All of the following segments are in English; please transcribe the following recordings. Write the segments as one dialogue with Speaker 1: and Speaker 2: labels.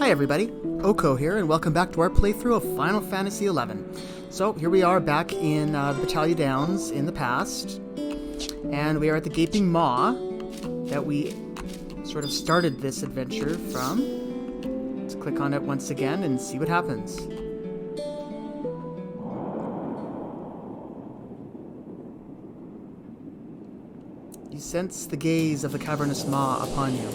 Speaker 1: Hi everybody, Oko here, and welcome back to our playthrough of Final Fantasy XI. So here we are back in Battalion Downs in the past, and we are at the Gaping Maw that we sort of started this adventure from. Let's click on it once again and see what happens. You sense the gaze of the cavernous maw upon you.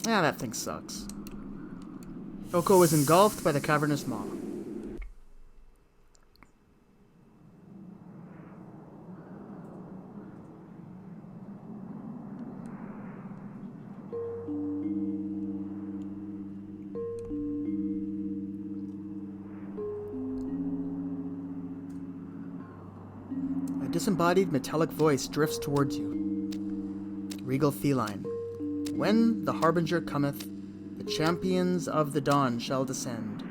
Speaker 1: That thing sucks. Oko is engulfed by the cavernous maw. A disembodied metallic voice drifts towards you. Regal feline. When the Harbinger cometh, the champions of the dawn shall descend.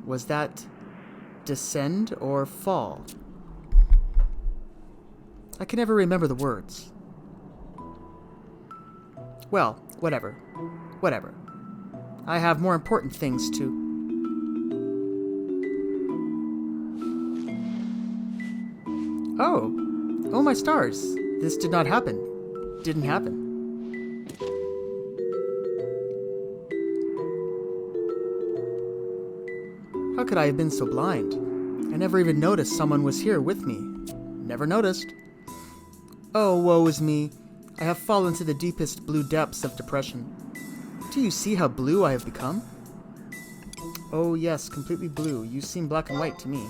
Speaker 1: Was that descend or fall? I can never remember the words. Well, whatever. I have more important things to... Oh, my stars. This did not happen. Didn't happen. How could I have been so blind? I never even noticed someone was here with me. Never noticed. Oh, woe is me. I have fallen to the deepest blue depths of depression. Do you see how blue I have become? Oh yes, completely blue. You seem black and white to me.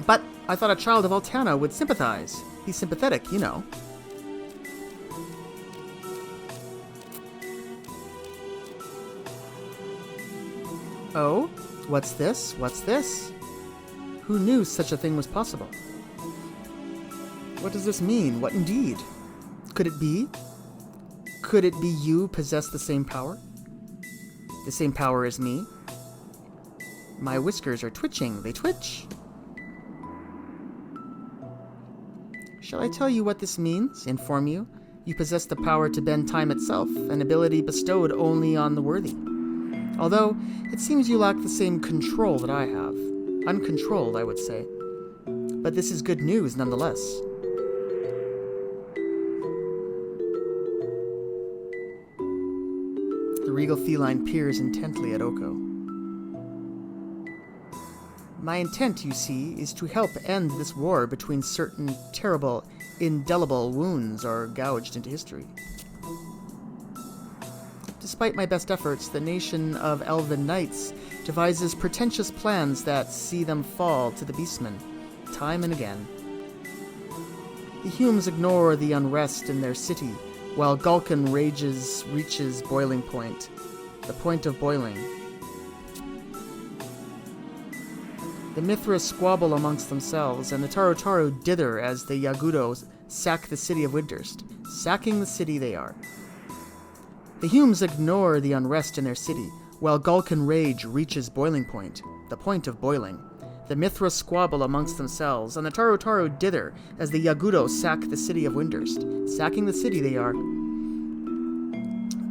Speaker 1: But I thought a child of Altana would sympathize. Be sympathetic, you know. Oh? What's this? What's this? Who knew such a thing was possible? What does this mean? What indeed? Could it be? Could it be you possess the same power? The same power as me? My whiskers are twitching. They twitch. Shall I tell you what this means? Inform you? You possess the power to bend time itself, an ability bestowed only on the worthy. Although, it seems you lack the same control that I have. Uncontrolled, I would say. But this is good news nonetheless. The regal feline peers intently at Oko. My intent, you see, is to help end this war between certain terrible, indelible wounds are gouged into history. Despite my best efforts, the nation of elven knights devises pretentious plans that see them fall to the beastmen, time and again. The Humes ignore the unrest in their city, while Gulkin reaches boiling point, the point of boiling. The Mithras squabble amongst themselves, and the Tarotaru dither as the Yagudo sack the city of Windurst. Sacking the city they are. The Humes ignore the unrest in their city, while Gulkin rage reaches boiling point, the point of boiling. The Mithras squabble amongst themselves, and the Tarotaru dither as the Yagudo sack the city of Windurst. Sacking the city they are.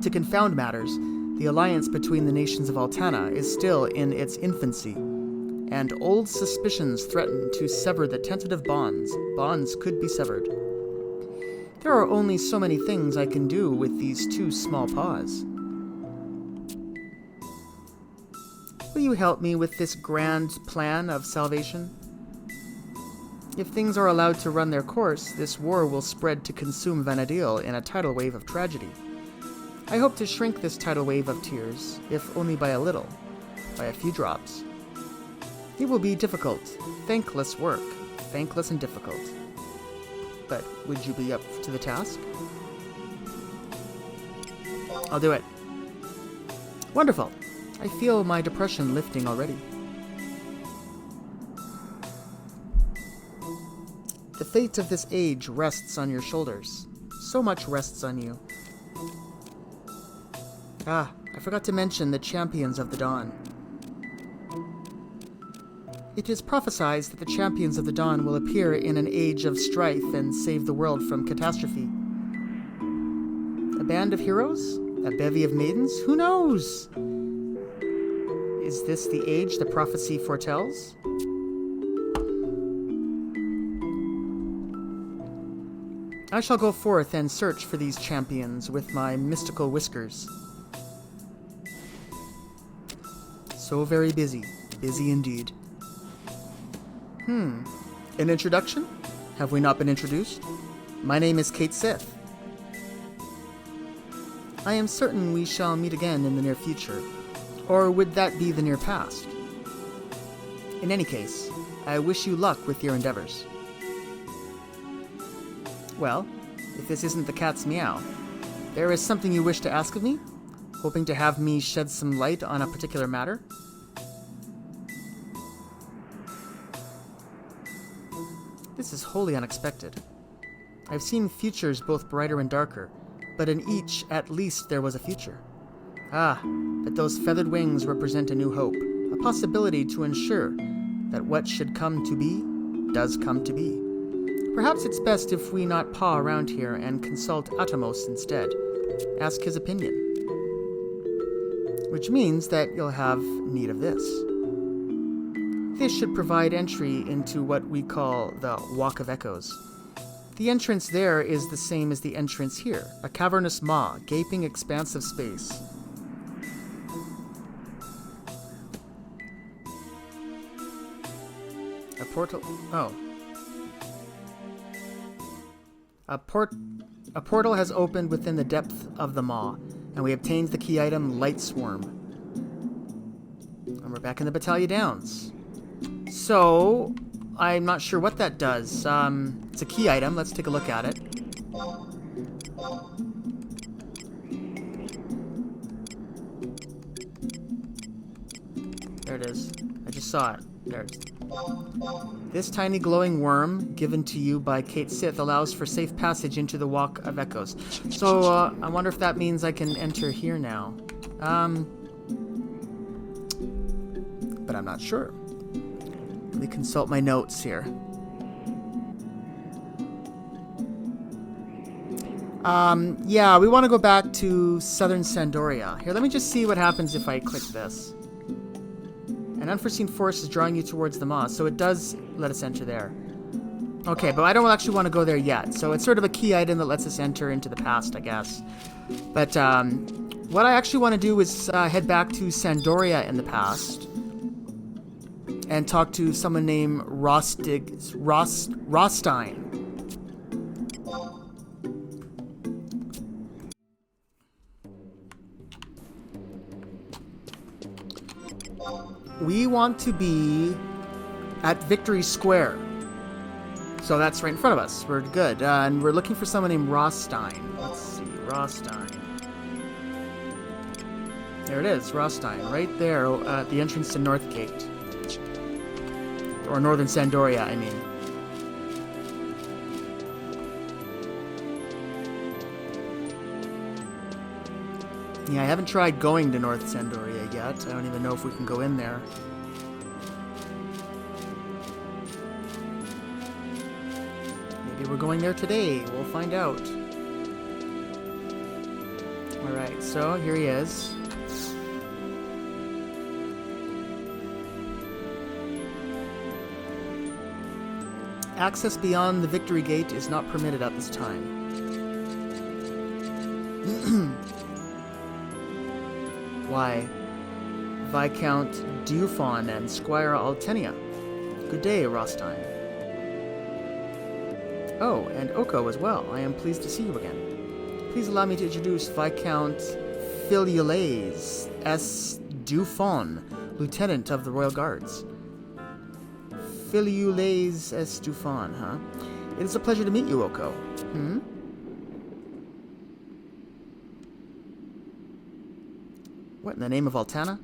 Speaker 1: To confound matters, the alliance between the nations of Altana is still in its infancy, and old suspicions threaten to sever the tentative bonds. Bonds could be severed. There are only so many things I can do with these two small paws. Will you help me with this grand plan of salvation? If things are allowed to run their course, this war will spread to consume Vanadil in a tidal wave of tragedy. I hope to shrink this tidal wave of tears, if only by a little, by a few drops. It will be difficult, thankless work, thankless and difficult. but would you be up to the task? I'll do it. Wonderful. I feel my depression lifting already. The fate of this age rests on your shoulders. So much rests on you. Ah, I forgot to mention the champions of the dawn. It is prophesied that the champions of the dawn will appear in an age of strife and save the world from catastrophe. A band of heroes? A bevy of maidens? Who knows? Is this the age the prophecy foretells? I shall go forth and search for these champions with my mystical whiskers. So very busy. Busy indeed. An introduction? Have we not been introduced? My name is Cait Sith. I am certain we shall meet again in the near future. Or would that be the near past? In any case, I wish you luck with your endeavors. Well, if this isn't the cat's meow, there is something you wish to ask of me? Hoping to have me shed some light on a particular matter? This is wholly unexpected. I've seen futures both brighter and darker, but in each, at least, there was a future. Ah, but those feathered wings represent a new hope, a possibility to ensure that what should come to be, does come to be. Perhaps it's best if we not paw around here and consult Atomos instead. Ask his opinion. Which means that you'll have need of this. This should provide entry into what we call the Walk of Echoes. The entrance there is the same as the entrance here, a cavernous maw, gaping expanse of space. A portal... oh. A portal has opened within the depth of the maw, and we obtained the key item, Light Swarm. And we're back in the Battalion Downs. So, I'm not sure what that does. It's a key item. Let's take a look at it. There it is. I just saw it. There it is. This tiny glowing worm, given to you by Cait Sith, allows for safe passage into the Walk of Echoes. So, I wonder if that means I can enter here now. But I'm not sure. Let me consult my notes here. Yeah, we want to go back to Southern Sandoria. Here, let me just see what happens if I click this. An unforeseen force is drawing you towards the maw, so it does let us enter there. Okay, but I don't actually want to go there yet, so it's sort of a key item that lets us enter into the past, I guess. But what I actually want to do is head back to Sandoria in the past and talk to someone named Rostein. We want to be at Victory Square. So that's right in front of us. We're good. And we're looking for someone named Rostein. Let's see, Rostein. There it is, Rostein. Right there at the entrance to North Cait. Or Northern Sandoria, I mean. Yeah, I haven't tried going to North Sandoria yet. I don't even know if we can go in there. Maybe we're going there today. We'll find out. Alright, so here he is. Access beyond the Victory Gate is not permitted at this time. Why, Viscount Dufon and Squire Altenia. Good day, Rostein. Oh, and Oko as well. I am pleased to see you again. Please allow me to introduce Viscount Filiulaise S. Dufon, Lieutenant of the Royal Guards. Filiulaise S. Dufon, huh? It is a pleasure to meet you, Oko. What in the name of Altana?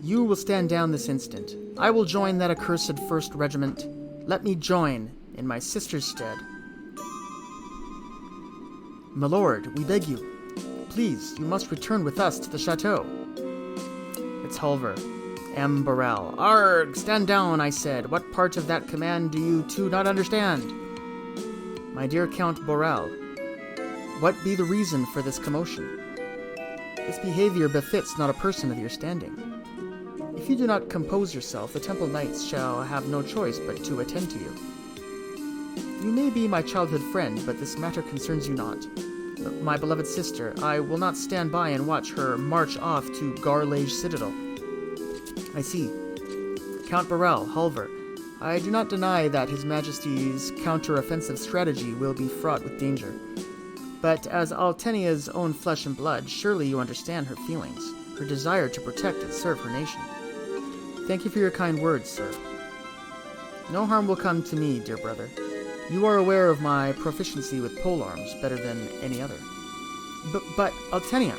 Speaker 1: You will stand down this instant. I will join that accursed 1st Regiment. Let me join in my sister's stead. My lord, we beg you. Please, you must return with us to the chateau. It's Hulver. M. Burrell. Arg! Stand down, I said. What part of that command do you two not understand? My dear Count Burrell, what be the reason for this commotion? This behavior befits not a person of your standing. If you do not compose yourself, the Temple Knights shall have no choice but to attend to you. You may be my childhood friend, but this matter concerns you not. My beloved sister, I will not stand by and watch her march off to Garlage Citadel. I see. Count Burrell, Hulver, I do not deny that His Majesty's counter-offensive strategy will be fraught with danger. But as Altenia's own flesh and blood, surely you understand her feelings, her desire to protect and serve her nation. Thank you for your kind words, sir. No harm will come to me, dear brother. You are aware of my proficiency with polearms better than any other. But Altenia...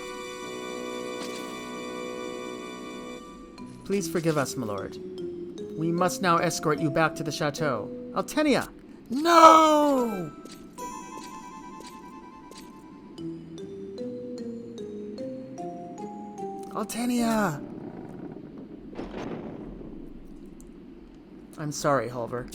Speaker 1: Please forgive us, my lord. We must now escort you back to the chateau. Altenia! No! Altenia! I'm sorry, Hulver.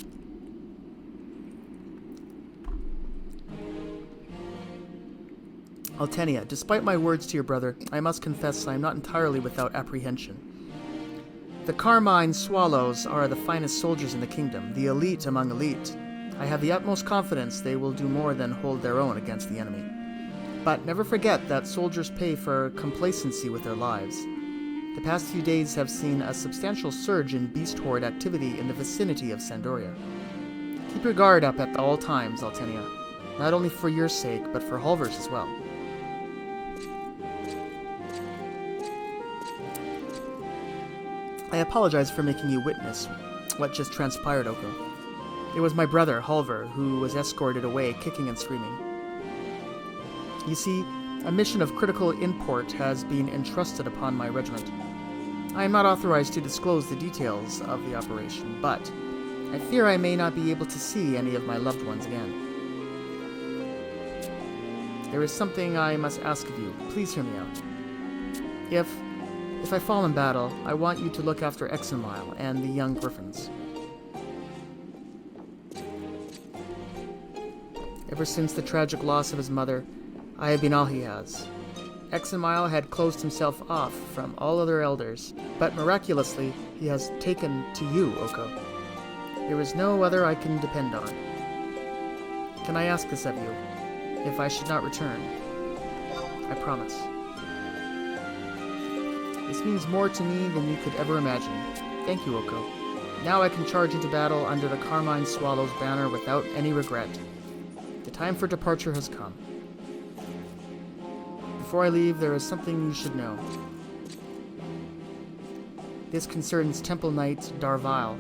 Speaker 1: Altenia, despite my words to your brother, I must confess I am not entirely without apprehension. The Carmine Swallows are the finest soldiers in the kingdom, the elite among elite. I have the utmost confidence they will do more than hold their own against the enemy. But never forget that soldiers pay for complacency with their lives. The past few days have seen a substantial surge in beast horde activity in the vicinity of Sandoria. Keep your guard up at all times, Altenia, not only for your sake, but for Hulver's as well. I apologize for making you witness what just transpired, Oko. It was my brother, Hulver, who was escorted away kicking and screaming. You see, a mission of critical import has been entrusted upon my regiment. I am not authorized to disclose the details of the operation, but I fear I may not be able to see any of my loved ones again. There is something I must ask of you. Please hear me out. If I fall in battle, I want you to look after Exenmile and the young griffins. Ever since the tragic loss of his mother, I have been all he has. Exenmile had closed himself off from all other elders, but miraculously he has taken to you, Oko. There is no other I can depend on. Can I ask this of you? If I should not return, I promise. This means more to me than you could ever imagine. Thank you, Oko. Now I can charge into battle under the Carmine Swallow's banner without any regret. The time for departure has come. Before I leave, there is something you should know. This concerns Temple Knight Darvile,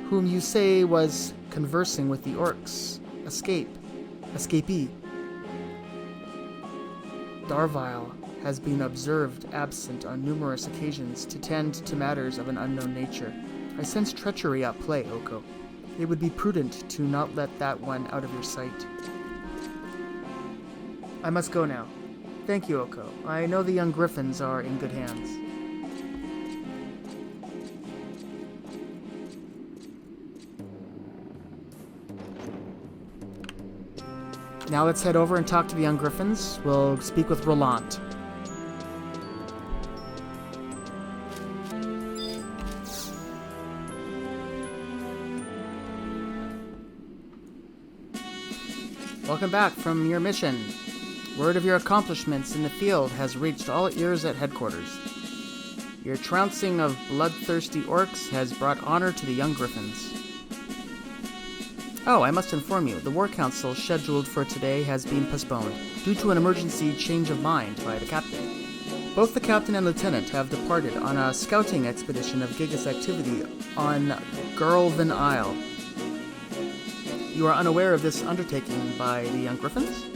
Speaker 1: whom you say was conversing with the orcs. Escapee. Darvile has been observed absent on numerous occasions to tend to matters of an unknown nature. I sense treachery at play, Oko. It would be prudent to not let that one out of your sight. I must go now. Thank you, Oko. I know the young griffins are in good hands. Now let's head over and talk to the young griffins. We'll speak with Roland. Welcome back from your mission. Word of your accomplishments in the field has reached all ears at headquarters. Your trouncing of bloodthirsty orcs has brought honor to the young griffins. Oh, I must inform you, the War Council scheduled for today has been postponed due to an emergency change of mind by the captain. Both the captain and lieutenant have departed on a scouting expedition of Gigas activity on Garlvan Isle. You are unaware of this undertaking by the young Griffins?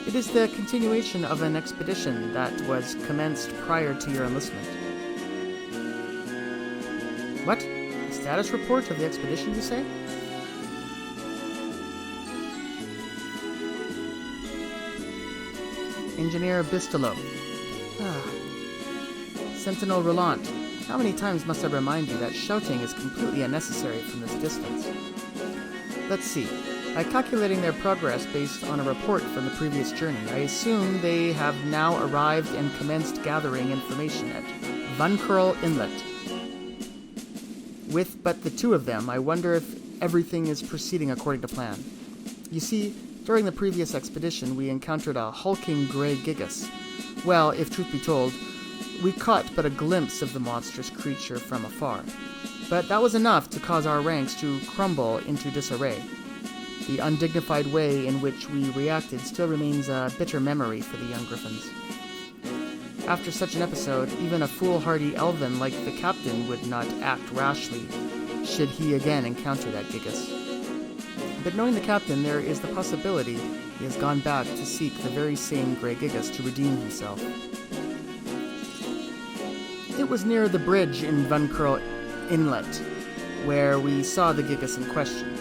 Speaker 1: It is the continuation of an expedition that was commenced prior to your enlistment. What? A status report of the expedition, you say? Engineer Bistolo. Sentinel Roland. How many times must I remind you that shouting is completely unnecessary from this distance? Let's see. By calculating their progress based on a report from the previous journey, I assume they have now arrived and commenced gathering information at Vankurl Inlet. With but the two of them, I wonder if everything is proceeding according to plan. You see, during the previous expedition, we encountered a hulking gray gigas. Well, if truth be told, we caught but a glimpse of the monstrous creature from afar. But that was enough to cause our ranks to crumble into disarray. The undignified way in which we reacted still remains a bitter memory for the young Griffins. After such an episode, even a foolhardy elven like the captain would not act rashly should he again encounter that gigas. But knowing the captain, there is the possibility he has gone back to seek the very same Grey Gigas to redeem himself. It was near the bridge in Vankurl Inlet where we saw the gigas in question.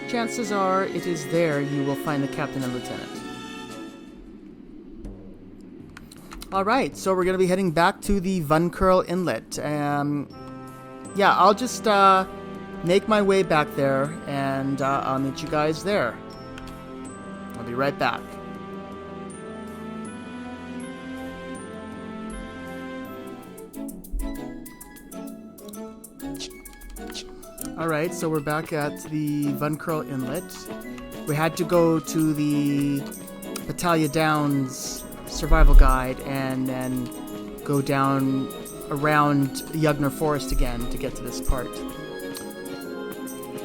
Speaker 1: Chances are it is there you will find the captain and lieutenant. Alright, so we're going to be heading back to the Vankurl Inlet. Yeah, I'll just make my way back there, and I'll meet you guys there. I'll be right back. Alright, so we're back at the Vankurl Inlet. We had to go to the Battaglia Downs survival guide and then go down around Yugner Forest again to get to this part.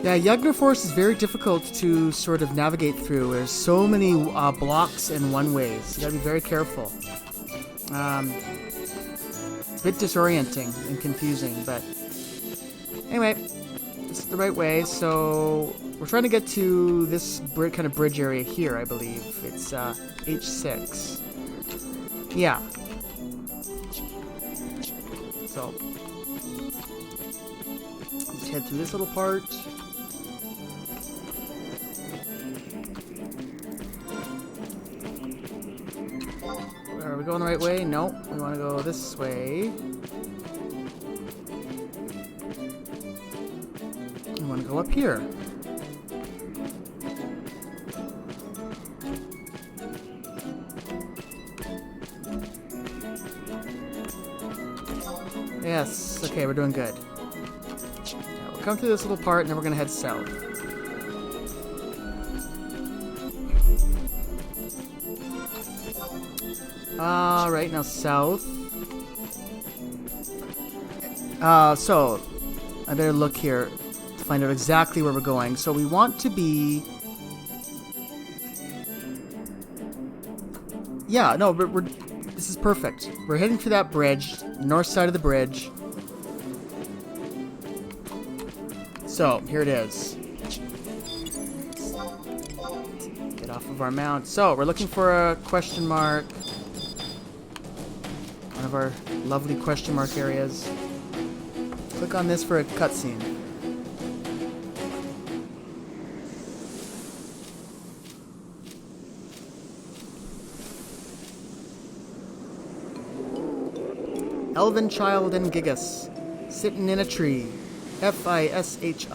Speaker 1: Yeah, Yugner Forest is very difficult to sort of navigate through. There's so many blocks and one-ways. You gotta be very careful. A bit disorienting and confusing, but anyway, this is the right way. So we're trying to get to this kind of bridge area here, I believe. It's H6. Yeah. So let's head through this little part. Are we going the right way? No, we want to go this way. We want to go up here. Yes, okay, we're doing good. Yeah, we'll come through this little part and then we're going to head south. Alright, now south. So, I better look here to find out exactly where we're going. So we want to be... Yeah, no, this is perfect. We're heading to that bridge, north side of the bridge. So, here it is. Get off of our mount. So, we're looking for a question mark. One of our lovely question mark areas. Click on this for a cutscene. Elven Child and Gigas, sitting in a tree. Fishing.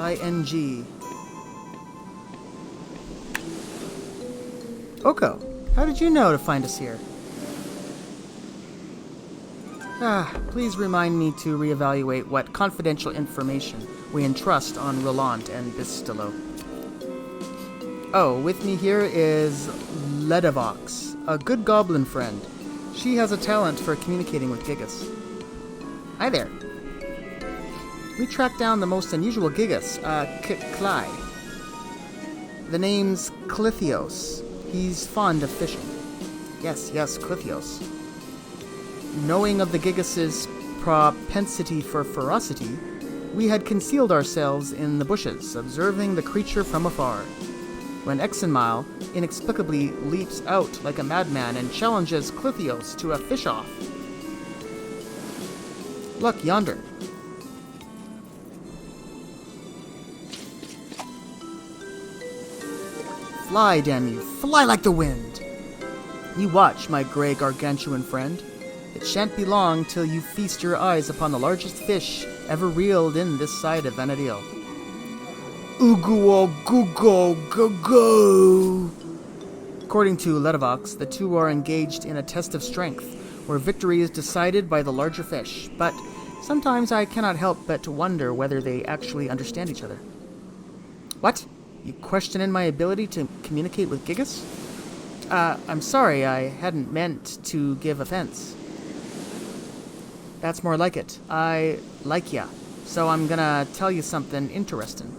Speaker 1: Oko, how did you know to find us here? Please remind me to reevaluate what confidential information we entrust on Roland and Bistolo. Oh, with me here is Ledavox, a good goblin friend. She has a talent for communicating with Gigas. Hi there. We tracked down the most unusual Gigas, Cait. The name's Clithios. He's fond of fishing. Yes, Clithios. Knowing of the Gigas' propensity for ferocity, we had concealed ourselves in the bushes, observing the creature from afar. When Exenmile inexplicably leaps out like a madman and challenges Clithios to a fish-off. Look, yonder. Fly, damn you, fly like the wind! You watch, my grey gargantuan friend. It shan't be long till you feast your eyes upon the largest fish ever reeled in this side of Vanadil. Uguo gugo gugo! According to Ledevox, the two are engaged in a test of strength, where victory is decided by the larger fish, but sometimes I cannot help but to wonder whether they actually understand each other. What? You question my ability to communicate with Gigas? I'm sorry, I hadn't meant to give offense. That's more like it. I like ya, so I'm gonna tell you something interesting.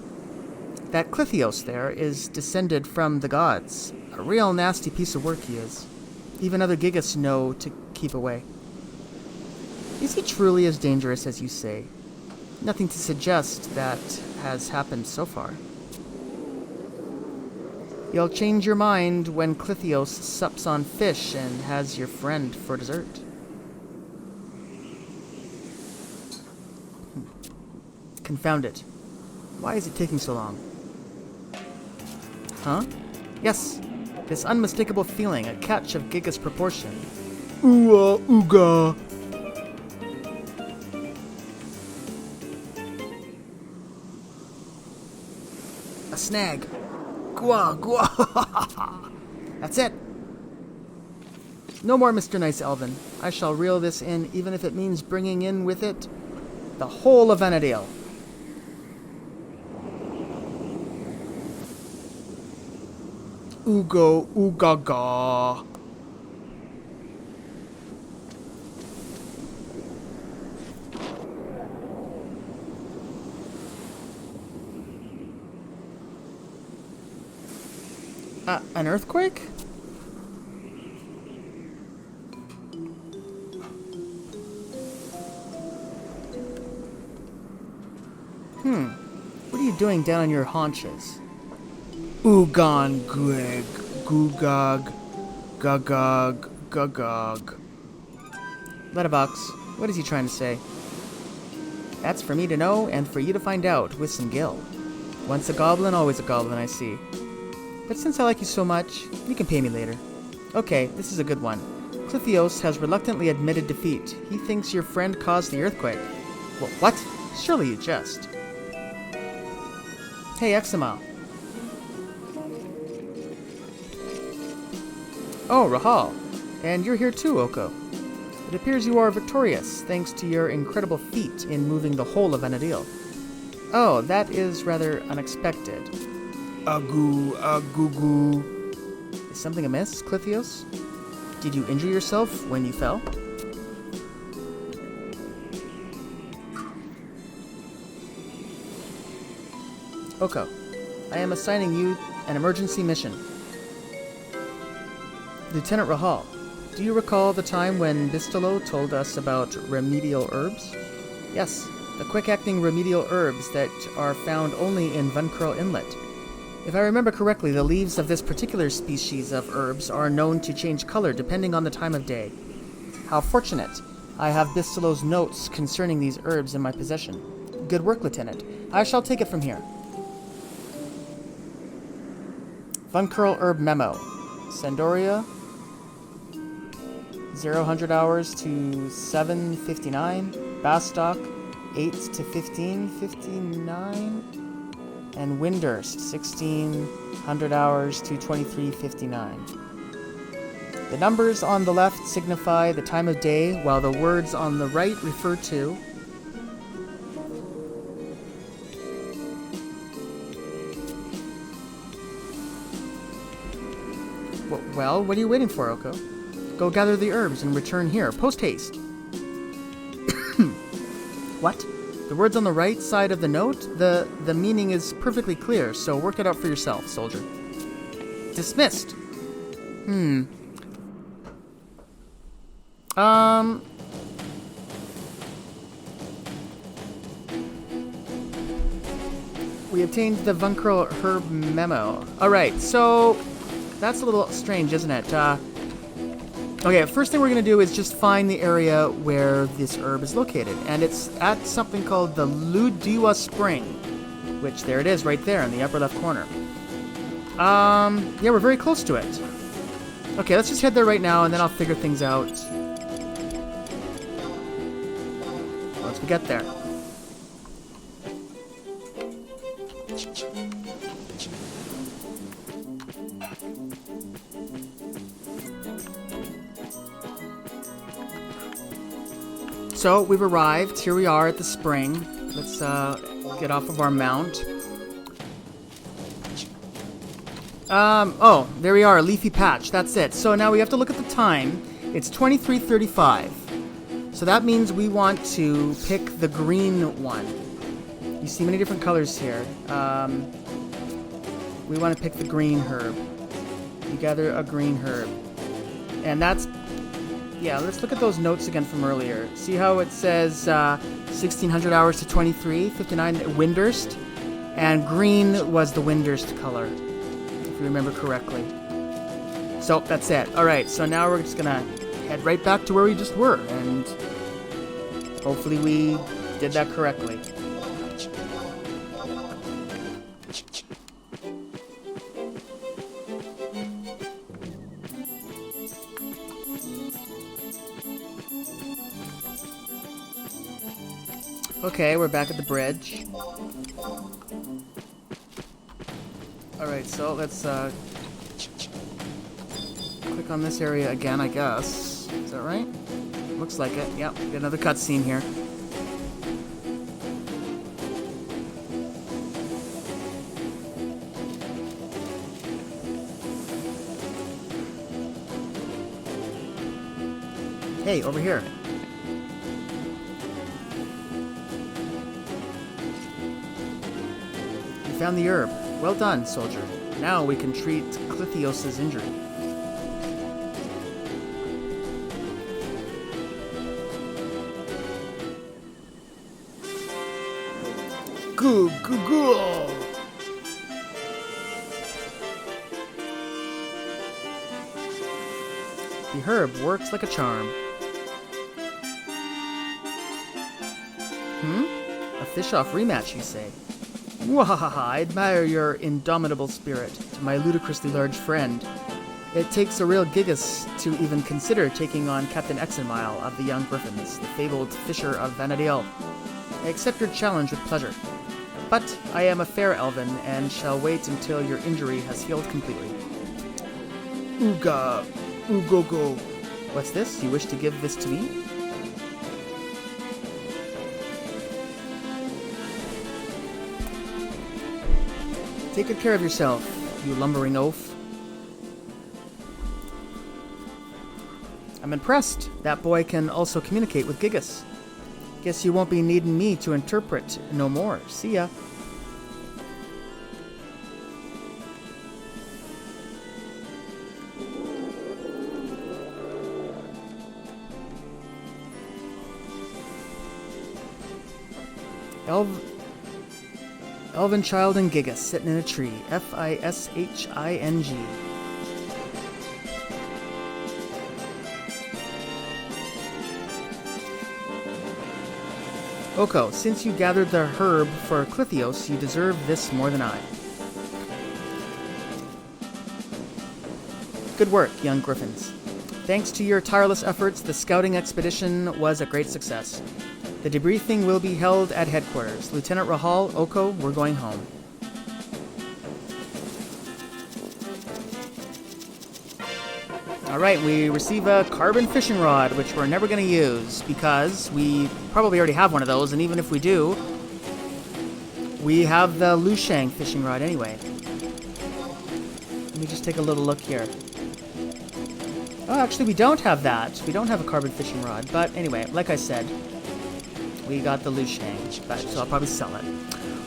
Speaker 1: That Clithios there is descended from the gods. A real nasty piece of work he is. Even other Gigas know to keep away. Is he truly as dangerous as you say? Nothing to suggest that has happened so far. You'll change your mind when Clithios sups on fish and has your friend for dessert. Confound it. Why is it taking so long? Huh? Yes, this unmistakable feeling, a catch of Gigas proportion. Ooh, ooga. A snag. Gua, gua. That's it. No more Mr. Nice Elven. I shall reel this in, even if it means bringing in with it the whole of Vanadil. Ugo, oogaga. An earthquake? What are you doing down on your haunches? Ugon, Gwig, Gugog, Gugog, Gugog. Letterbox, what is he trying to say? That's for me to know and for you to find out with some gill. Once a goblin, always a goblin, I see. But since I like you so much, you can pay me later. Okay, this is a good one. Clithios has reluctantly admitted defeat. He thinks your friend caused the earthquake. Well, what? Surely you jest. Hey, Exenmile. Oh, Rahal. And you're here too, Oko. It appears you are victorious, thanks to your incredible feat in moving the whole of Vanadil. Oh, that is rather unexpected. Agu, agugu. Is something amiss, Clithios? Did you injure yourself when you fell? Oko, I am assigning you an emergency mission. Lieutenant Rahal, do you recall the time when Bistolo told us about remedial herbs? Yes, the quick-acting remedial herbs that are found only in Vuncurl Inlet. If I remember correctly, the leaves of this particular species of herbs are known to change color depending on the time of day. How fortunate. I have Bistolo's notes concerning these herbs in my possession. Good work, Lieutenant. I shall take it from here. Vuncurl Herb Memo. Sandoria, 0-100 hours to 7:59. Bastock, 8 to 15:59. And Windurst, 1600 hours to 23:59. The numbers on the left signify the time of day, while the words on the right refer to Well, what are you waiting for, Oko? Go gather the herbs and return here, post-haste. What? The words on the right side of the note? The meaning is perfectly clear, so work it out for yourself, soldier. Dismissed. We obtained the Vunkrel herb memo. Alright, so that's a little strange, isn't it? Okay, first thing we're going to do is just find the area where this herb is located. And it's at something called the Ludiwa Spring, which there it is right there in the upper left corner. Yeah, we're very close to it. Okay, let's just head there right now and then I'll figure things out once we get there. So, we've arrived. Here we are at the spring. Let's get off of our mount. Oh, there we are, a leafy patch. That's it. So now we have to look at the time. It's 23:35. So that means we want to pick the green one. You see many different colors here. We want to pick the green herb. You gather a green herb. And that's... Yeah, let's look at those notes again from earlier. See how it says 1600 hours to 23:59 Windurst? And green was the Windurst color, if you remember correctly. So, that's it. Alright, so now we're just gonna head right back to where we just were, and hopefully we did that correctly. Okay, we're back at the bridge. Alright, so let's click on this area again, I guess. Is that right? Looks like it. Yep, get another cutscene here. Hey, over here. You found the herb. Well done, soldier. Now we can treat Clithios' injury. Goo, goo, goo! The herb works like a charm. A fish-off rematch, you say? Wahaha, I admire your indomitable spirit, my ludicrously large friend. It takes a real gigas to even consider taking on Captain Exenmile of the Young Griffins, the fabled Fisher of Vanadiel. I accept your challenge with pleasure. But I am a fair elven, and shall wait until your injury has healed completely. Ooga, oogogo. What's this? You wish to give this to me? Take good care of yourself, you lumbering oaf. I'm impressed. That boy can also communicate with Gigas. Guess you won't be needing me to interpret no more. See ya. Elven Child and Gigas sitting in a tree. F-I-S-H-I-N-G. Oko, since you gathered the herb for Clithios, you deserve this more than I. Good work, young griffins. Thanks to your tireless efforts, the scouting expedition was a great success. The debriefing will be held at headquarters. Lieutenant Rahal, Oko, we're going home. Alright, we receive a carbon fishing rod, which we're never going to use, because we probably already have one of those, and even if we do, we have the Lushang fishing rod anyway. Let me just take a little look here. Oh, actually, we don't have that. We don't have a carbon fishing rod, but anyway, like I said, we got the Lushang, but so I'll probably sell it.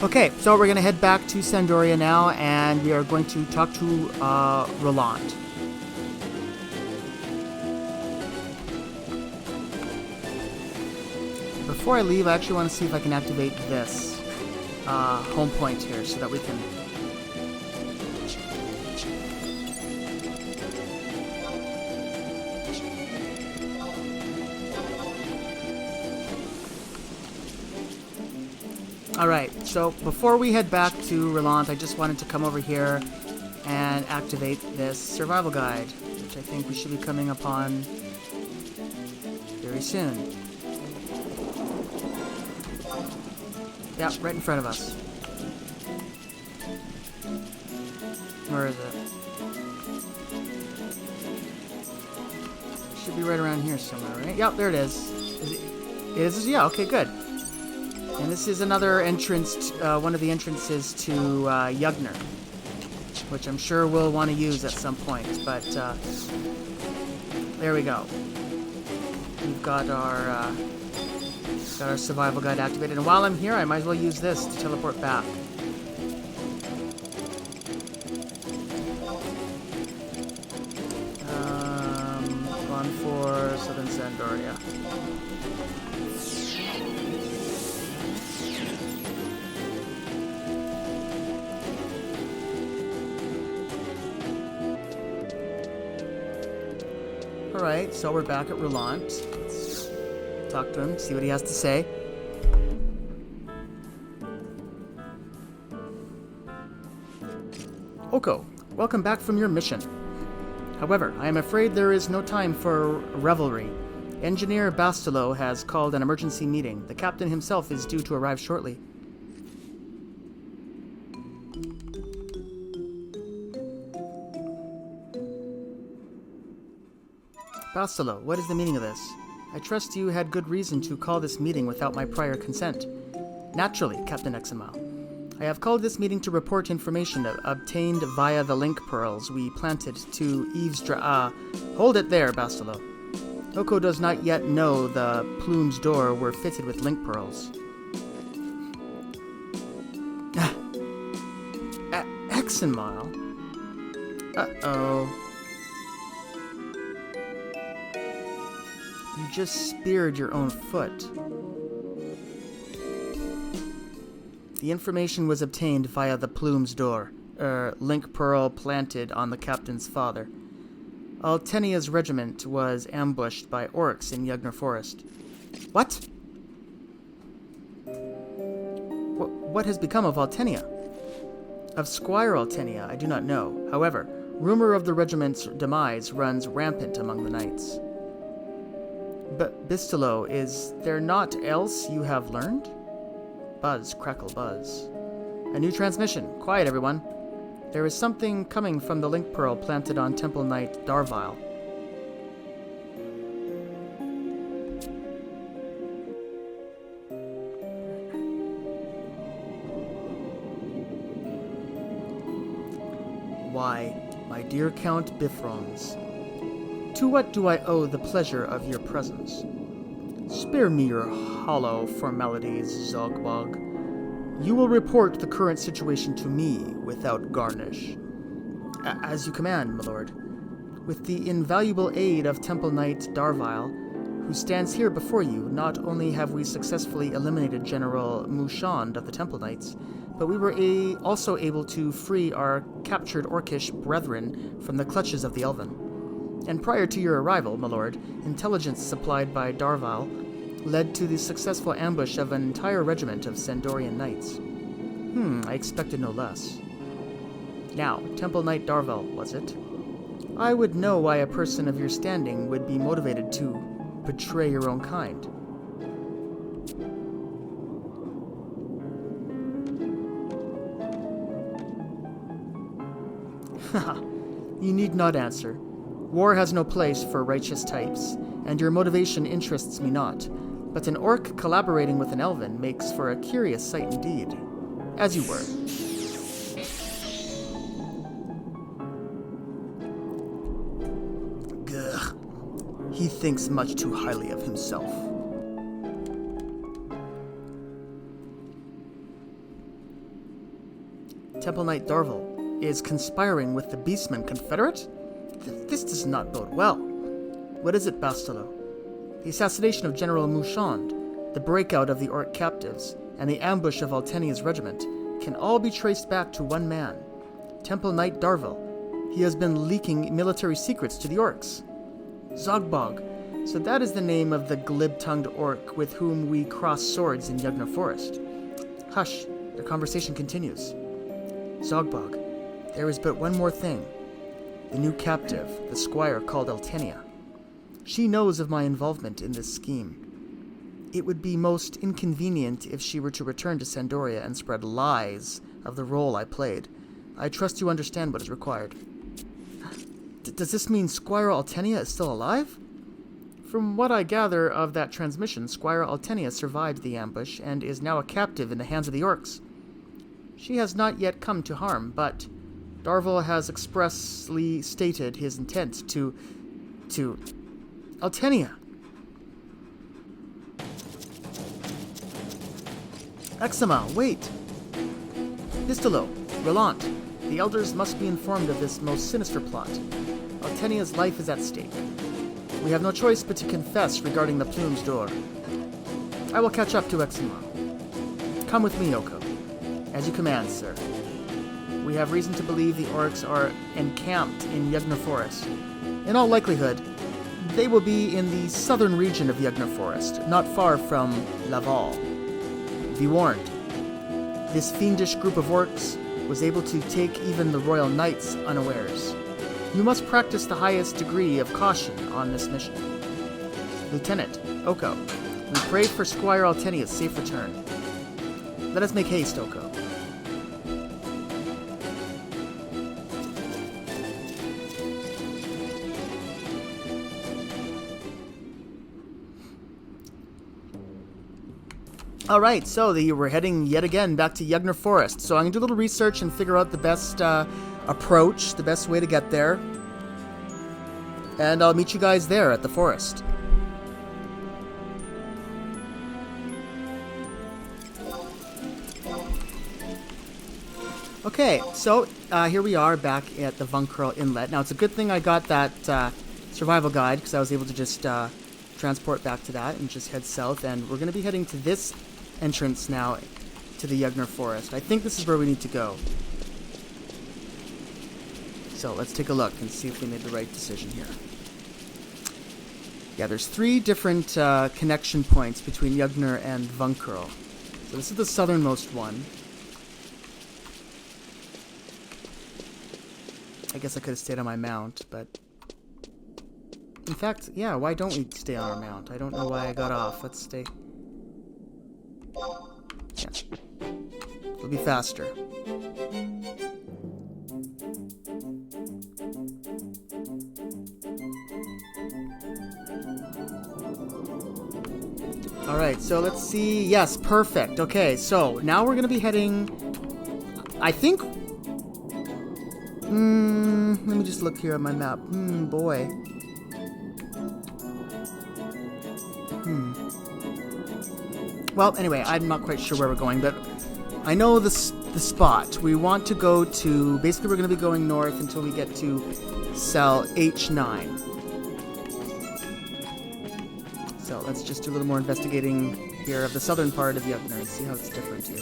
Speaker 1: Okay, so we're going to head back to Sandoria now, and we are going to talk to Roland. Before I leave, I actually want to see if I can activate this home point here so that we can... Alright, so before we head back to Roland, I just wanted to come over here and activate this survival guide, which I think we should be coming upon very soon. Yep, right in front of us. Where is it? Should be right around here somewhere, right? Yep, there it is. Is it? Yeah, okay, good. And this is another entrance, one of the entrances to Yugner, which I'm sure we'll want to use at some point, but there we go. We've got our survival guide activated, and while I'm here, I might as well use this to teleport back. On for Southern Sandoria. Alright, so we're back at Roland. Let's talk to him, see what he has to say. Oko, welcome back from your mission. However, I am afraid there is no time for revelry. Engineer Bastilo has called an emergency meeting. The captain himself is due to arrive shortly. Bastilo, what is the meaning of this? I trust you had good reason to call this meeting without my prior consent. Naturally, Captain Exenmile. I have called this meeting to report information obtained via the link pearls we planted to eavesdrop. Hold it there, Bastilo. Oko does not yet know the Plume's door were fitted with link pearls. Exenmile? Uh-oh. You just speared your own foot. The information was obtained via the Plume's door, link pearl planted on the captain's father. Altenia's regiment was ambushed by orcs in Yugner Forest. What? What has become of Altenia? Of Squire Altenia, I do not know. However, rumor of the regiment's demise runs rampant among the knights. But Bistilo, is there naught else you have learned? Buzz, crackle, buzz. A new transmission. Quiet, everyone. There is something coming from the link pearl planted on Temple Knight Darvile. Why, my dear Count Bifrons, to what do I owe the pleasure of your presence? Spare me your hollow formalities, Zogbog. You will report the current situation to me without garnish. As you command, my lord. With the invaluable aid of Temple Knight Darvile, who stands here before you, not only have we successfully eliminated General Mushand of the Temple Knights, but we were also able to free our captured Orcish brethren from the clutches of the Elven. And prior to your arrival, my lord, intelligence supplied by Darvile led to the successful ambush of an entire regiment of Sandorian knights. I expected no less. Now, Temple Knight Darvile, was it? I would know why a person of your standing would be motivated to betray your own kind. Haha, you need not answer. War has no place for righteous types, and your motivation interests me not. But an orc collaborating with an elven makes for a curious sight indeed. As you were. Gugh. He thinks much too highly of himself. Temple Knight Darvel, is conspiring with the Beastmen Confederate? This does not bode well. What is it, Bastilo? The assassination of General Mouchand, the breakout of the Orc captives, and the ambush of Altenia's regiment can all be traced back to one man, Temple Knight Darvel. He has been leaking military secrets to the Orcs. Zogbog. So that is the name of the glib-tongued Orc with whom we crossed swords in Yugna Forest. Hush, the conversation continues. Zogbog, there is but one more thing. The new captive, the squire called Altenia. She knows of my involvement in this scheme. It would be most inconvenient if she were to return to Sandoria and spread lies of the role I played. I trust you understand what is required. Does this mean Squire Altenia is still alive? From what I gather of that transmission, Squire Altenia survived the ambush and is now a captive in the hands of the Orcs. She has not yet come to harm, but Darvel has expressly stated his intent to... Altenia! Exima, wait! Pistolo, Relant, the elders must be informed of this most sinister plot. Altenia's life is at stake. We have no choice but to confess regarding the Plume's door. I will catch up to Exima. Come with me, Oko. As you command, sir. We have reason to believe the Orcs are encamped in Yugna Forest. In all likelihood, they will be in the southern region of Yugna Forest, not far from Laval. Be warned, this fiendish group of Orcs was able to take even the Royal Knights unawares. You must practice the highest degree of caution on this mission. Lieutenant, Oko, we pray for Squire Altenia's safe return. Let us make haste, Oko. Alright, so we're heading yet again back to Yugna Forest. So I'm going to do a little research and figure out the best approach, the best way to get there. And I'll meet you guys there at the forest. Okay, so here we are back at the Vunkerl Inlet. Now, it's a good thing I got that survival guide, because I was able to just transport back to that and just head south. And we're going to be heading to this entrance now to the Yugna Forest. I think this is where we need to go. So let's take a look and see if we made the right decision here. Yeah, there's 3 different connection points between Yugna and Vunkerl. So this is the southernmost one. I guess I could have stayed on my mount, but... In fact, yeah, why don't we stay on our mount? I don't know why I got off. Let's stay... Yeah. It'll be faster. Alright, so let's see. Yes, perfect. Okay, so now we're going to be heading... I think... let me just look here on my map. Boy. Well, anyway, I'm not quite sure where we're going, but I know the spot. We want to go to... Basically, we're going to be going north until we get to cell H9. So let's just do a little more investigating here of the southern part of Yugna and see how it's different here.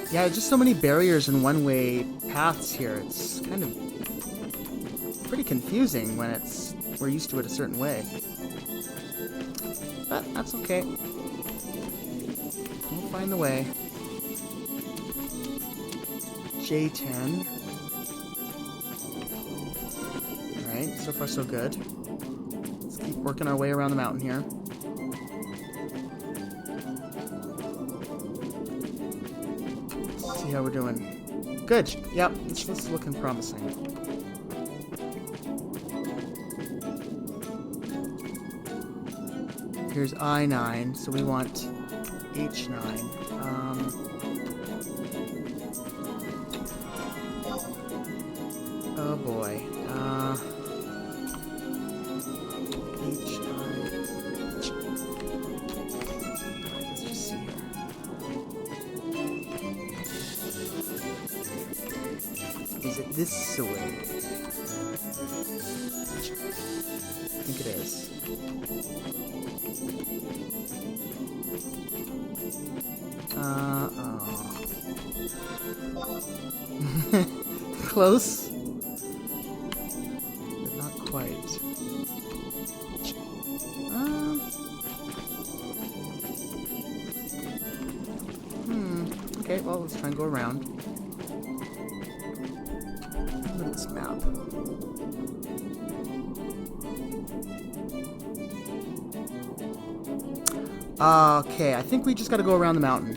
Speaker 1: Yeah, just so many barriers and one-way paths here. It's kind of pretty confusing when we're used to it a certain way. But that's okay. We'll find the way. J10. Alright, so far so good. Let's keep working our way around the mountain here. Let's see how we're doing. Good. Yep, this is looking promising. Here's I9, so we want H9. Oh boy. H9. Alright, let's just see here. this way? I think it is. Oh. Close? But not quite. Okay, well, let's try and go around. Look at this map. Okay, I think we just gotta go around the mountain.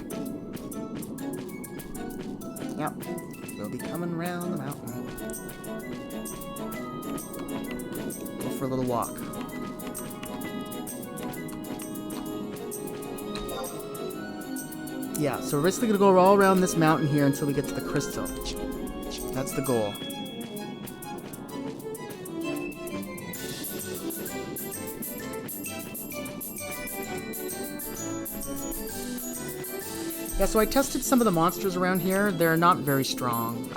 Speaker 1: Yep, we'll be coming around the mountain. Go for a little walk. Yeah, so we're basically gonna go all around this mountain here until we get to the crystal. That's the goal. Yeah, so I tested some of the monsters around here. They're not very strong.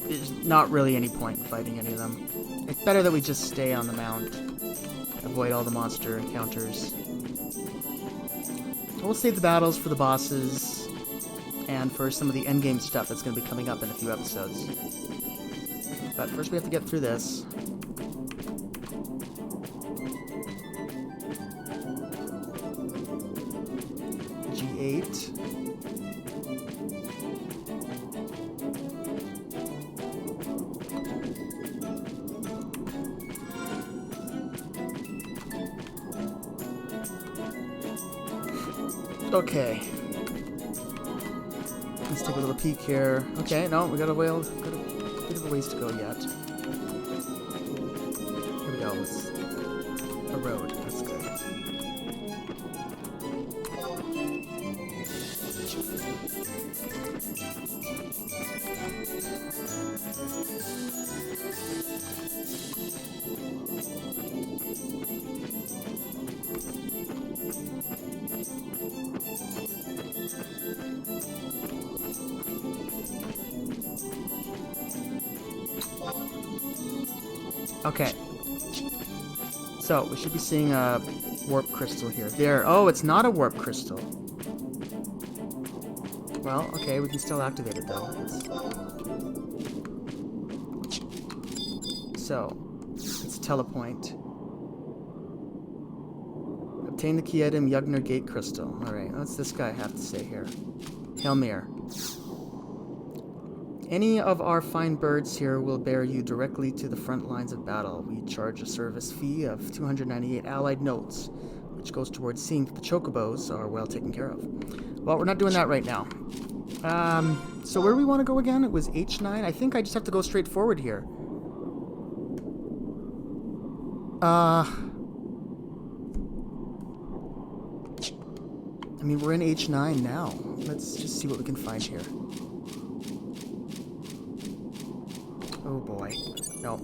Speaker 1: There's not really any point in fighting any of them. It's better that we just stay on the mount. Avoid all the monster encounters. We'll save the battles for the bosses and for some of the endgame stuff that's going to be coming up in a few episodes. But first we have to get through this. G8. Okay. Let's take a little peek here. Okay, no, we got a bit of a ways to go yet. Here we go. It's a road. That's good. Okay. So, we should be seeing a warp crystal here. There. Oh, it's not a warp crystal. Well, okay, we can still activate it, though. So, let's telepoint. Obtain the key item, Yugner Gate Crystal. Alright, what's this guy have to say here? Helmir. Any of our fine birds here will bear you directly to the front lines of battle. We charge a service fee of 298 allied notes, which goes towards seeing that the chocobos are well taken care of. Well, we're not doing that right now. So where do we want to go again? It was H9? I think I just have to go straight forward here. I mean, we're in H9 now. Let's just see what we can find here. Oh boy. No.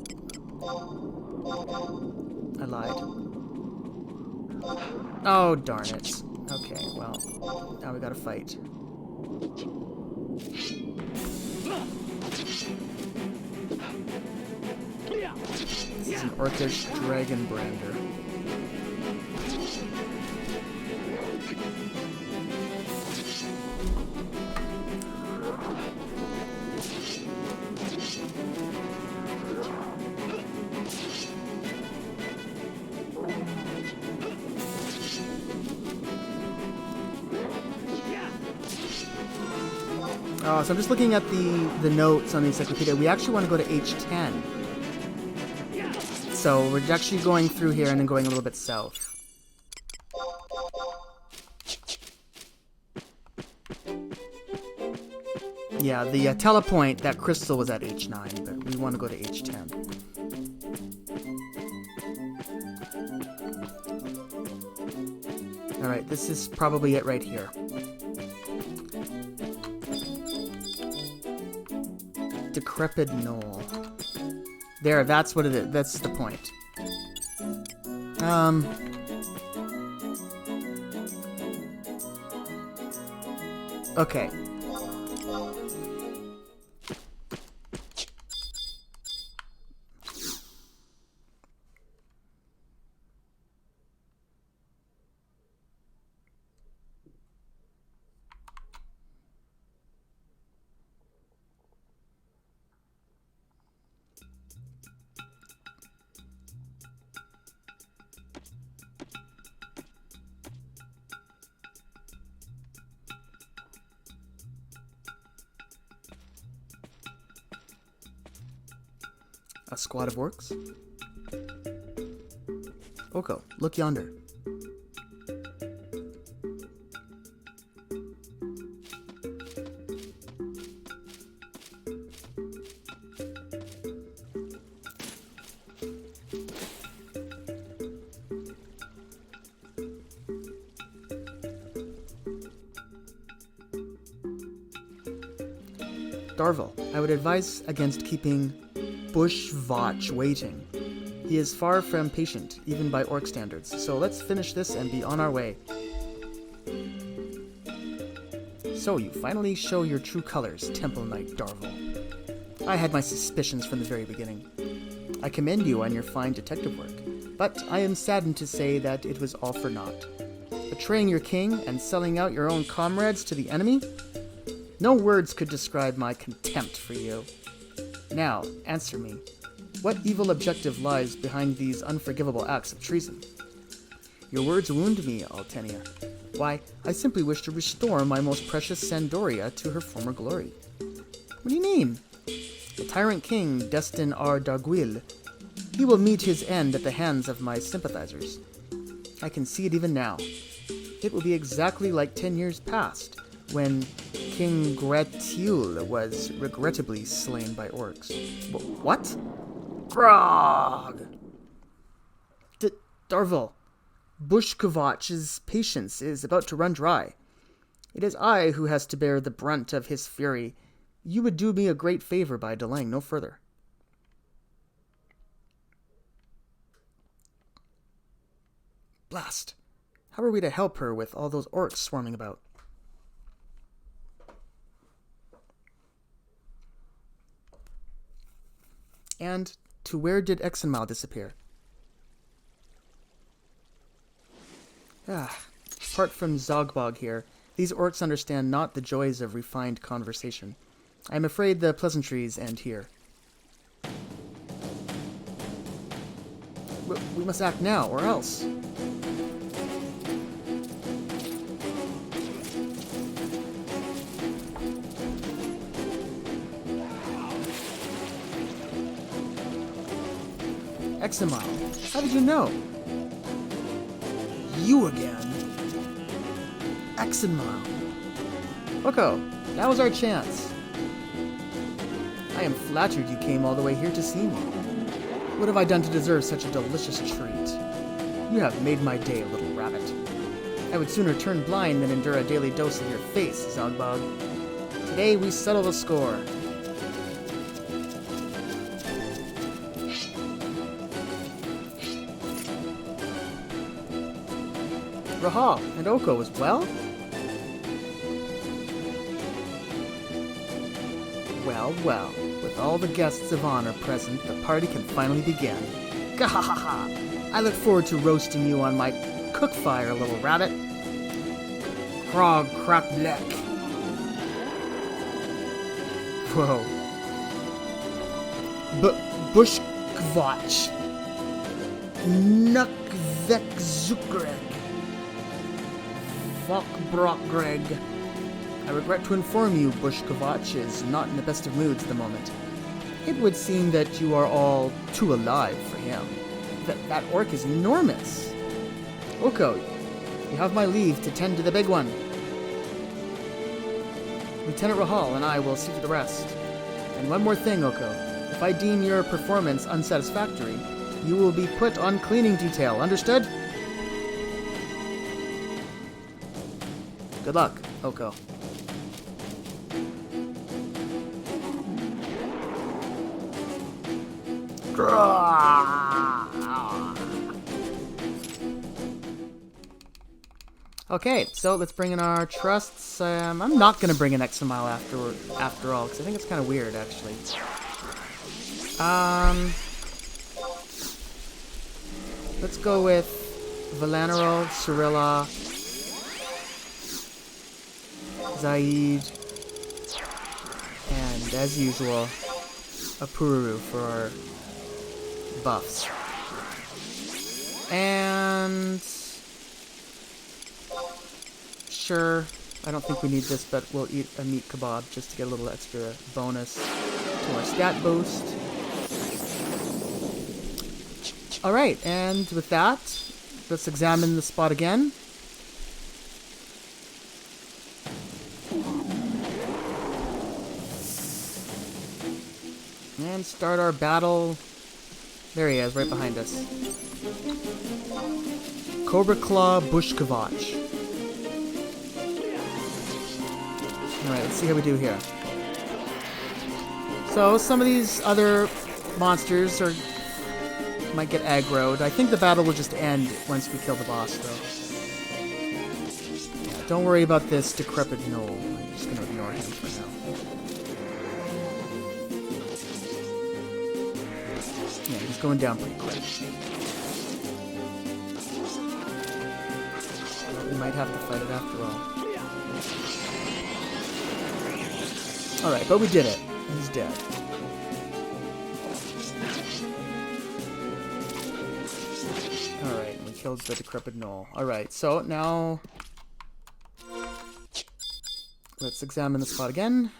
Speaker 1: I lied. Oh, darn it. Okay, well, now we gotta fight. This is an Orcish Dragon Brander. Oh, so I'm just looking at the notes on the encyclopedia. We actually want to go to H10. So we're actually going through here and then going a little bit south. Yeah, the telepoint, that crystal was at H9, but we want to go to H10. Alright, this is probably it right here. Decrepit knoll. There, that's what it is. That's the point. Okay. A squad of orcs? Oko, look yonder. Darvel, I would advise against keeping Bushvach waiting. He is far from patient, even by orc standards, so let's finish this and be on our way. So you finally show your true colors, Temple Knight Darvel. I had my suspicions from the very beginning. I commend you on your fine detective work, but I am saddened to say that it was all for naught. Betraying your king and selling out your own comrades to the enemy? No words could describe my contempt for you. Now, answer me. What evil objective lies behind these unforgivable acts of treason? Your words wound me, Altenia. Why, I simply wish to restore my most precious Sandoria to her former glory. What do you mean? The tyrant king, Destin R. Darguil, he will meet his end at the hands of my sympathizers. I can see it even now. It will be exactly like 10 years past, when King Gratiul was regrettably slain by orcs. What? Grog! Darvel, Bushkovach's patience is about to run dry. It is I who has to bear the brunt of his fury. You would do me a great favor by delaying no further. Blast! How are we to help her with all those orcs swarming about? And to where did Exenmal disappear? Apart from Zogbog here, these orcs understand not the joys of refined conversation. I am afraid the pleasantries end here. We must act now, or else. Exenmal, how did you know? You again. Exenmal. Oko, that was our chance. I am flattered you came all the way here to see me. What have I done to deserve such a delicious treat? You have made my day, little rabbit. I would sooner turn blind than endure a daily dose of your face, Zogbog. Today we settle the score. Rahal and Oko as well? Well, with all the guests of honor present, the party can finally begin. Gahahaha! I look forward to roasting you on my cook fire, little rabbit. Krog crack neck. Whoa. Bushkvach. Nukvek Zukreg. Greg. I regret to inform you, Bushkovach is not in the best of moods at the moment. It would seem that you are all too alive for him. That orc is enormous. Oko, you have my leave to tend to the big one. Lieutenant Rahal and I will see to the rest. And one more thing, Oko. If I deem your performance unsatisfactory, you will be put on cleaning detail. Understood? Good luck, Oko. Okay, so let's bring in our trusts. I'm not going to bring in Exenmal after all, because I think it's kind of weird, actually. Let's go with Valanero, Cirilla, Zaid, and as usual, a Pururu for our buffs. And sure, I don't think we need this, but we'll eat a meat kebab just to get a little extra bonus to our stat boost. Alright, and with that, let's examine the spot again. And start our battle. There he is, right behind us. Cobra Claw Bushkavach. Alright, let's see how we do here. So, some of these other monsters might get aggroed. I think the battle will just end once we kill the boss, though. Yeah, don't worry about this decrepit gnoll. I'm just going to ignore him for now. Yeah, he's going down pretty quick. We might have to fight it after all. Alright, but we did it. He's dead. Alright, we killed the decrepit gnoll. Alright, so now let's examine the spot again.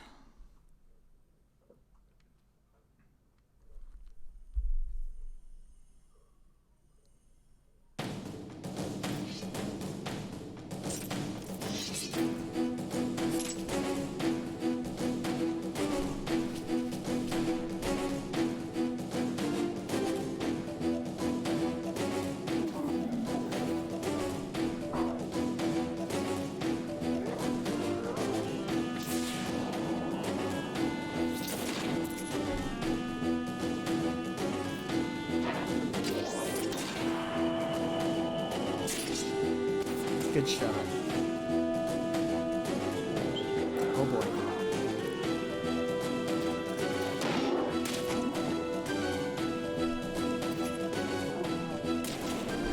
Speaker 1: Good shot. Oh boy.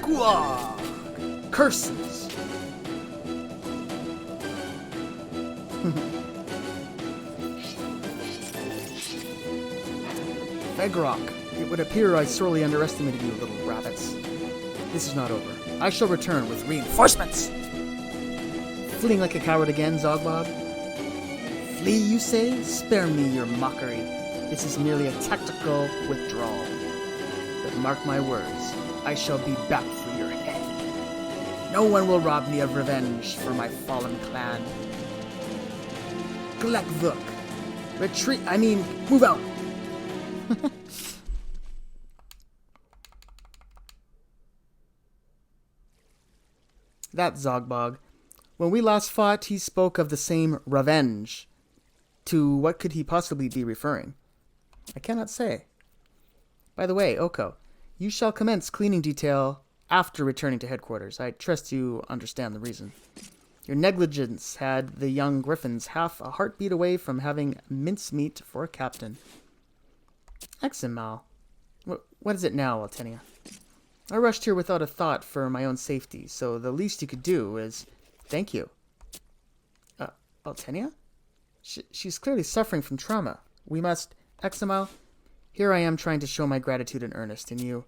Speaker 1: Guag! Curses! Fegrock. It would appear I sorely underestimated you, little rabbits. This is not over. I shall return with reinforcements! Fleeing like a coward again, Zogbog? Flee, you say? Spare me your mockery. This is merely a tactical withdrawal. But mark my words, I shall be back for your head. No one will rob me of revenge for my fallen clan. Glekvuk. Retreat, move out! That Zogbog. When we last fought, he spoke of the same revenge. To what could he possibly be referring? I cannot say. By the way, Oko, you shall commence cleaning detail after returning to headquarters. I trust you understand the reason. Your negligence had the young griffins half a heartbeat away from having mincemeat for a captain. Eximal. What is it now, Altenia? I rushed here without a thought for my own safety, so the least you could do is thank you. Altenia? She's clearly suffering from trauma. We must... Eximal, here I am trying to show my gratitude in earnest, and you...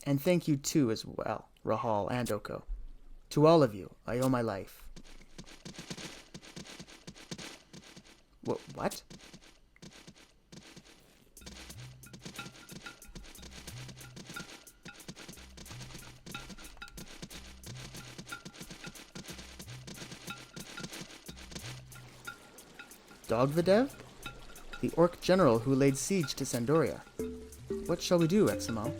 Speaker 1: And thank you too as well, Rahal and Oko. To all of you, I owe my life. What? Dogvidev? The orc general who laid siege to Sandoria. What shall we do, Eximal?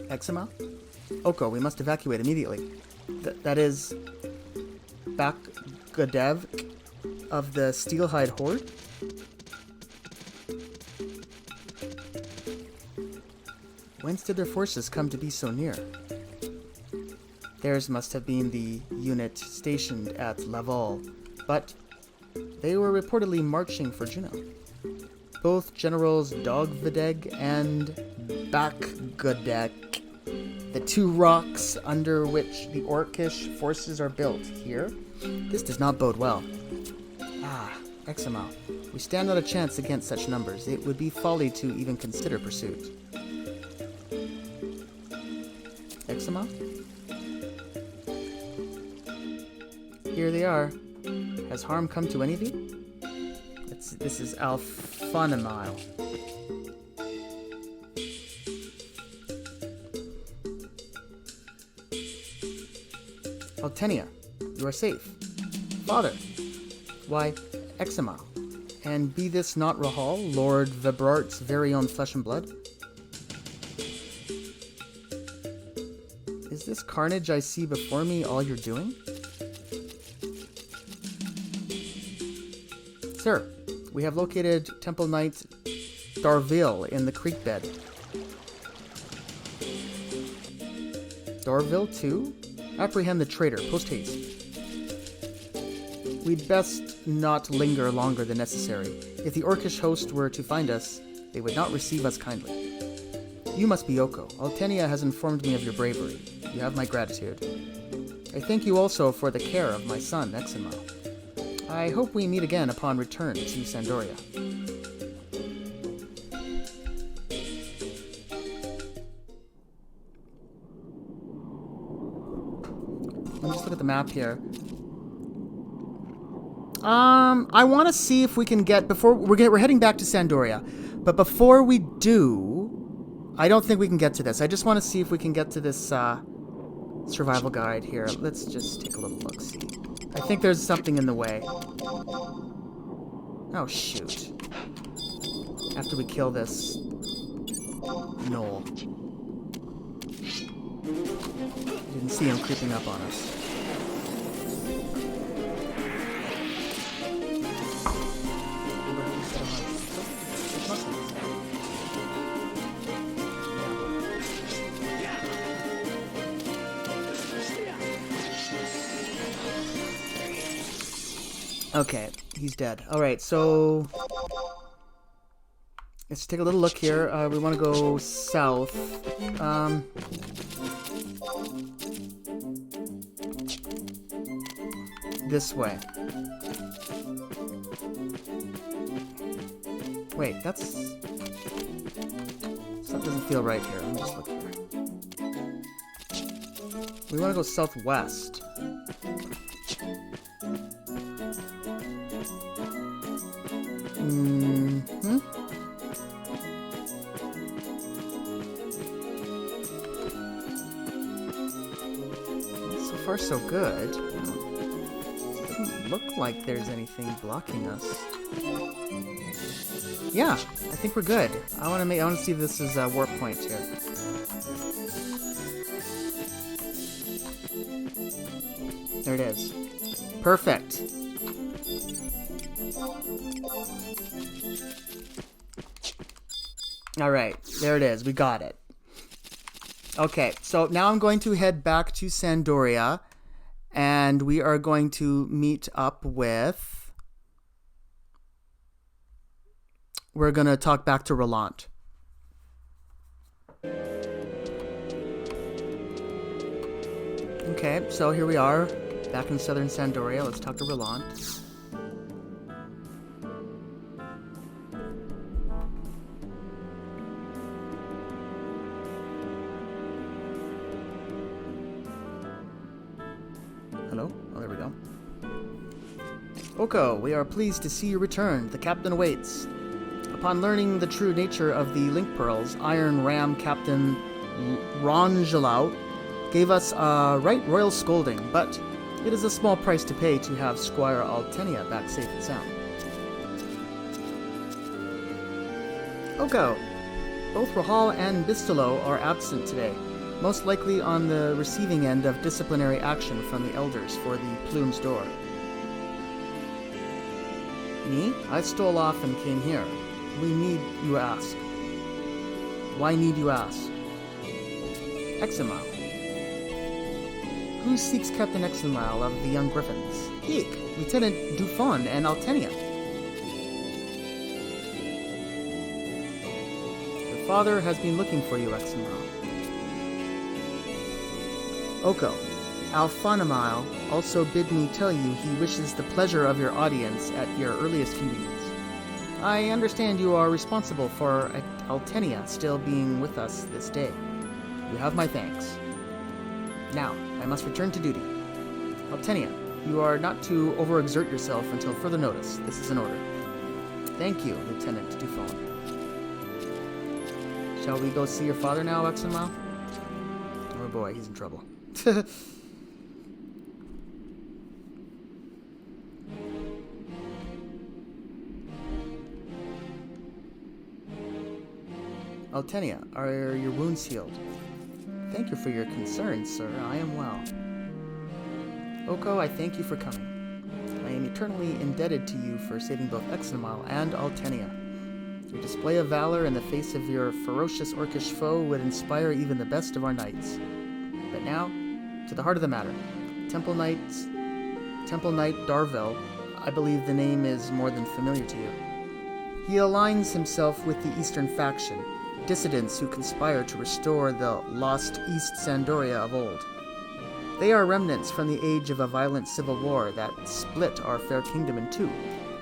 Speaker 1: Eximal? Oko, we must evacuate immediately. That is... Bakgadev of the Steelhide Horde? Whence did their forces come to be so near? Theirs must have been the unit stationed at Laval, but they were reportedly marching for Juno. Both Generals Dogvideg and Bakgadek, the two rocks under which the Orcish forces are built here, this does not bode well. Eximal, we stand not a chance against such numbers. It would be folly to even consider pursuit. Eximal? Here they are. Has harm come to any of you? This is Alphanamile. Altenia, you are safe. Father, why, Exima, and be this not Rahal, Lord Vibrart's very own flesh and blood? Is this carnage I see before me all you're doing? Sir, we have located Temple Knight Darville in the creek bed. Darville, too? Apprehend the traitor, post-haste. We'd best not linger longer than necessary. If the Orcish host were to find us, they would not receive us kindly. You must be Oko. Altenia has informed me of your bravery. You have my gratitude. I thank you also for the care of my son, Exima. I hope we meet again upon return to Sandoria. Let me just look at the map here. I want to see if we can get before we're heading back to Sandoria, but before we do, I don't think we can get to this. I just want to see if we can get to this survival guide here. Let's just take a little look. See, I think there's something in the way. Oh shoot! After we kill this gnoll, didn't see him creeping up on us. Okay, he's dead. Alright, so let's take a little look here. We want to go south. This way. Wait, that's... Something doesn't feel right here. Let me just look here. We want to go southwest. So far, so good. It doesn't look like there's anything blocking us. Yeah, I think we're good. I want to see if this is a warp point here. There it is. Perfect. Alright, there it is. We got it. Okay, so now I'm going to head back to Sandoria, and we are going to meet up with... We're going to talk back to Roland. Okay, so here we are, back in southern Sandoria. Let's talk to Roland. Hello? Oh, there we go. Oko, we are pleased to see you returned. The captain awaits. Upon learning the true nature of the Link Pearls, Iron Ram Captain Rongelau gave us a right royal scolding, but it is a small price to pay to have Squire Altenia back safe and sound. Oko, both Rahal and Bistolo are absent today, most likely on the receiving end of disciplinary action from the elders for the Plume's Door. Me? I stole off and came here. We need you ask. Why need you ask? Exima. Who seeks Captain Exima of the Young Griffins? Eek, Lieutenant Dufon and Altenia. Your father has been looking for you, Exima. Oko, Alphanamile also bid me tell you he wishes the pleasure of your audience at your earliest convenience. I understand you are responsible for Altenia still being with us this day. You have my thanks. Now, I must return to duty. Altenia, you are not to overexert yourself until further notice. This is an order. Thank you, Lieutenant Dufon. Shall we go see your father now, Exima? Oh boy, he's in trouble. Altenia, are your wounds healed? Thank you for your concern, sir. I am well. Oko, I thank you for coming. I am eternally indebted to you for saving both Exenmal and Altenia. Your display of valor in the face of your ferocious orcish foe would inspire even the best of our knights. But now, to the heart of the matter. Temple Knight Darvel, I believe the name is more than familiar to you. He aligns himself with the Eastern faction, dissidents who conspire to restore the lost East Sandoria of old. They are remnants from the age of a violent civil war that split our fair kingdom in two.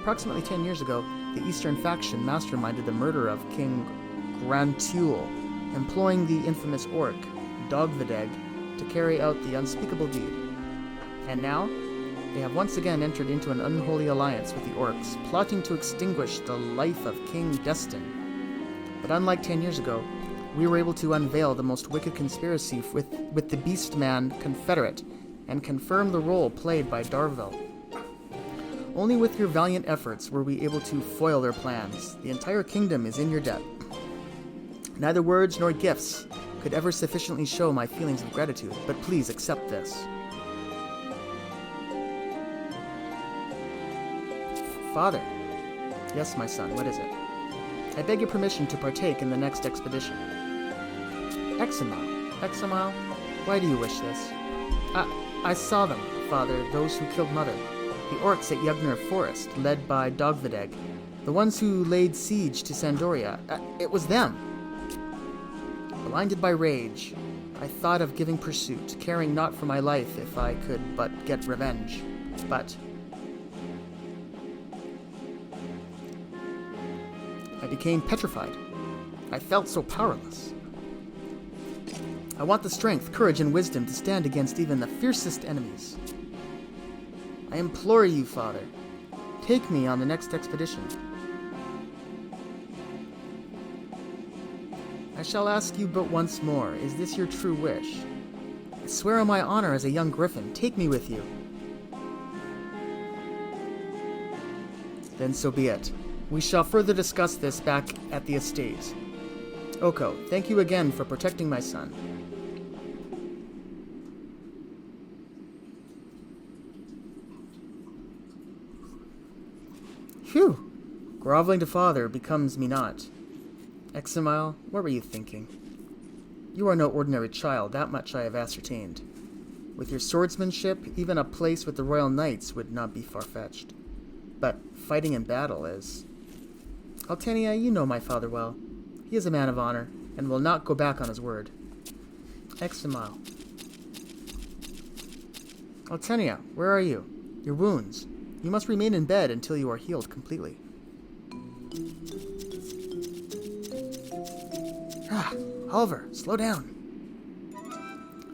Speaker 1: Approximately 10 years ago, the Eastern faction masterminded the murder of King Grantuel, employing the infamous orc, Dogvideg, to carry out the unspeakable deed. And now, they have once again entered into an unholy alliance with the orcs, plotting to extinguish the life of King Destin. But unlike 10 years ago, we were able to unveil the most wicked conspiracy with the Beastman Confederate and confirm the role played by Darvel. Only with your valiant efforts were we able to foil their plans. The entire kingdom is in your debt. Neither words nor gifts could ever sufficiently show my feelings of gratitude, but please accept this. Father. Yes, my son, what is it? I beg your permission to partake in the next expedition. Exenmal, why do you wish this? I saw them, Father, those who killed Mother. The orcs at Yugner Forest, led by Dogvideg. The ones who laid siege to Sandoria. It was them. Blinded by rage, I thought of giving pursuit, caring not for my life if I could but get revenge. But I became petrified. I felt so powerless. I want the strength, courage, and wisdom to stand against even the fiercest enemies. I implore you, Father, take me on the next expedition. I shall ask you but once more, is this your true wish? I swear on my honor as a young griffin, take me with you. Then so be it. We shall further discuss this back at the estate. Oko, thank you again for protecting my son. Phew! Groveling to father becomes me not. Exenmal, what were you thinking? You are no ordinary child, that much I have ascertained. With your swordsmanship, even a place with the Royal Knights would not be far-fetched. But fighting in battle is... Altenia, you know my father well. He is a man of honor, and will not go back on his word. Exenmal. Altenia, where are you? Your wounds. You must remain in bed until you are healed completely. Halver, slow down.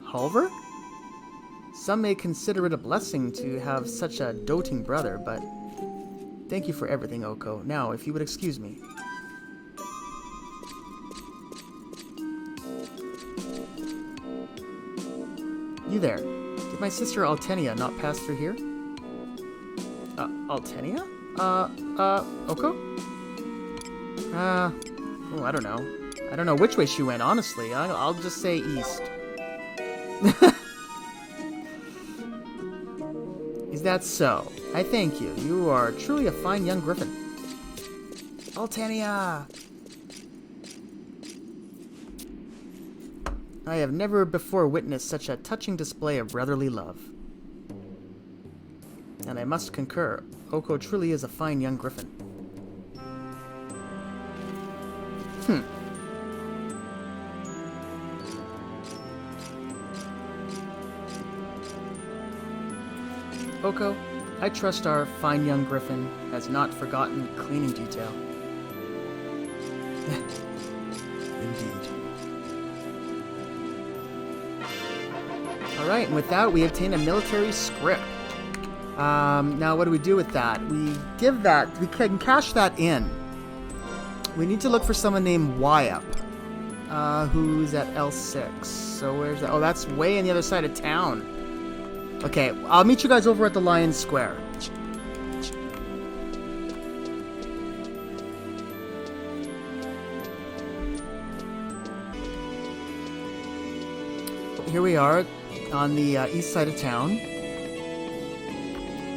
Speaker 1: Halver? Some may consider it a blessing to have such a doting brother, but... Thank you for everything, Oko. Now, if you would excuse me. You there. Did my sister Altenia not pass through here? Altenia? Oko? I don't know. I don't know which way she went, honestly. I'll just say east. Is that so? I thank you. You are truly a fine young griffin. Altenia! I have never before witnessed such a touching display of brotherly love. And I must concur, Oko truly is a fine young griffin. Oko, I trust our fine young griffin has not forgotten the cleaning detail. Indeed. Alright, and with that, we obtain a military script. Now what do we do with that? We can cash that in. We need to look for someone named Wyup, who's at L6. So where's that? Oh, that's way on the other side of town. Okay, I'll meet you guys over at the Lion Square. here we are on the east side of town.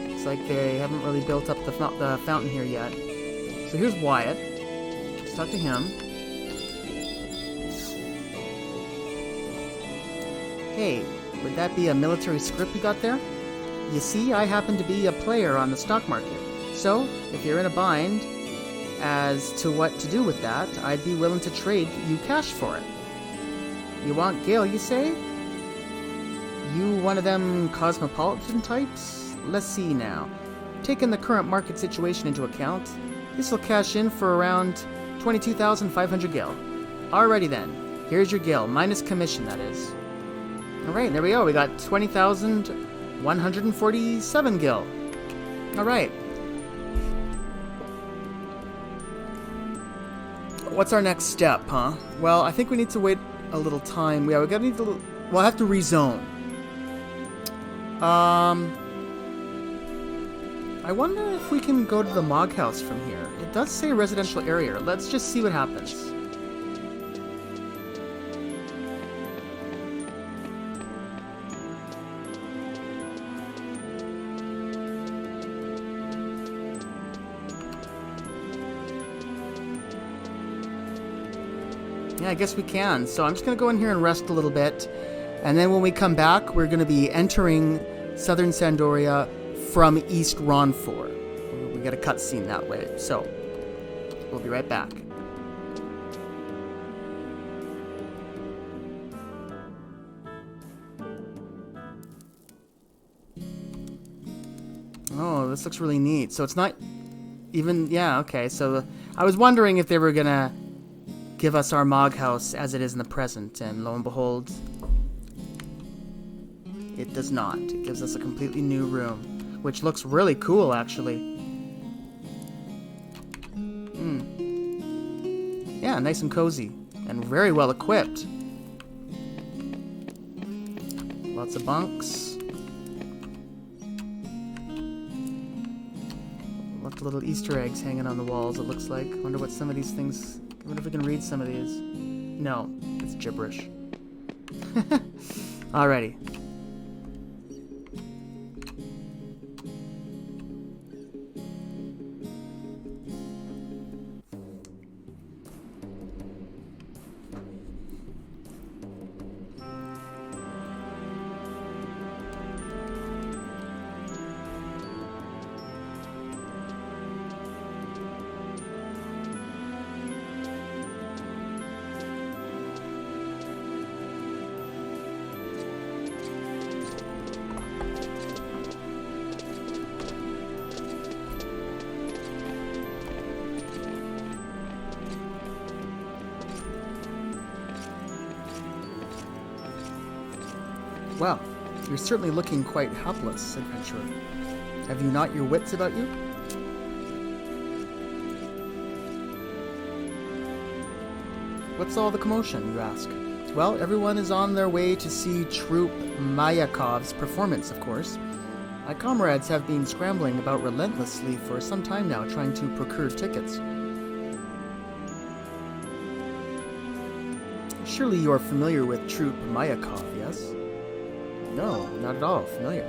Speaker 1: Looks like they haven't really built up the fountain here yet. So here's Wyatt. Let's talk to him. Hey, would that be a military script you got there? You see, I happen to be a player on the stock market. So, if you're in a bind as to what to do with that, I'd be willing to trade you cash for it. You want Gale, you say? You one of them cosmopolitan types? Let's see now. Taking the current market situation into account, this will cash in for around 22,500 Gale. Alrighty then. Here's your Gale, minus commission, that is. Alright, there we go. We got 20,147 Gil. Alright. What's our next step, huh? Well, I think we need to wait a little time. Yeah, we'll have to rezone. I wonder if we can go to the Mog House from here. It does say residential area. Let's just see what happens. Yeah, I guess we can. So I'm just going to go in here and rest a little bit. And then when we come back, we're going to be entering Southern Sandoria from East Ronfor. We get a cutscene that way. So we'll be right back. Oh, this looks really neat. So it's not even... Yeah, okay. So I was wondering if they were going to give us our Mog House as it is in the present, and lo and behold, it does not. It gives us a completely new room, which looks really cool, actually. Yeah, nice and cozy, and very well equipped. Lots of bunks. Lots of little Easter eggs hanging on the walls, it looks like. Wonder what some of these things... I wonder if we can read some of these. No, it's gibberish. Alrighty. Well, you're certainly looking quite helpless, adventurer. Have you not your wits about you? What's all the commotion, you ask? Well, everyone is on their way to see Troop Mayakov's performance, of course. My comrades have been scrambling about relentlessly for some time now, trying to procure tickets. Surely you're familiar with Troop Mayakov, yes? No, not at all familiar.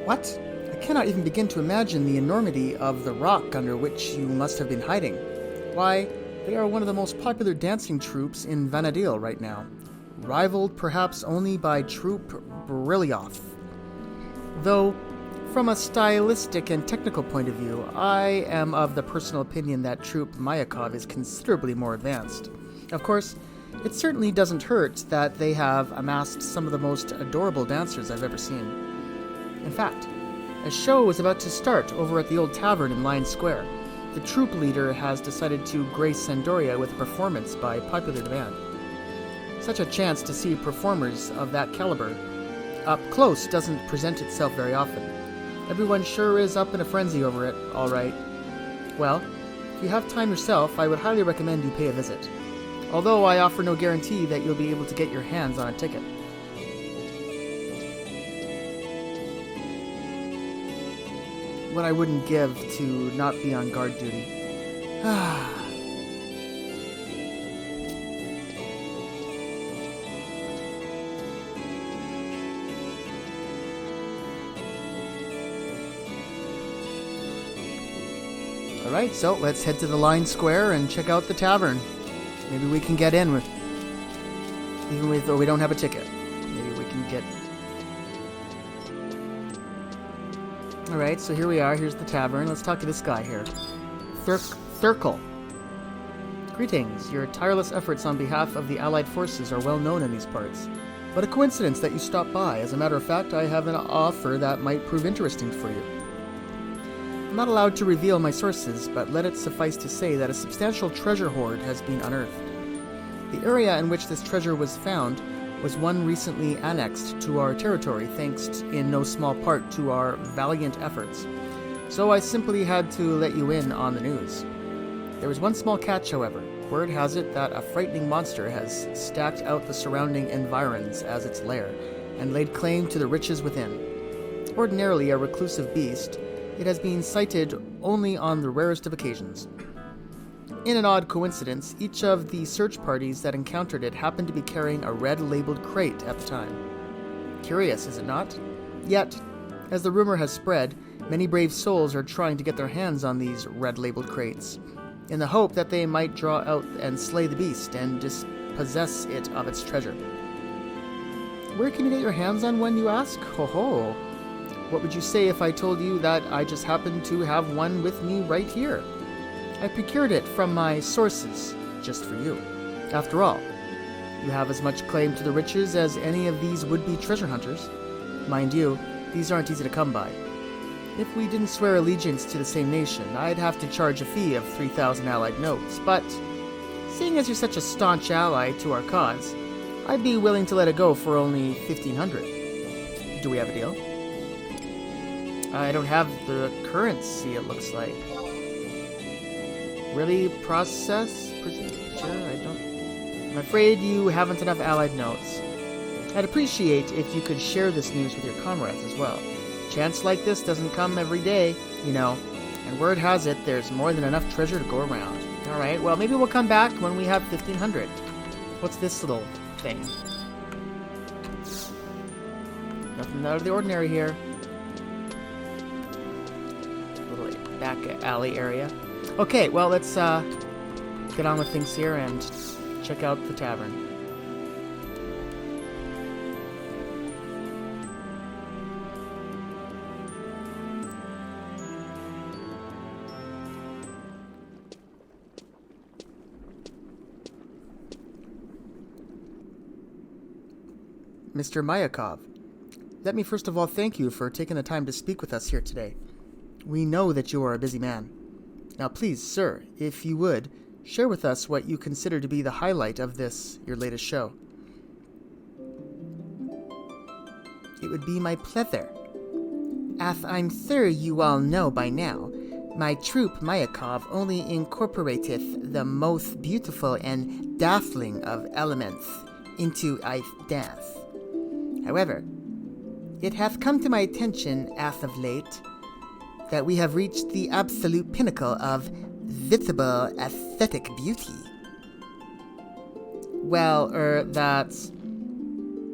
Speaker 1: What? I cannot even begin to imagine the enormity of the rock under which you must have been hiding. Why, they are one of the most popular dancing troupes in Vanadil right now, rivaled perhaps only by Troop Brylyov. Though, from a stylistic and technical point of view, I am of the personal opinion that Troop Mayakov is considerably more advanced. Of course, it certainly doesn't hurt that they have amassed some of the most adorable dancers I've ever seen. In fact, a show is about to start over at the old tavern in Lion Square. The troupe leader has decided to grace Sandoria with a performance by popular demand. Such a chance to see performers of that caliber up close doesn't present itself very often. Everyone sure is up in a frenzy over it, all right. Well, if you have time yourself, I would highly recommend you pay a visit. Although I offer no guarantee that you'll be able to get your hands on a ticket. What I wouldn't give to not be on guard duty. Alright, so let's head to the Line Square and check out the tavern. Maybe we can get in even though we don't have a ticket. Maybe we can get... Alright, so here we are. Here's the tavern. Let's talk to this guy here. Thurkle. Greetings. Your tireless efforts on behalf of the Allied forces are well known in these parts. What a coincidence that you stopped by. As a matter of fact, I have an offer that might prove interesting for you. I'm not allowed to reveal my sources, but let it suffice to say that a substantial treasure hoard has been unearthed. The area in which this treasure was found was one recently annexed to our territory, thanks in no small part to our valiant efforts. So I simply had to let you in on the news. There is one small catch, however. Word has it that a frightening monster has staked out the surrounding environs as its lair, and laid claim to the riches within. Ordinarily a reclusive beast, it has been sighted only on the rarest of occasions. In an odd coincidence, each of the search parties that encountered it happened to be carrying a red-labeled crate at the time. Curious, is it not? Yet, as the rumor has spread, many brave souls are trying to get their hands on these red-labeled crates, in the hope that they might draw out and slay the beast and dispossess it of its treasure. Where can you get your hands on one, you ask? Ho ho! What would you say if I told you that I just happen to have one with me right here? I procured it from my sources, just for you. After all, you have as much claim to the riches as any of these would-be treasure hunters. Mind you, these aren't easy to come by. If we didn't swear allegiance to the same nation, I'd have to charge a fee of 3,000 allied notes, but seeing as you're such a staunch ally to our cause, I'd be willing to let it go for only 1,500. Do we have a deal? I don't have the currency, it looks like. Really? Process? Sure, I'm afraid you haven't enough allied notes. I'd appreciate if you could share this news with your comrades as well. A chance like this doesn't come every day, you know, and word has it there's more than enough treasure to go around. Alright, well maybe we'll come back when we have 1,500. What's this little thing? Nothing out of the ordinary here. Little back alley area. Okay, well, let's get on with things here and check out the tavern. Mr. Mayakov, let me first of all thank you for taking the time to speak with us here today. We know that you are a busy man. Now please, sir, if you would, share with us what you consider to be the highlight of this, your latest show. It would be my pleasure. As I'm sure you all know by now, my troupe Mayakov only incorporateth the most beautiful and dazzling of elements into a dance. However, it hath come to my attention as of late that we have reached the absolute pinnacle of visible aesthetic beauty. Well, that's...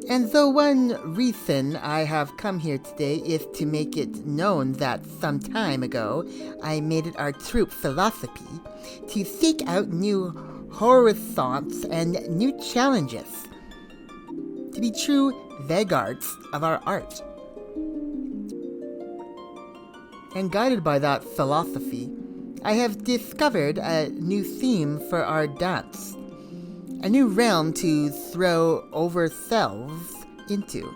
Speaker 1: And though one reason I have come here today is to make it known that some time ago I made it our troupe philosophy to seek out new horizons and new challenges, to be true vanguards of our art. And guided by that philosophy, I have discovered a new theme for our dance, a new realm to throw ourselves into,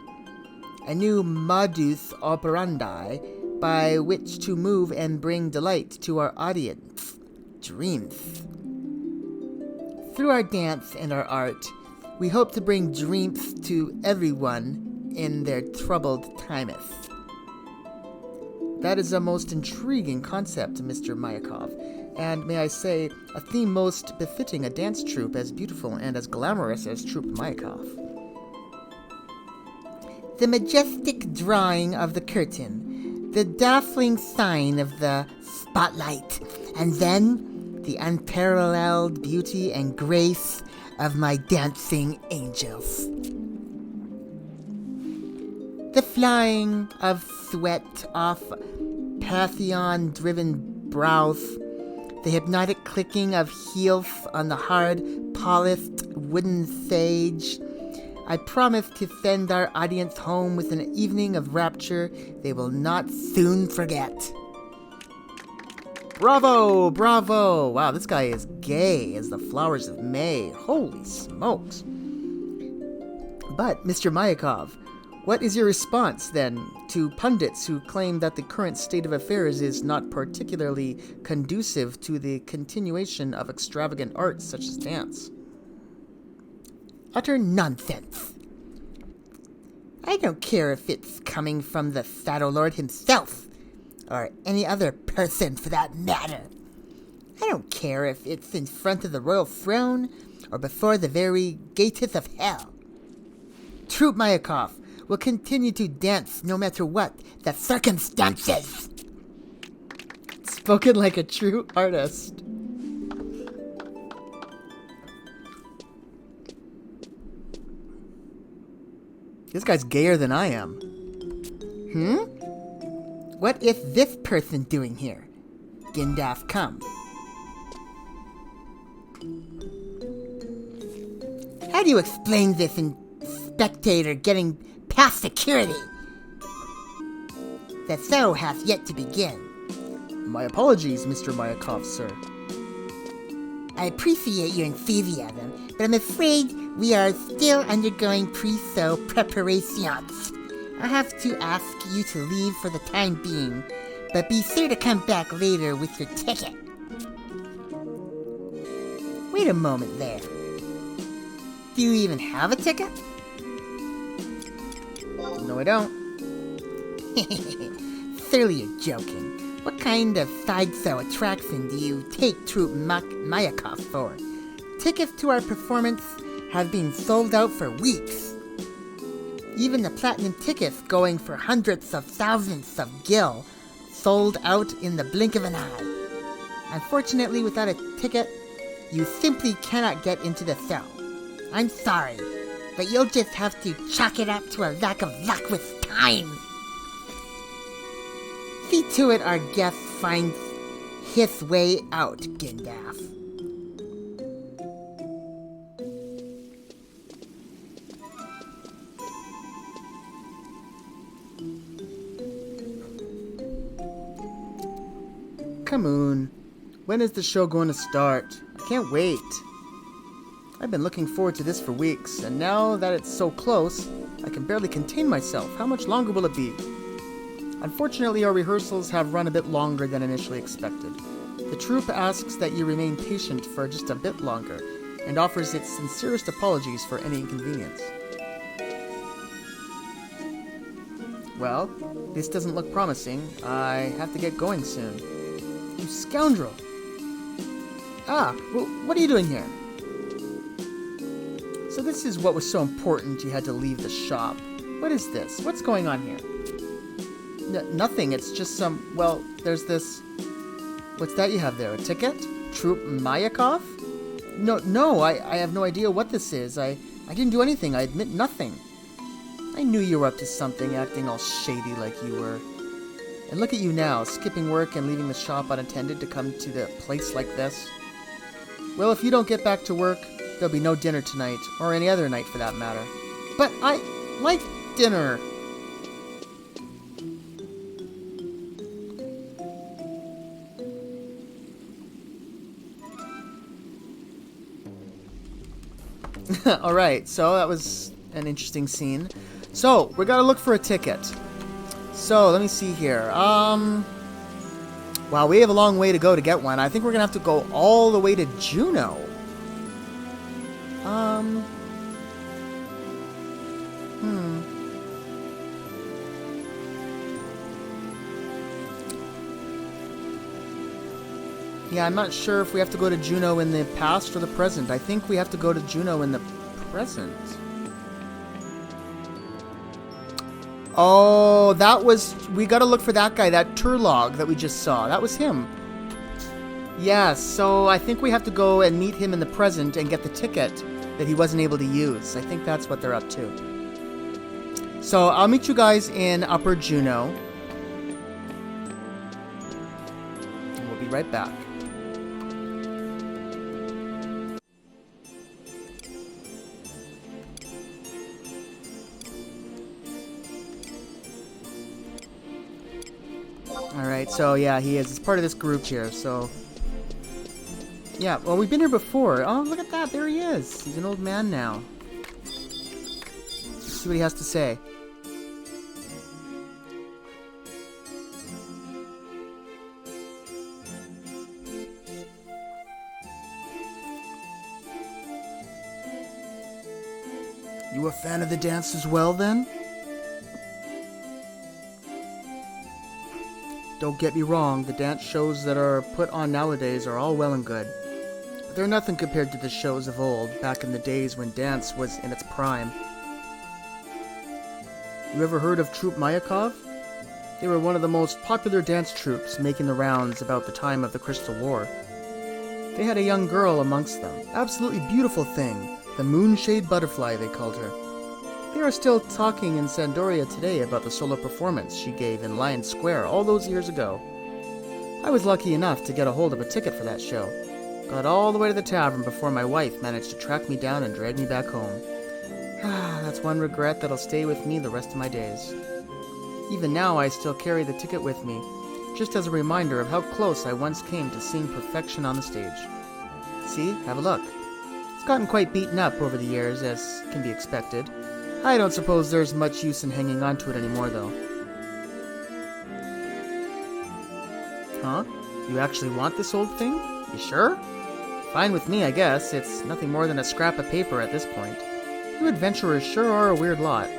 Speaker 1: a new modus operandi by which to move and bring delight to our audience, dreams. Through our dance and our art, we hope to bring dreams to everyone in their troubled times. That is a most intriguing concept, Mr. Mayakov, and may I say, a theme most befitting a dance troupe as beautiful and as glamorous as Troupe Mayakov. The majestic drawing of the curtain, the dazzling sign of the spotlight, and then the unparalleled beauty and grace of my dancing angels. The flying of sweat off Pantheon-driven brows, The hypnotic clicking of heels on the hard, polished wooden stage. I promise to send our audience home with an evening of rapture they will not soon forget. Bravo! Bravo! Wow, this guy is gay as the flowers of May. Holy smokes. But, Mr. Mayakov, what is your response, then, to pundits who claim that the current state of affairs is not particularly conducive to the continuation of extravagant arts such as dance? Utter nonsense. I don't care if it's coming from the Shadow Lord himself, or any other person for that matter. I don't care if it's in front of the royal throne, or before the very gates of hell. Troupe Mayakov will continue to dance no matter what the circumstances. Spoken like a true artist. This guy's gayer than I am. What is this person doing here? Gindaf, come. How do you explain this in spectator getting past security? The show has yet to begin. My apologies, Mr. Mayakov, sir. I appreciate your enthusiasm, but I'm afraid we are still undergoing pre-show preparations. I'll have to ask you to leave for the time being, but be sure to come back later with your ticket. Wait a moment there. Do you even have a ticket? No, I don't. Surely you're joking. What kind of sideshow attraction do you take Troupe Mayakov for? Tickets to our performance have been sold out for weeks. Even the platinum tickets going for hundreds of thousands of gil sold out in the blink of an eye. Unfortunately, without a ticket, you simply cannot get into the show. I'm sorry, but you'll just have to chalk it up to a lack of luck with time. See to it our guest finds his way out, Gindaf. Come on. When is the show going to start? I can't wait. I've been looking forward to this for weeks, and now that it's so close, I can barely contain myself. How much longer will it be? Unfortunately, our rehearsals have run a bit longer than initially expected. The troupe asks that you remain patient for just a bit longer, and offers its sincerest apologies for any inconvenience. Well, this doesn't look promising. I have to get going soon. You scoundrel! What are you doing here? So this is what was so important you had to leave the shop. What is this? What's going on here? Nothing, it's just some... Well, there's this... What's that you have there? A ticket? Troupe Mayakov? No, I have no idea what this is. I didn't do anything. I admit nothing. I knew you were up to something, acting all shady like you were. And look at you now, skipping work and leaving the shop unattended to come to the place like this. Well, if you don't get back to work, there'll be no dinner tonight, or any other night for that matter. But I like dinner. Alright, so that was an interesting scene. So, we gotta look for a ticket. So, let me see here. Wow, we have a long way to go to get one. I think we're gonna have to go all the way to Juneau. Yeah, I'm not sure if we have to go to Juneau in the past or the present. I think we have to go to Juneau in the present. Oh, that was... We gotta look for that guy, that Turlog that we just saw. That was him. Yes, so I think we have to go and meet him in the present and get the ticket that he wasn't able to use. I think that's what they're up to. So I'll meet you guys in Upper Juneau. And we'll be right back. Alright, so yeah, he is. He's part of this group here, so... Yeah, well, we've been here before. Oh, look at that. There he is. He's an old man now. Let's see what he has to say. You a fan of the dance as well, then? Don't get me wrong, the dance shows that are put on nowadays are all well and good. But they're nothing compared to the shows of old, back in the days when dance was in its prime. You ever heard of Troupe Mayakov? They were one of the most popular dance troupes making the rounds about the time of the Crystal War. They had a young girl amongst them, absolutely beautiful thing, the Moonshade Butterfly they called her. They are still talking in Sandoria today about the solo performance she gave in Lion Square all those years ago. I was lucky enough to get a hold of a ticket for that show. Got all the way to the tavern before my wife managed to track me down and drag me back home. That's one regret that'll stay with me the rest of my days. Even now I still carry the ticket with me, just as a reminder of how close I once came to seeing perfection on the stage. See, have a look. It's gotten quite beaten up over the years, as can be expected. I don't suppose there's much use in hanging on to it anymore, though. Huh? You actually want this old thing? You sure? Fine with me, I guess. It's nothing more than a scrap of paper at this point. You adventurers sure are a weird lot.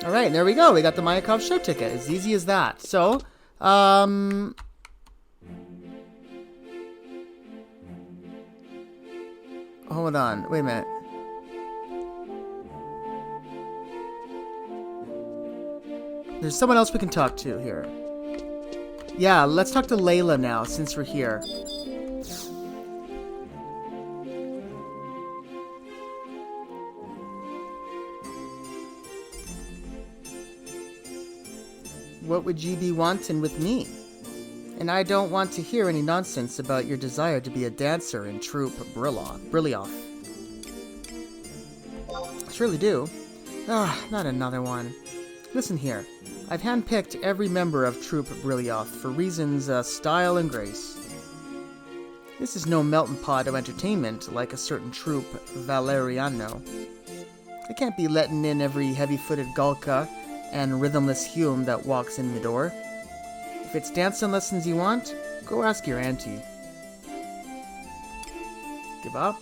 Speaker 1: Alright, there we go. We got the Mayakov show ticket. As easy as that. So, hold on. Wait a minute. There's someone else we can talk to here. Yeah, let's talk to Layla now, since we're here. What would you be wanting with me? And I don't want to hear any nonsense about your desire to be a dancer in Troupe Brilioff. Surely do. Not another one. Listen here. I've handpicked every member of Troupe Brilioff for reasons style and grace. This is no melting pot of entertainment like a certain Troupe Valeriano. I can't be letting in every heavy-footed Galka and rhythmless Hume that walks in the door. If it's dancing lessons you want, go ask your auntie. Give up?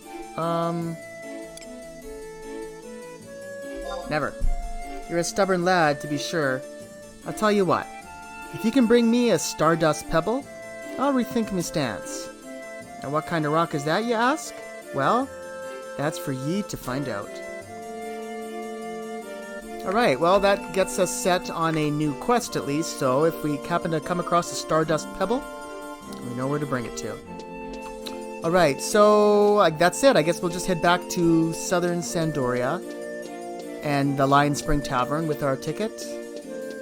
Speaker 1: Never. You're a stubborn lad, to be sure. I'll tell you what. If you can bring me a stardust pebble, I'll rethink my stance. And what kind of rock is that, you ask? Well, that's for ye to find out. Alright, well, that gets us set on a new quest, at least, so if we happen to come across a stardust pebble, we know where to bring it to. Alright, so that's it. I guess we'll just head back to Southern Sandoria and the Lion Spring Tavern with our ticket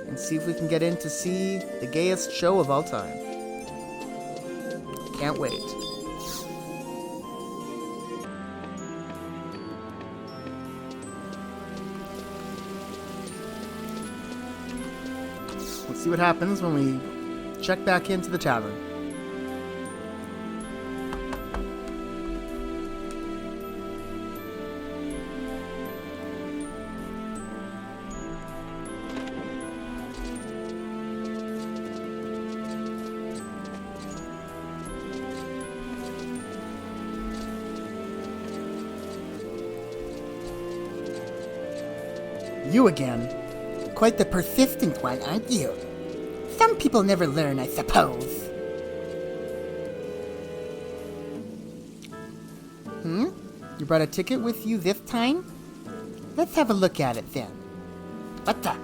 Speaker 1: and see if we can get in to see the gayest show of all time. Can't wait. Let's see what happens when we check back into the tavern. You again. Quite the persistent one, aren't you? Some people never learn, I suppose. You brought a ticket with you this time? Let's have a look at it then. What the?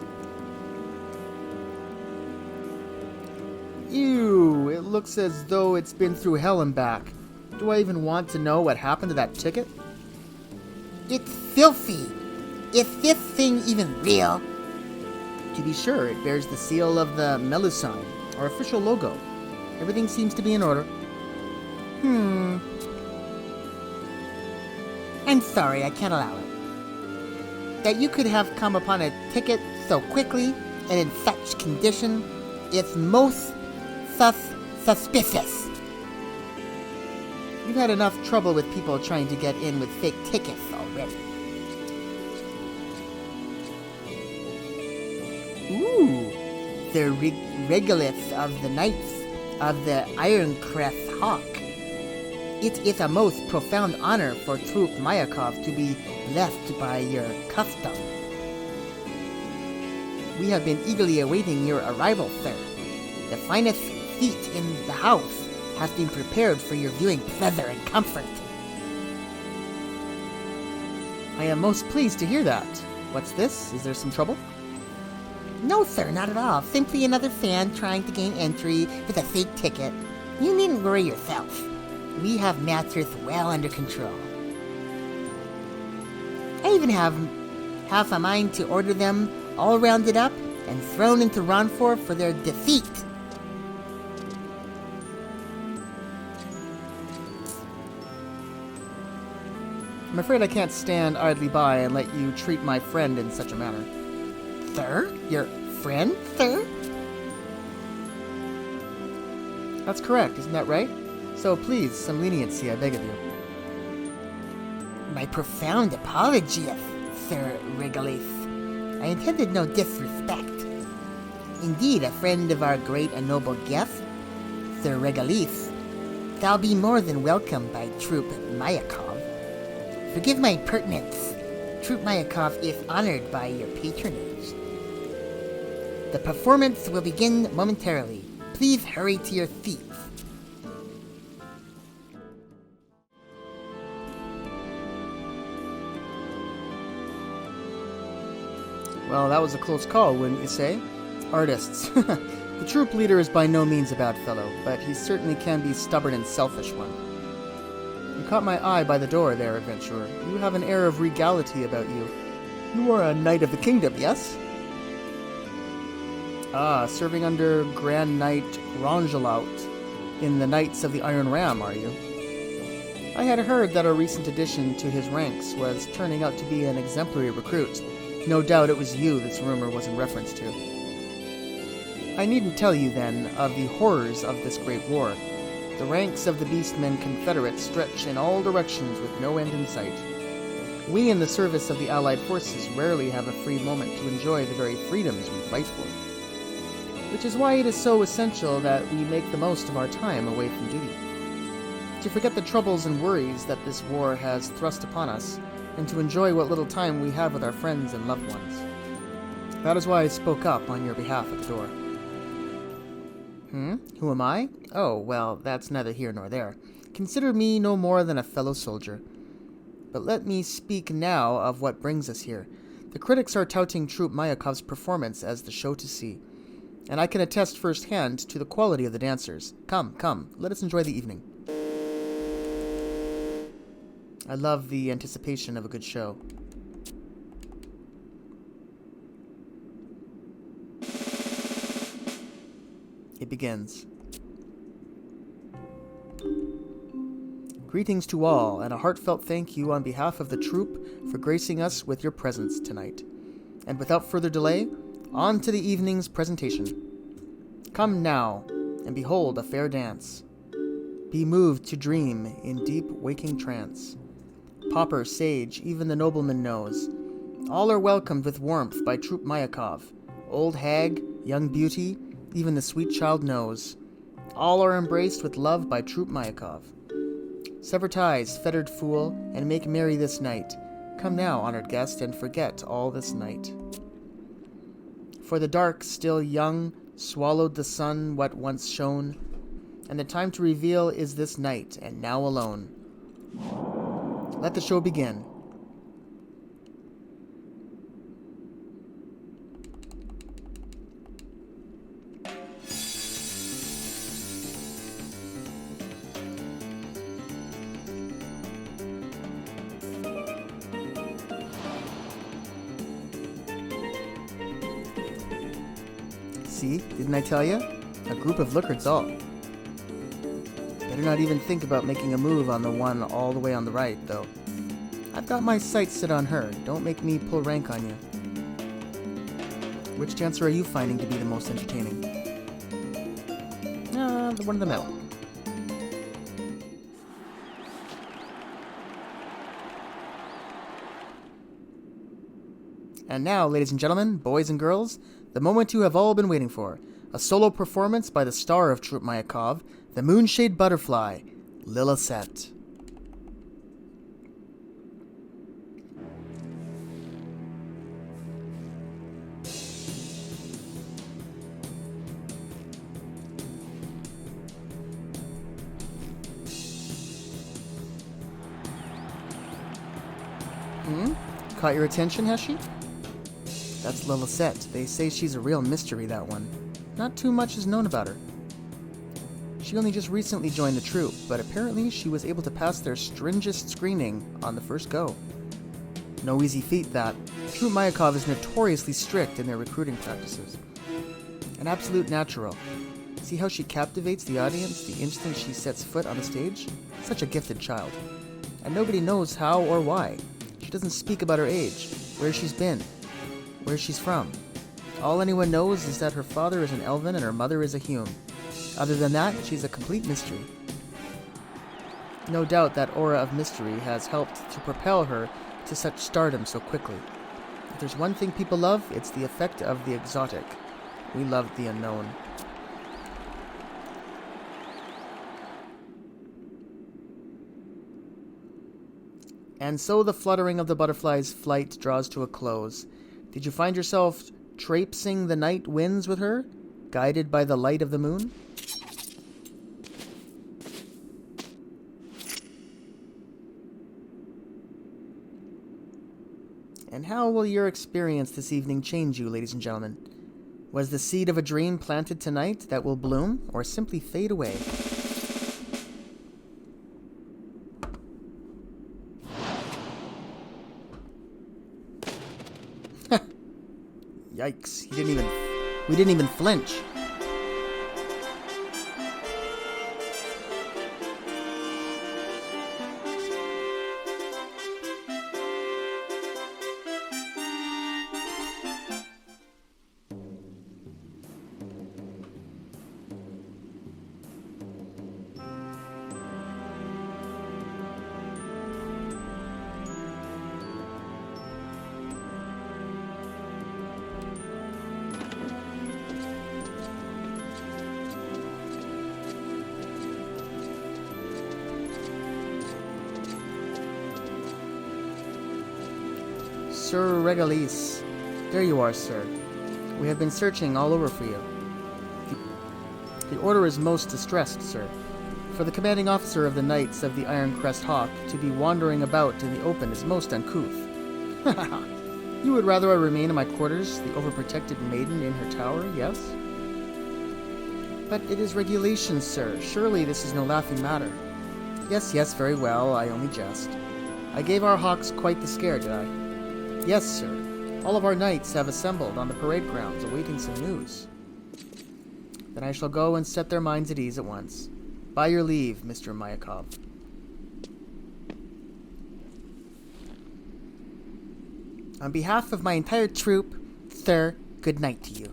Speaker 1: Ew, it looks as though it's been through hell and back. Do I even want to know what happened to that ticket? It's filthy. Is this thing even real? To be sure, it bears the seal of the Melusine, our official logo. Everything seems to be in order. I'm sorry, I can't allow it. That you could have come upon a ticket so quickly and in such condition
Speaker 2: It's most suspicious.
Speaker 1: You've had enough trouble with people trying to get in with fake tickets already.
Speaker 2: Ooh, the regolith of the Knights of the Ironcrest Hawk. It is a most profound honor for Troop Mayakov to be blessed by your custom. We have been eagerly awaiting your arrival, sir. The finest seat in the house has been prepared for your viewing pleasure and comfort.
Speaker 1: I am most pleased to hear that. What's this? Is there some trouble?
Speaker 2: No, sir, not at all. Simply another fan trying to gain entry with a fake ticket. You needn't worry yourself. We have matters well under control. I even have a mind to order them all rounded up and thrown into Ronfor for their defeat.
Speaker 1: I'm afraid I can't stand idly by and let you treat my friend in such a manner.
Speaker 2: Sir? Your friend, sir?
Speaker 1: That's correct, isn't that right? So please, some leniency, I beg of you.
Speaker 2: My profound apologies, Sir Regolith. I intended no disrespect. Indeed, a friend of our great and noble guest, Sir Regolith, shall be more than welcome by Troop Mayakov. Forgive my impertinence. Troop Mayakov is honored by your patronage. The performance will begin momentarily. Please hurry to your seats.
Speaker 1: Well, that was a close call, wouldn't you say? Artists. The troop leader is by no means a bad fellow, but he certainly can be stubborn and selfish one. You caught my eye by the door there, adventurer. You have an air of regality about you. You are a knight of the kingdom, yes? Ah, serving under Grand Knight Rongelout in the Knights of the Iron Ram, are you? I had heard that a recent addition to his ranks was turning out to be an exemplary recruit. No doubt it was you this rumor was in reference to. I needn't tell you, then, of the horrors of this great war. The ranks of the Beastmen Confederates stretch in all directions with no end in sight. We in the service of the Allied forces rarely have a free moment to enjoy the very freedoms we fight for. Which is why it is so essential that we make the most of our time away from duty. To forget the troubles and worries that this war has thrust upon us, and to enjoy what little time we have with our friends and loved ones. That is why I spoke up on your behalf at the door. Who am I? Oh, well, that's neither here nor there. Consider me no more than a fellow soldier. But let me speak now of what brings us here. The critics are touting Troop Mayakov's performance as the show to see, and I can attest firsthand to the quality of the dancers. Come, let us enjoy the evening. I love the anticipation of a good show. It begins. Greetings to all, and a heartfelt thank you on behalf of the troop for gracing us with your presence tonight. And without further delay, on to the evening's presentation. Come now, and behold a fair dance. Be moved to dream in deep waking trance. Pauper, sage, even the nobleman knows. All are welcomed with warmth by Troop Mayakov. Old hag, young beauty, even the sweet child knows. All are embraced with love by Troop Mayakov. Sever ties, fettered fool, and make merry this night. Come now, honored guest, and forget all this night. For the dark, still young, swallowed the sun what once shone, and the time to reveal is this night, and now alone. Let the show begin. See, didn't I tell you? A group of lookers all. Better not even think about making a move on the one all the way on the right, though. I've got my sights set on her. Don't make me pull rank on you. Which dancer are you finding to be the most entertaining? one of them out. And now, ladies and gentlemen, boys and girls, the moment you have all been waiting for. A solo performance by the star of Troop Mayakov, the Moonshade Butterfly, Lillicet. Caught your attention, has she? That's Lillicet. They say she's a real mystery, that one. Not too much is known about her. She only just recently joined the troop, but apparently she was able to pass their stringent screening on the first go. No easy feat, that. Troop Mayakov is notoriously strict in their recruiting practices. An absolute natural. See how she captivates the audience the instant she sets foot on the stage? Such a gifted child. And nobody knows how or why. She doesn't speak about her age, where she's been, where she's from. All anyone knows is that her father is an elven and her mother is a hume. Other than that, she's a complete mystery. No doubt that aura of mystery has helped to propel her to such stardom so quickly. If there's one thing people love, it's the effect of the exotic. We love the unknown. And so the fluttering of the butterfly's flight draws to a close. Did you find yourself traipsing the night winds with her, guided by the light of the moon? And how will your experience this evening change you, ladies and gentlemen? Was the seed of a dream planted tonight that will bloom, or simply fade away? Yikes, we didn't even flinch. Sir Regalis. There you are, sir. We have been searching all over for you. The Order is most distressed, sir. For the commanding officer of the Knights of the Iron Crest Hawk to be wandering about in the open is most uncouth. You would rather I remain in my quarters, the overprotected maiden in her tower, yes? But it is regulations, sir. Surely this is no laughing matter. Yes, very well. I only jest. I gave our hawks quite the scare, did I? Yes, sir. All of our knights have assembled on the parade grounds awaiting some news. Then I shall go and set their minds at ease at once. By your leave, Mr. Mayakov. On behalf of my entire troop, sir, good night to you.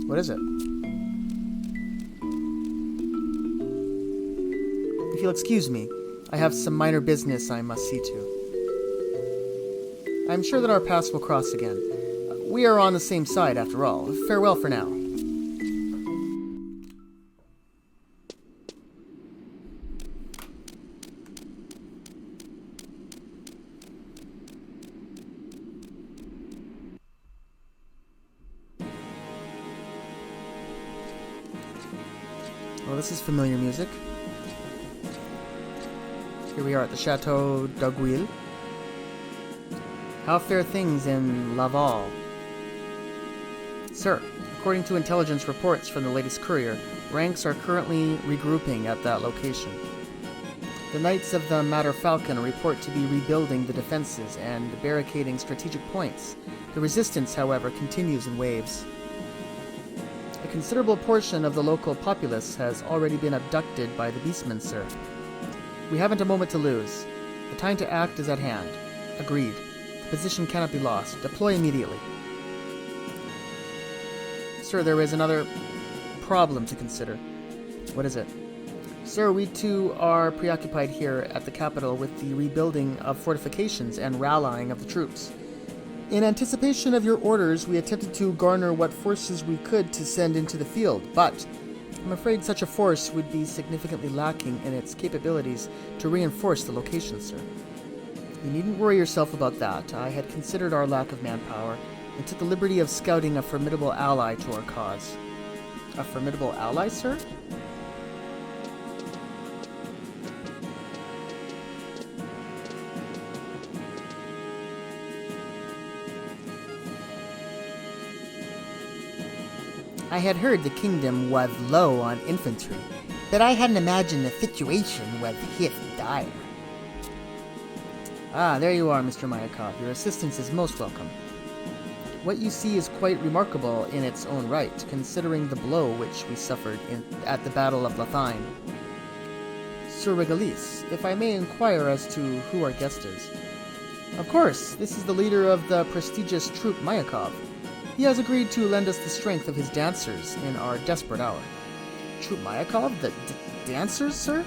Speaker 1: What is it? If you'll excuse me, I have some minor business I must see to. I'm sure that our paths will cross again. We are on the same side, after all. Farewell for now. Well, this is familiar music. Here we are at the Chateau d'Aiguille. How fare things in Laval? Sir, according to intelligence reports from the latest courier, ranks are currently regrouping at that location. The Knights of the Madder Falcon report to be rebuilding the defenses and barricading strategic points. The resistance, however, continues in waves. A considerable portion of the local populace has already been abducted by the Beastmen, sir. We haven't a moment to lose. The time to act is at hand. Agreed. The position cannot be lost. Deploy immediately. Sir, there is another problem to consider. What is it? Sir, we too are preoccupied here at the capital with the rebuilding of fortifications and rallying of the troops. In anticipation of your orders, we attempted to garner what forces we could to send into the field, but I'm afraid such a force would be significantly lacking in its capabilities to reinforce the location, sir. You needn't worry yourself about that. I had considered our lack of manpower and took the liberty of scouting a formidable ally to our cause. A formidable ally, sir?
Speaker 2: I had heard the kingdom was low on infantry, but I hadn't imagined the situation was this dire.
Speaker 1: Ah, there you are, Mr. Mayakov. Your assistance is most welcome. What you see is quite remarkable in its own right, considering the blow which we suffered at the Battle of Lathain. Sir Regalis, if I may inquire as to who our guest is. Of course, this is the leader of the prestigious troop Mayakov. He has agreed to lend us the strength of his dancers in our desperate hour. Troop Mayakov? The dancers, sir?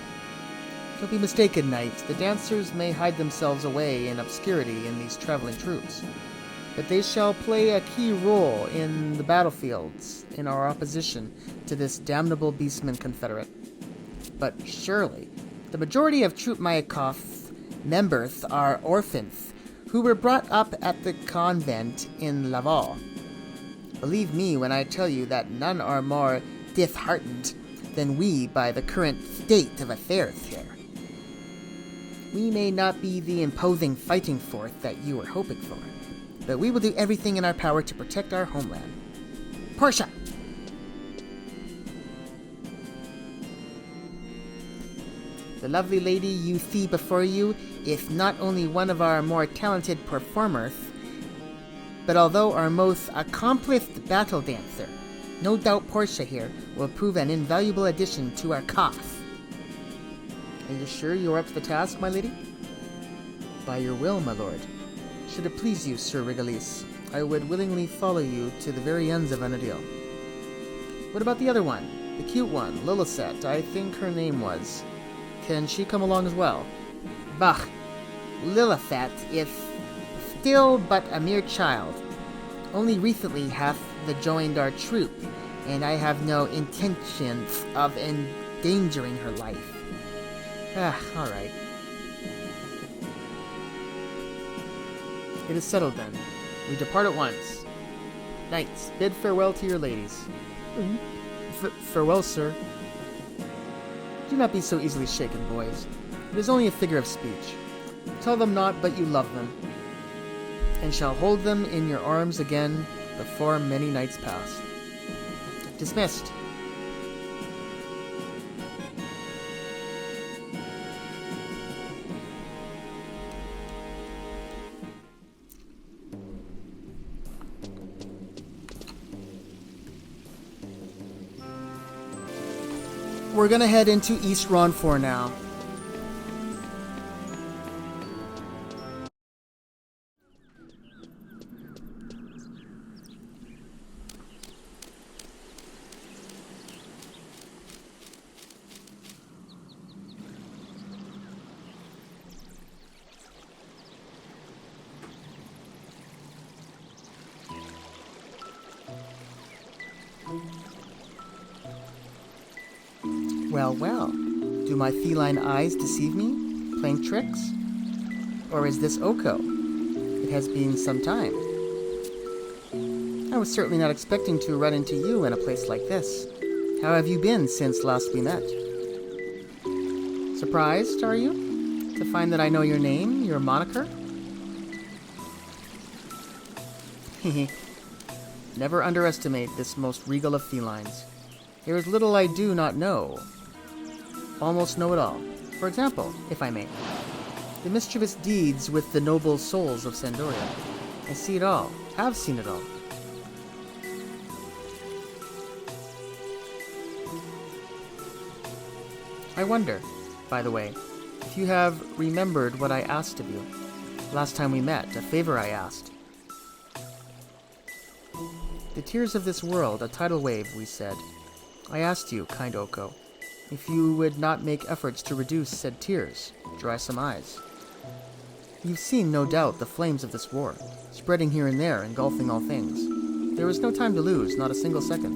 Speaker 1: Don't be mistaken, knight. The dancers may hide themselves away in obscurity in these traveling troops, but they shall play a key role in the battlefields in our opposition to this damnable beastman confederate.
Speaker 2: But surely, the majority of Troop Mayakov members are orphans who were brought up at the convent in Laval. Believe me when I tell you that none are more disheartened than we by the current state of affairs here. We may not be the imposing fighting force that you were hoping for, but we will do everything in our power to protect our homeland. Portia! The lovely lady you see before you is not only one of our more talented performers, but although our most accomplished battle dancer, no doubt Portia here will prove an invaluable addition to our cause.
Speaker 1: Are you sure you are up to the task, my lady? By your will, my lord. Should it please you, Sir Regalis, I would willingly follow you to the very ends of Anadil. What about the other one? The cute one, Lillicet, I think her name was. Can she come along as well?
Speaker 2: Bah! Lillicet is still but a mere child. Only recently hath joined our troop, and I have no intentions of endangering her life.
Speaker 1: All right. It is settled then. We depart at once. Knights, bid farewell to your ladies. Farewell, sir. Do not be so easily shaken, boys. It is only a figure of speech. Tell them not but you love them, and shall hold them in your arms again before many nights pass. Dismissed. We're gonna head into East Ronfor now. Well, well. Do my feline eyes deceive me? Playing tricks? Or is this Oko? It has been some time. I was certainly not expecting to run into you in a place like this. How have you been since last we met? Surprised, are you? To find that I know your name, your moniker? Hehe. Never underestimate this most regal of felines. There is little I do not know. Almost know it all. For example, if I may, the mischievous deeds with the noble souls of Sandoria. I see it all. Have seen it all. I wonder, by the way, if you have remembered what I asked of you. Last time we met, a favor I asked. The tears of this world, a tidal wave, we said. I asked you, kind Oko, if you would not make efforts to reduce said tears, dry some eyes. You've seen, no doubt, the flames of this war, spreading here and there, engulfing all things. There was no time to lose, not a single second.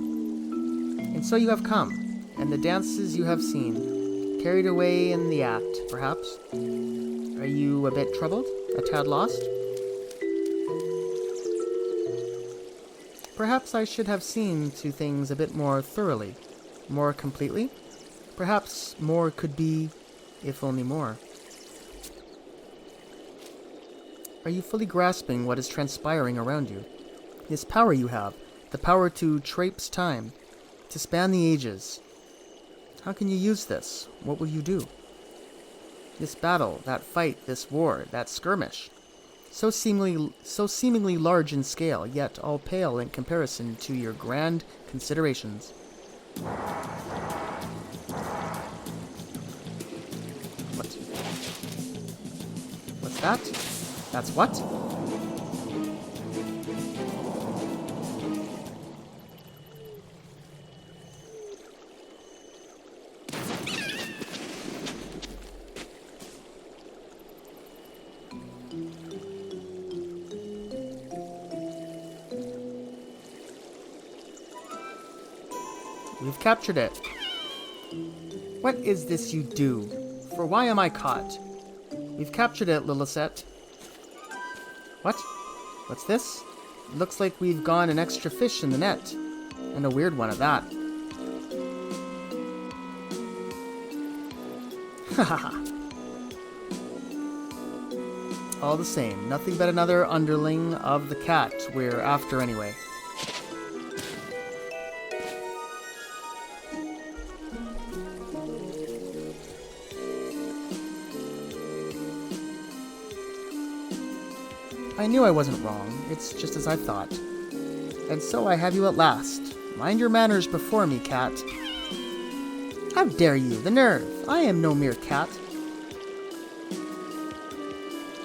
Speaker 1: And so you have come, and the dances you have seen, carried away in the act, perhaps. Are you a bit troubled? A tad lost? Perhaps I should have seen to things a bit more thoroughly, more completely. Perhaps more could be, if only more. Are you fully grasping what is transpiring around you? This power you have, the power to traipse time, to span the ages. How can you use this? What will you do? This battle, that fight, this war, that skirmish, so seemingly large in scale, yet all pale in comparison to your grand considerations. What? What's that? That's what? We've captured it. What is this you do? For why am I caught? We've captured it, Lillicet. What? What's this? It looks like we've gone an extra fish in the net. And a weird one at that. Hahaha. All the same, nothing but another underling of the cat we're after anyway. I knew I wasn't wrong. It's just as I thought. And so I have you at last. Mind your manners before me, cat. How dare you? The nerve! I am no mere cat.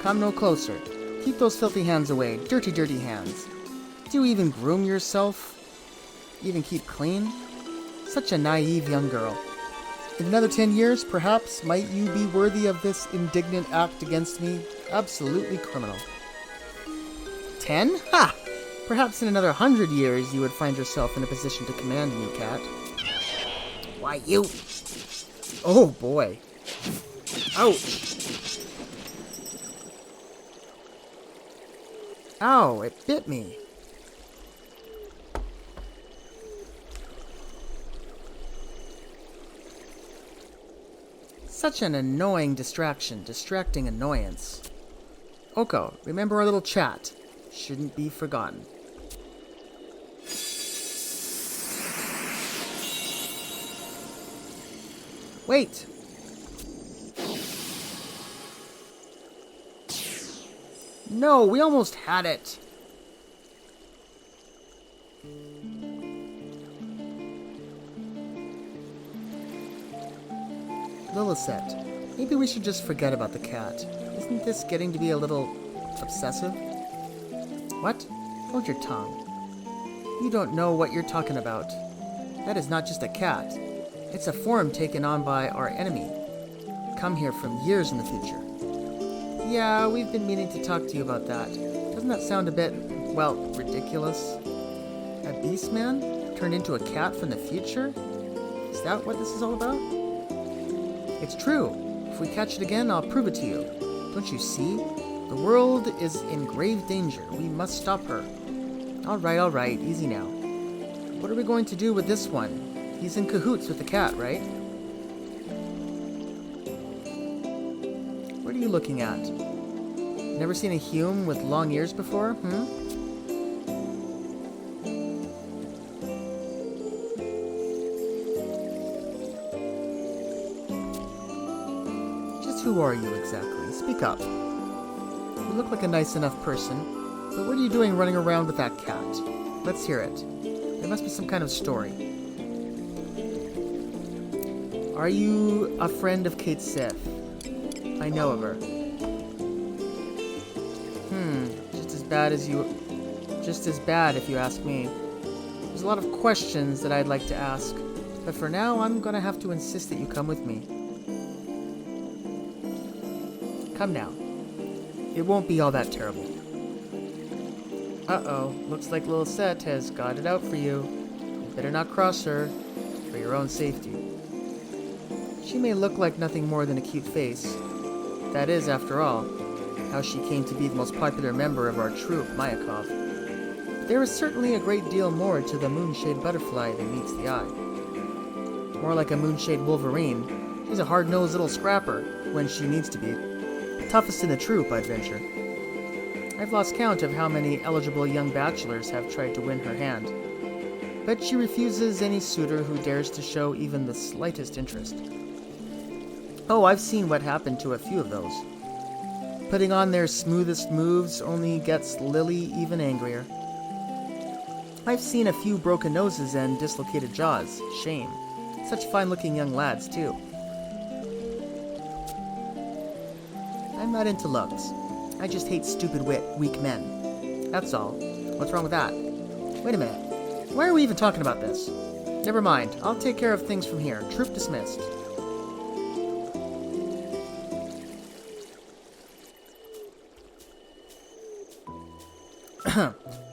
Speaker 1: Come no closer. Keep those filthy hands away. Dirty, dirty hands. Do you even groom yourself? Even keep clean? Such a naive young girl. In another 10 years, perhaps, might you be worthy of this indignant act against me? Absolutely criminal. 10? Ha! Perhaps in another 100 years you would find yourself in a position to command me, cat.
Speaker 2: Why, you...
Speaker 1: Oh, boy. Ouch. Ow, it bit me. Such an annoying distraction, distracting annoyance. Oko, remember our little chat. Shouldn't be forgotten. Wait! No, we almost had it! Lillicet, maybe we should just forget about the cat. Isn't this getting to be a little obsessive? What? Hold your tongue. You don't know what you're talking about. That is not just a cat. It's a form taken on by our enemy. Come here from years in the future. Yeah, we've been meaning to talk to you about that. Doesn't that sound a bit, well, ridiculous? A beast man? Turned into a cat from the future? Is that what this is all about? It's true. If we catch it again, I'll prove it to you. Don't you see? The world is in grave danger. We must stop her. All right, easy now. What are we going to do with this one? He's in cahoots with the cat, right? What are you looking at? Never seen a Hume with long ears before, Just who are you exactly? Speak up. You look like a nice enough person, but what are you doing running around with that cat? Let's hear it. There must be some kind of story. Are you a friend of Cait Sith? I know of her. Just as bad if you ask me. There's a lot of questions that I'd like to ask, but for now I'm gonna have to insist that you come with me. Come now. It won't be all that terrible. Uh-oh, looks like little Set has got it out for you. You better not cross her, for your own safety. She may look like nothing more than a cute face. That is, after all, how she came to be the most popular member of our troupe, Mayakov. There is certainly a great deal more to the Moonshade butterfly than meets the eye. More like a Moonshade Wolverine, she's a hard-nosed little scrapper when she needs to be. Toughest in the troupe, I'd venture. I've lost count of how many eligible young bachelors have tried to win her hand, but she refuses any suitor who dares to show even the slightest interest. Oh, I've seen what happened to a few of those. Putting on their smoothest moves only gets Lily even angrier. I've seen a few broken noses and dislocated jaws. Shame. Such fine-looking young lads, too. I'm not into looks. I just hate stupid weak men. That's all. What's wrong with that? Wait a minute. Why are we even talking about this? Never mind. I'll take care of things from here. Troop dismissed.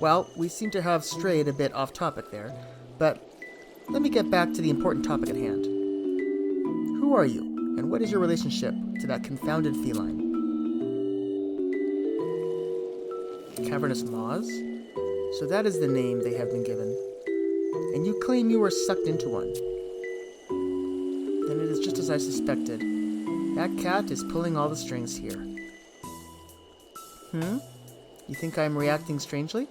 Speaker 1: Well, we seem to have strayed a bit off topic there, but let me get back to the important topic at hand. Who are you, and what is your relationship to that confounded feline? Cavernous maws? So that is the name they have been given. And you claim you were sucked into one. Then it is just as I suspected. That cat is pulling all the strings here. You think I'm reacting strangely?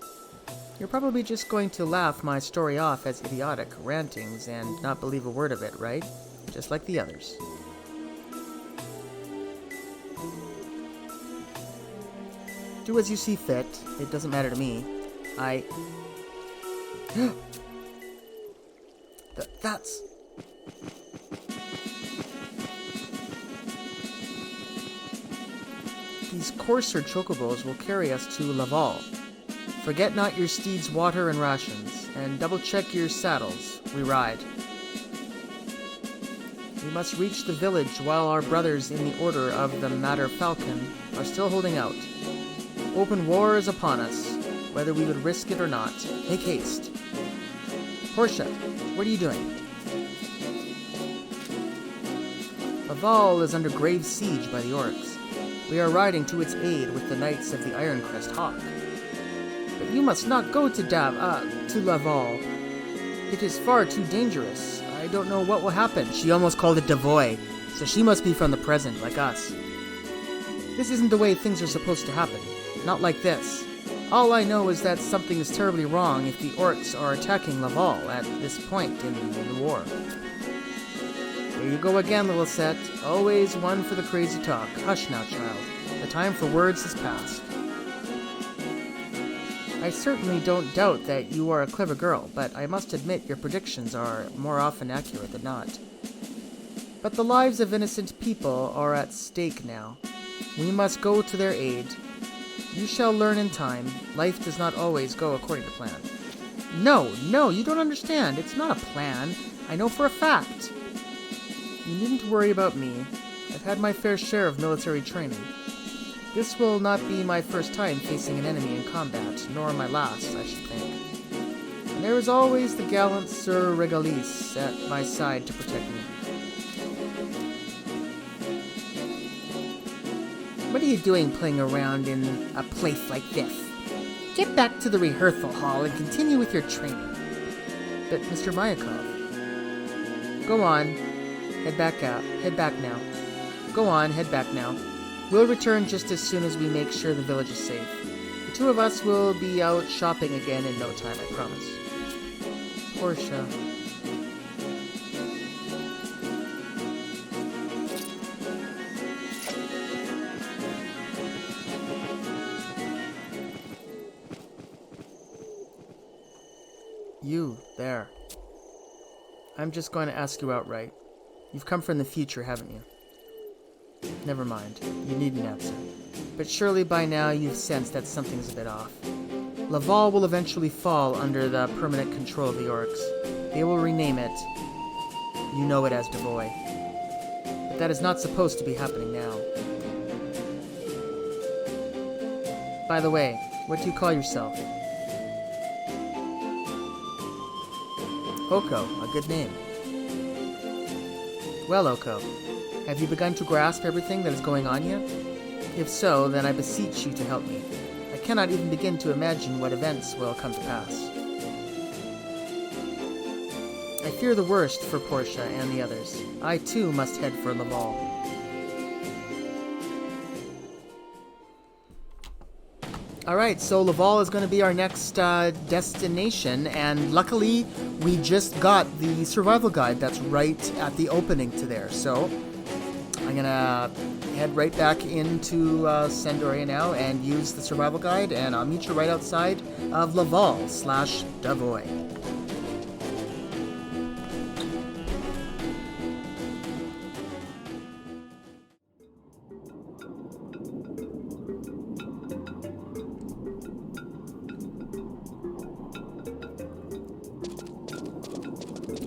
Speaker 1: You're probably just going to laugh my story off as idiotic rantings and not believe a word of it, right? Just like the others. Do as you see fit. It doesn't matter to me. That's... These coarser chocobos will carry us to Laval. Forget not your steed's water and rations, and double-check your saddles. We ride. We must reach the village while our brothers in the Order of the Madder Falcon are still holding out. Open war is upon us, whether we would risk it or not. Make haste. Portia, what are you doing? Laval is under grave siege by the orcs. We are riding to its aid with the Knights of the Ironcrest Hawk. But you must not go to Laval. It is far too dangerous. I don't know what will happen. She almost called it Devoy, so she must be from the present, like us. This isn't the way things are supposed to happen. Not like this. All I know is that something is terribly wrong if the orcs are attacking Laval at this point in the war. Here you go again, little Set. Always one for the crazy talk. Hush now, child. The time for words has passed. I certainly don't doubt that you are a clever girl, but I must admit your predictions are more often accurate than not. But the lives of innocent people are at stake now. We must go to their aid. You shall learn in time. Life does not always go according to plan. No, you don't understand. It's not a plan. I know for a fact. You needn't worry about me. I've had my fair share of military training. This will not be my first time facing an enemy in combat, nor my last, I should think. And there is always the gallant Sir Regalis at my side to protect me. What are you doing playing around in a place like this? Get back to the rehearsal hall and continue with your training. But Mr. Mayakov... Go on. Head back now. Go on, head back now. We'll return just as soon as we make sure the village is safe. The two of us will be out shopping again in no time, I promise. Portia. You, there. I'm just going to ask you outright. You've come from the future, haven't you? Never mind. You needn't answer. But surely by now you've sensed that something's a bit off. Laval will eventually fall under the permanent control of the orcs. They will rename it. You know it as Devoy. But that is not supposed to be happening now. By the way, what do you call yourself? Oko, a good name. Well, Oko, have you begun to grasp everything that is going on yet? If so, then I beseech you to help me. I cannot even begin to imagine what events will come to pass. I fear the worst for Portia and the others. I too must head for Laval. Alright, so Laval is going to be our next destination, and luckily we just got the survival guide that's right at the opening to there. So I'm going to head right back into Sandoria now and use the survival guide, and I'll meet you right outside of Laval/Devoy.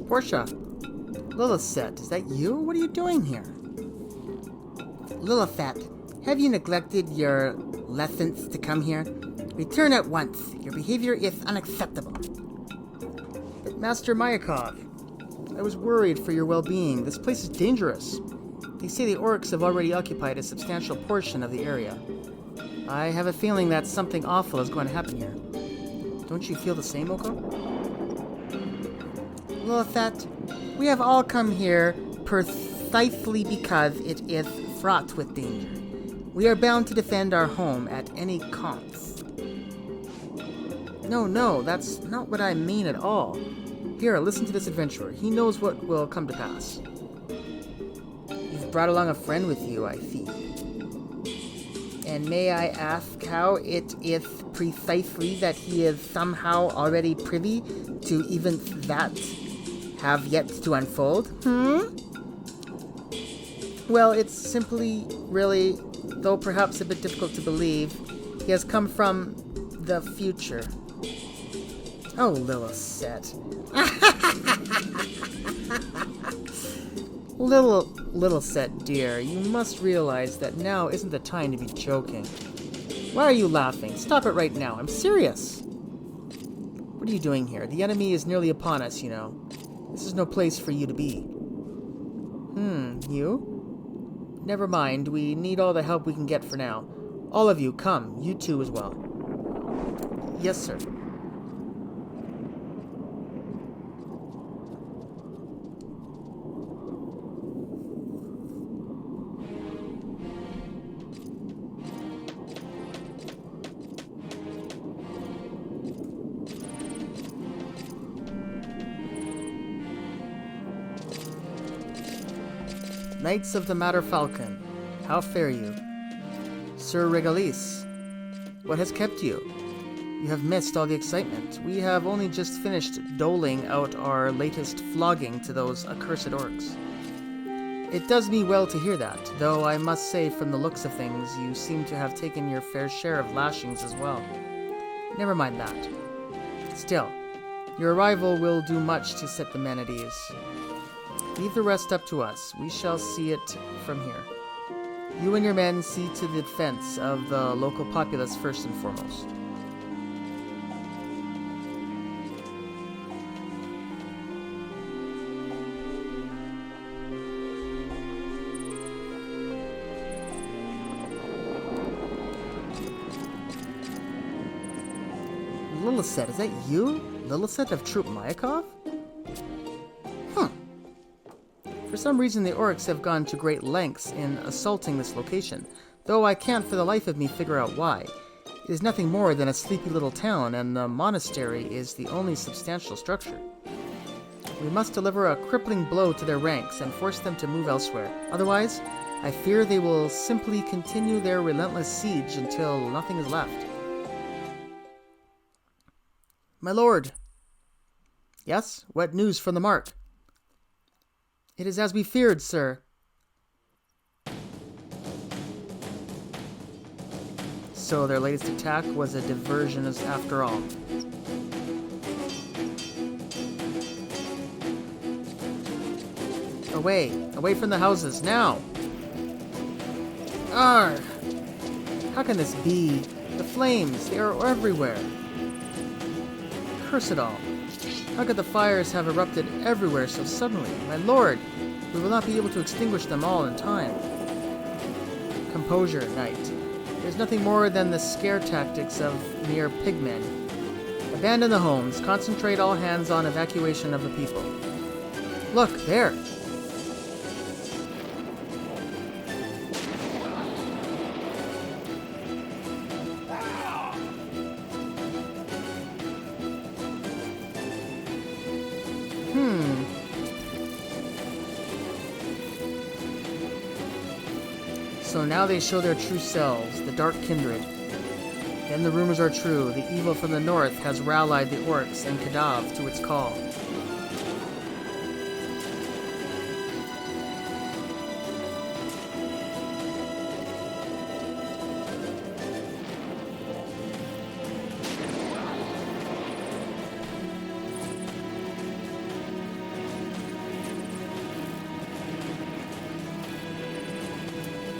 Speaker 1: Portia, Lilithset, is that you? What are you doing here?
Speaker 2: Lilithet, have you neglected your lessons to come here? Return at once. Your behavior is unacceptable.
Speaker 1: But Master Mayakov, I was worried for your well-being. This place is dangerous. They say the orcs have already occupied a substantial portion of the area. I have a feeling that something awful is going to happen here. Don't you feel the same, Oko?
Speaker 2: Lilithet, we have all come here precisely because it is fraught with danger. We are bound to defend our home at any cost.
Speaker 1: No, that's not what I mean at all. Here, listen to this adventurer. He knows what will come to pass. You've brought along a friend with you, I see.
Speaker 2: And may I ask how it is precisely that he is somehow already privy to events that have yet to unfold?
Speaker 1: Well, it's simply, really, though perhaps a bit difficult to believe, he has come from the future. Oh, Lilithset. Lilithset, dear, you must realize that now isn't the time to be joking. Why are you laughing? Stop it right now. I'm serious. What are you doing here? The enemy is nearly upon us, you know. This is no place for you to be. You? Never mind. We need all the help we can get for now. All of you, come. You too as well. Yes, sir. Knights of the Matter Falcon, how fare you? Sir Regalis, what has kept you? You have missed all the excitement. We have only just finished doling out our latest flogging to those accursed orcs. It does me well to hear that, though I must say from the looks of things, you seem to have taken your fair share of lashings as well. Never mind that. Still, your arrival will do much to set the men at ease. Leave the rest up to us. We shall see it from here. You and your men see to the defense of the local populace first and foremost. Lilithset, is that you? Lilithset of Troop Mayakov? For some reason, the orcs have gone to great lengths in assaulting this location, though I can't for the life of me figure out why. It is nothing more than a sleepy little town, and the monastery is the only substantial structure. We must deliver a crippling blow to their ranks and force them to move elsewhere. Otherwise, I fear they will simply continue their relentless siege until nothing is left. My lord! Yes? What news from the Mark? It is as we feared, sir. So their latest attack was a diversion after all. Away from the houses, now! Arr! How can this be? The flames, they are everywhere. Curse it all. How could the fires have erupted everywhere so suddenly? My lord, we will not be able to extinguish them all in time. Composure, knight. There's nothing more than the scare tactics of mere pigmen. Abandon the homes. Concentrate all hands on evacuation of the people. Look, there! So now they show their true selves, the Dark Kindred. Then the rumors are true. The evil from the north has rallied the orcs and Kadav to its call.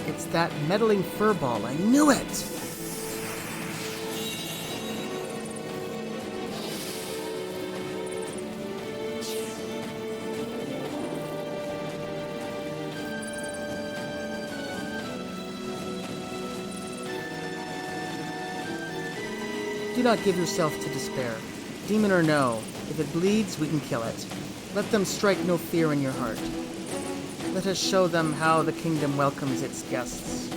Speaker 1: It's that meddling furball. I knew it! Do not give yourself to despair. Demon or no, if it bleeds, we can kill it. Let them strike no fear in your heart. Let us show them how the kingdom welcomes its guests.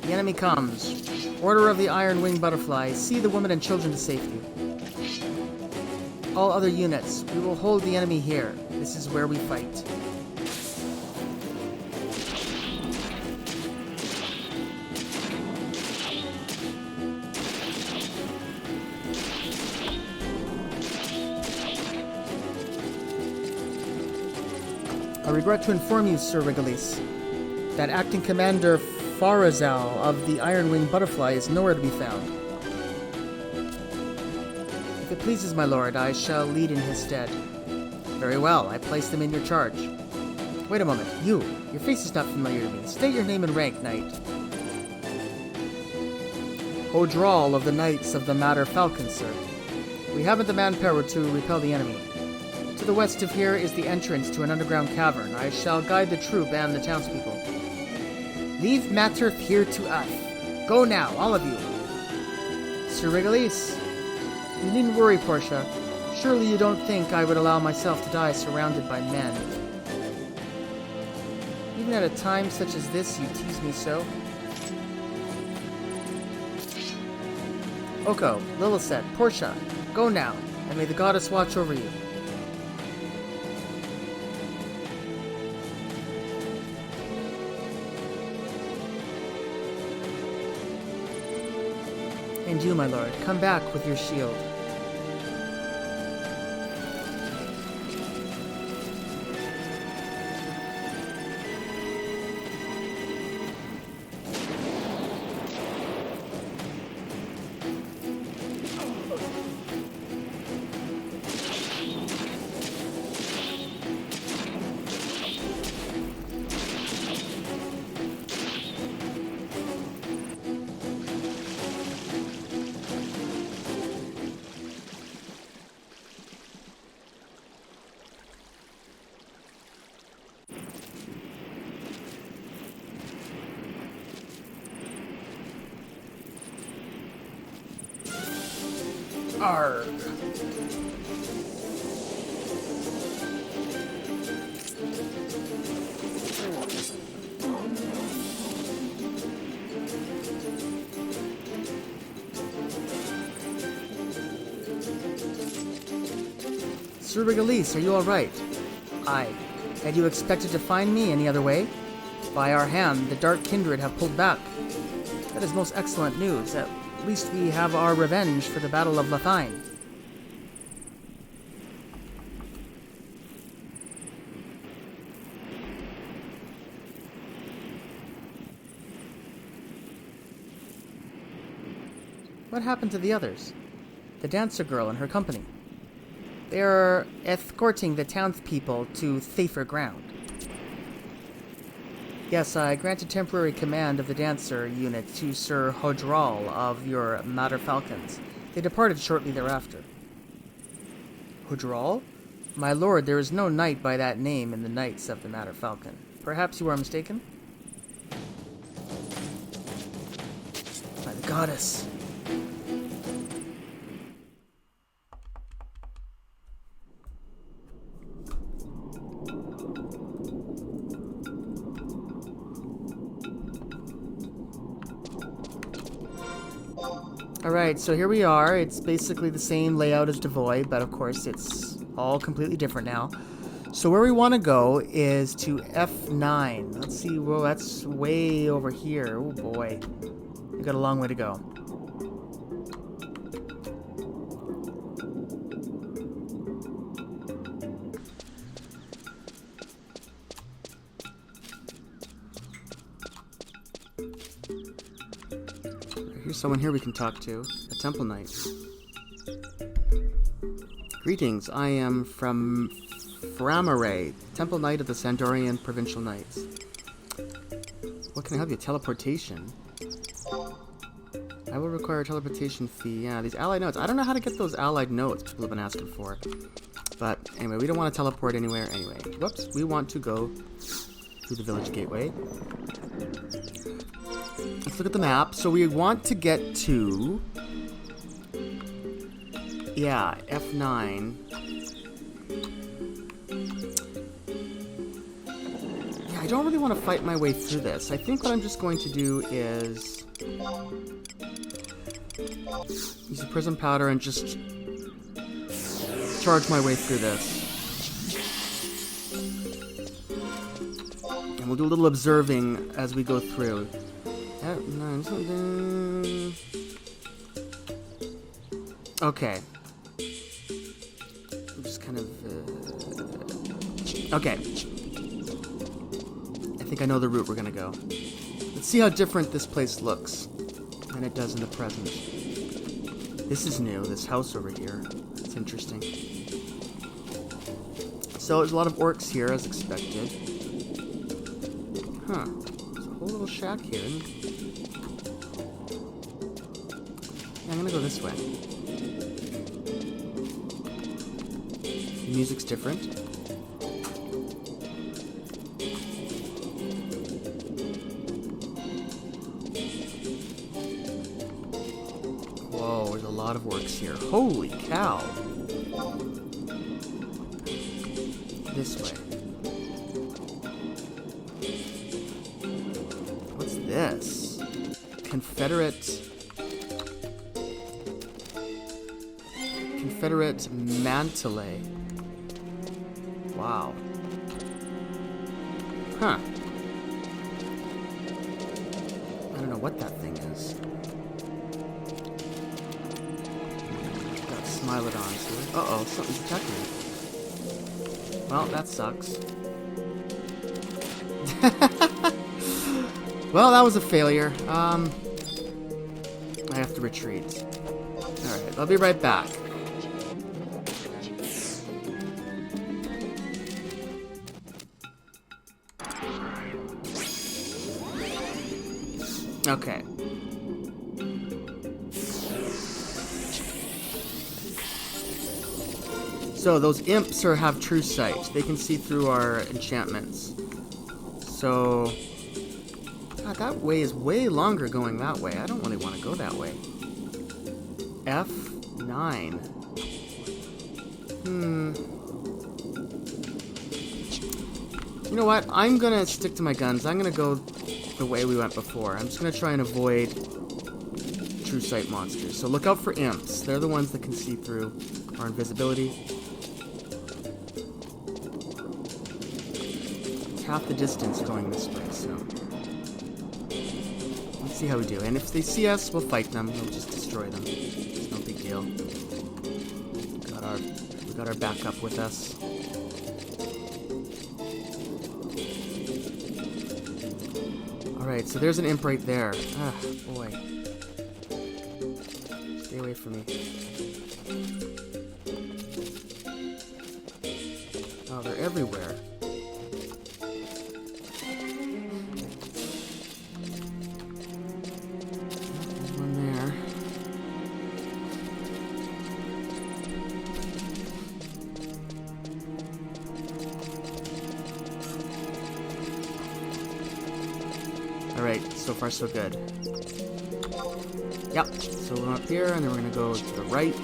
Speaker 1: The enemy comes. Order of the Iron-Winged Butterfly, see the women and children to safety. All other units, we will hold the enemy here. This is where we fight. I regret to inform you, Sir Regalis, that Acting Commander Farazal of the Iron-Winged Butterfly is nowhere to be found. If it pleases my lord, I shall lead in his stead. Very well, I place them in your charge. Wait a moment, your face is not familiar to me. State your name and rank, knight. Hodral of the Knights of the Madder Falcon, sir. We haven't the manpower to repel the enemy. To the west of here is the entrance to an underground cavern. I shall guide the troop and the townspeople. Leave matter here to us. Go now, all of you. Sir Regalis, you needn't worry, Portia. Surely you don't think I would allow myself to die surrounded by men. Even at a time such as this, you tease me so. Oko, Lillicet, Portia, go now, and may the goddess watch over you. And you, my lord, come back with your shield. Arrgh. Sir Regalis, are you all right? Aye. Had you expected to find me any other way? By our hand, the Dark Kindred have pulled back. That is most excellent news. At least we have our revenge for the Battle of Lathine. What happened to the others? The dancer girl and her company. They are escorting the townspeople to safer ground. Yes, I granted temporary command of the dancer unit to Sir Hodral of your Matter Falcons. They departed shortly thereafter. Hodral? My lord, there is no knight by that name in the Knights of the Matter Falcon. Perhaps you are mistaken? By the goddess. Alright, so here we are. It's basically the same layout as Devoid, but of course it's all completely different now. So where we want to go is to F9. Let's see, whoa, that's way over here. Oh boy. We got a long way to go. Here's someone here we can talk to. A temple knight. Greetings, I am from Framare, Temple Knight of the Sandorian Provincial Knights. What can I help you? Teleportation? I will require a teleportation fee. Yeah, these allied notes. I don't know how to get those allied notes people have been asking for. But anyway, we don't want to teleport anywhere anyway. Whoops, we want to go to the village gateway. Let's look at the map. So we want to get to... yeah, F9. Yeah, I don't really want to fight my way through this. I think what I'm just going to do is... use the prism powder and just charge my way through this. And we'll do a little observing as we go through. Okay. I'm just kind of... okay. I think I know the route we're gonna go. Let's see how different this place looks than it does in the present. This is new, this house over here. It's interesting. So there's a lot of orcs here, as expected. Huh. There's a whole little shack here. Yeah, I'm gonna go this way. The music's different. Whoa, there's a lot of orcs here. Holy cow! This way. What's this? Confederate mantile. Wow. Huh. I don't know what that thing is. Got Smilodons here. Uh-oh, something's attacking me. Well, that sucks. Well, that was a failure. I have to retreat. Alright, I'll be right back. Okay. So those imps have true sight. They can see through our enchantments. So... God, that way is way longer going that way. I don't really want to go that way. F9. You know what? I'm gonna stick to my guns. I'm gonna go the way we went before. I'm just gonna try and avoid true sight monsters. So look out for imps. They're the ones that can see through our invisibility. It's half the distance going this way, so... let's see how we do. And if they see us, we'll fight them. We'll just destroy them. It's no big deal. We got our backup with us. Alright, so there's an imp right there. Ah, boy. Stay away from me. Oh, they're everywhere. There's one there. Alright, so far so good. Yep, so we're up here, and then we're gonna go to the right.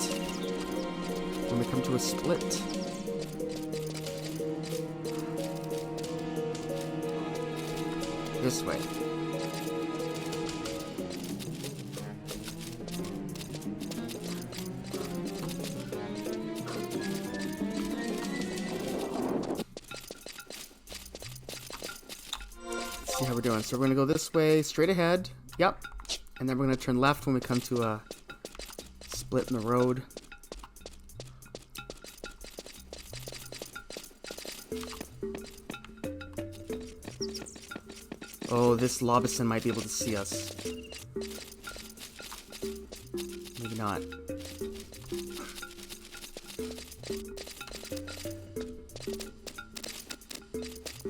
Speaker 1: When we come to a split. This way. Let's see how we're doing. So we're gonna go this way, straight ahead. Yep. And then we're gonna turn left when we come to a split in the road. Oh, this Lobison might be able to see us. Maybe not.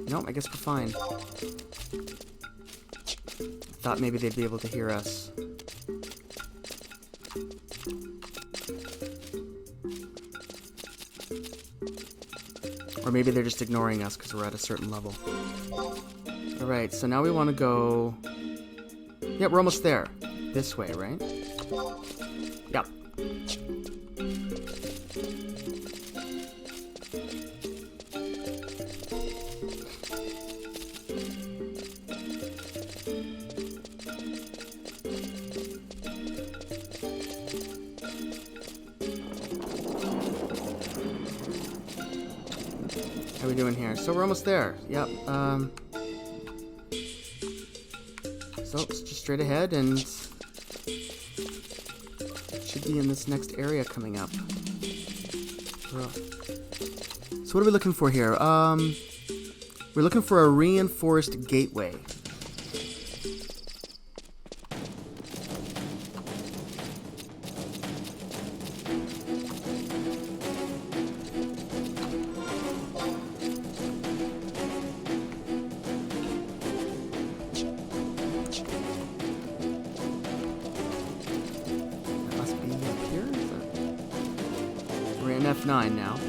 Speaker 1: Nope, I guess we're fine. Thought maybe they'd be able to hear us. Or maybe they're just ignoring us because we're at a certain level. Alright, so now we want to go... Yep, we're almost there. This way, right? Yep. How are we doing here? So we're almost there. Yep. So it's just straight ahead, and should be in this next area coming up. So what are we looking for here? We're looking for a reinforced gateway. We're in F9 now.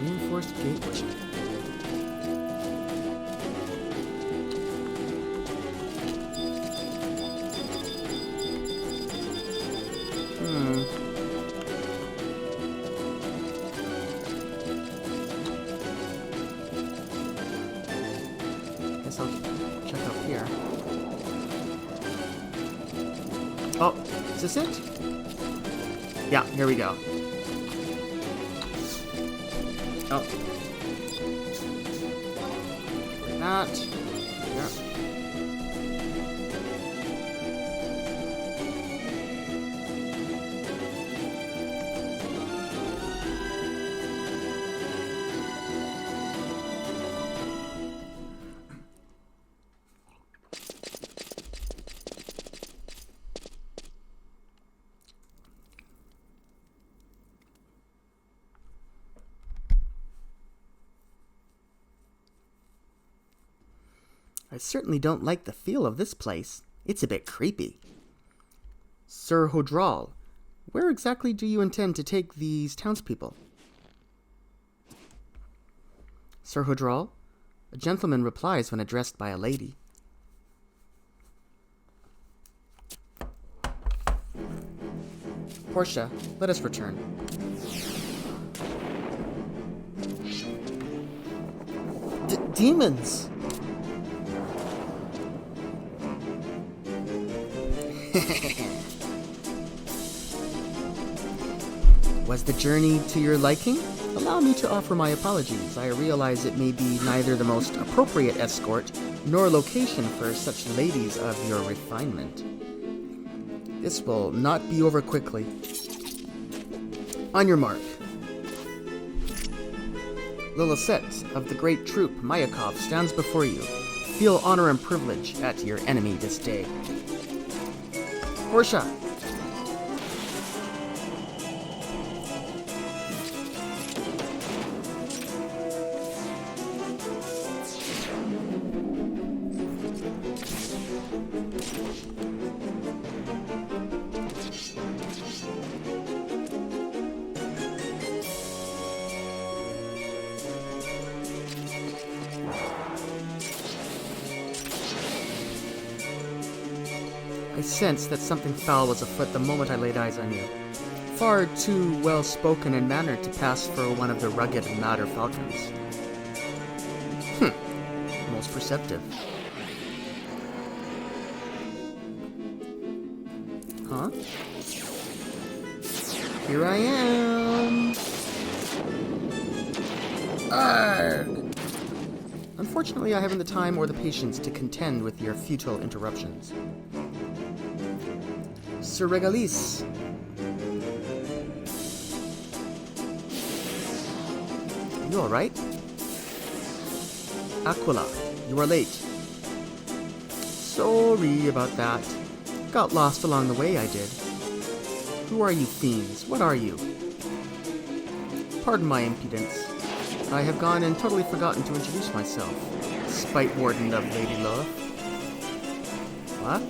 Speaker 1: Reinforced gateway. Guess I'll check up here. Oh, is this it? Yeah, here we go. Oh. Like that. Yeah. I certainly don't like the feel of this place. It's a bit creepy. Sir Hodral, where exactly do you intend to take these townspeople? Sir Hodral, a gentleman replies when addressed by a lady. Portia, let us return. Demons! Was the journey to your liking? Allow me to offer my apologies. I realize it may be neither the most appropriate escort nor location for such ladies of your refinement. This will not be over quickly. On your mark. Lillicet of the great troop Mayakov stands before you. feel honor and privilege at your enemy this day. Portia! I sensed that something foul was afoot the moment I laid eyes on you. Far too well-spoken and mannered to pass for one of the rugged Madder Falcons. Most perceptive. Huh? Here I am! Arrgh! Unfortunately, I haven't the time or the patience to contend with your futile interruptions. Sir Regalis. You alright? Aquila, you are late. Sorry about that. Got lost along the way, I did. Who are you fiends? What are you? Pardon my impudence. I have gone and totally forgotten to introduce myself. Spite Warden of Lady Love. What?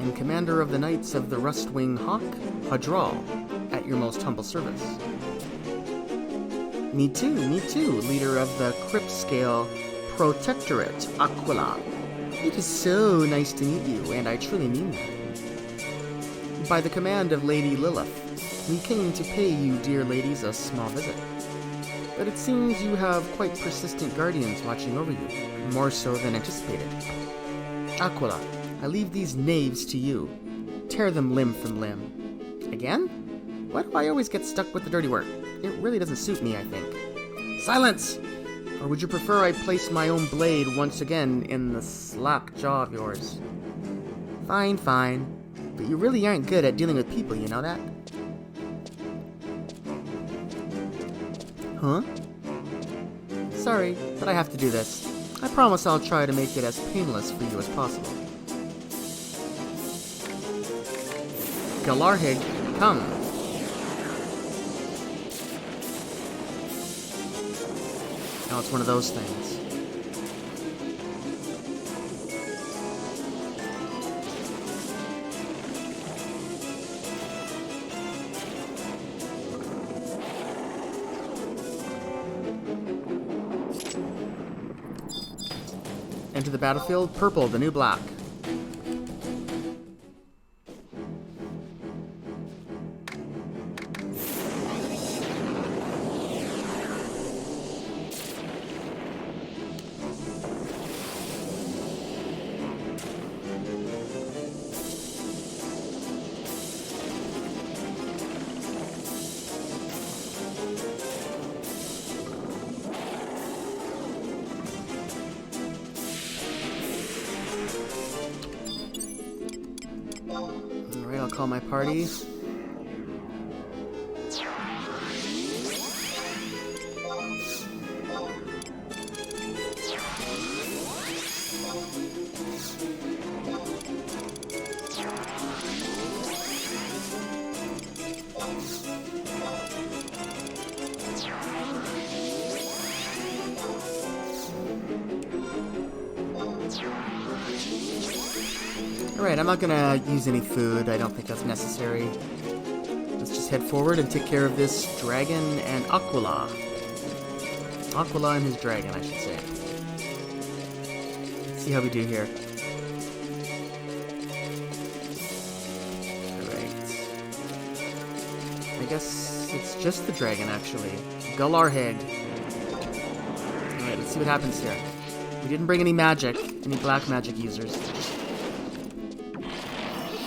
Speaker 1: And Commander of the Knights of the Rustwing Hawk, Hadral, at your most humble service. Me too, leader of the Crypt-Scale Protectorate, Aquila. It is so nice to meet you, and I truly mean that. By the command of Lady Lilith, we came to pay you, dear ladies, a small visit. But it seems you have quite persistent guardians watching over you, more so than anticipated. Aquila, I leave these knaves to you. Tear them limb from limb. Again? Why do I always get stuck with the dirty work? It really doesn't suit me, I think. Silence! Or would you prefer I place my own blade once again in the slack jaw of yours? Fine. But you really aren't good at dealing with people, you know that? Huh? Sorry, but I have to do this. I promise I'll try to make it as painless for you as possible. Galarhig, come. Now it's one of those things. Enter the battlefield, purple, the new black. Alright, I'll call my party. Alright, I'm not gonna use any food. I don't think that's necessary. Let's just head forward and take care of this dragon and Aquila. Aquila and his dragon, I should say. Let's see how we do here. Alright. I guess it's just the dragon, actually. Galarheg. Alright, let's see what happens here. We didn't bring any magic, any black magic users.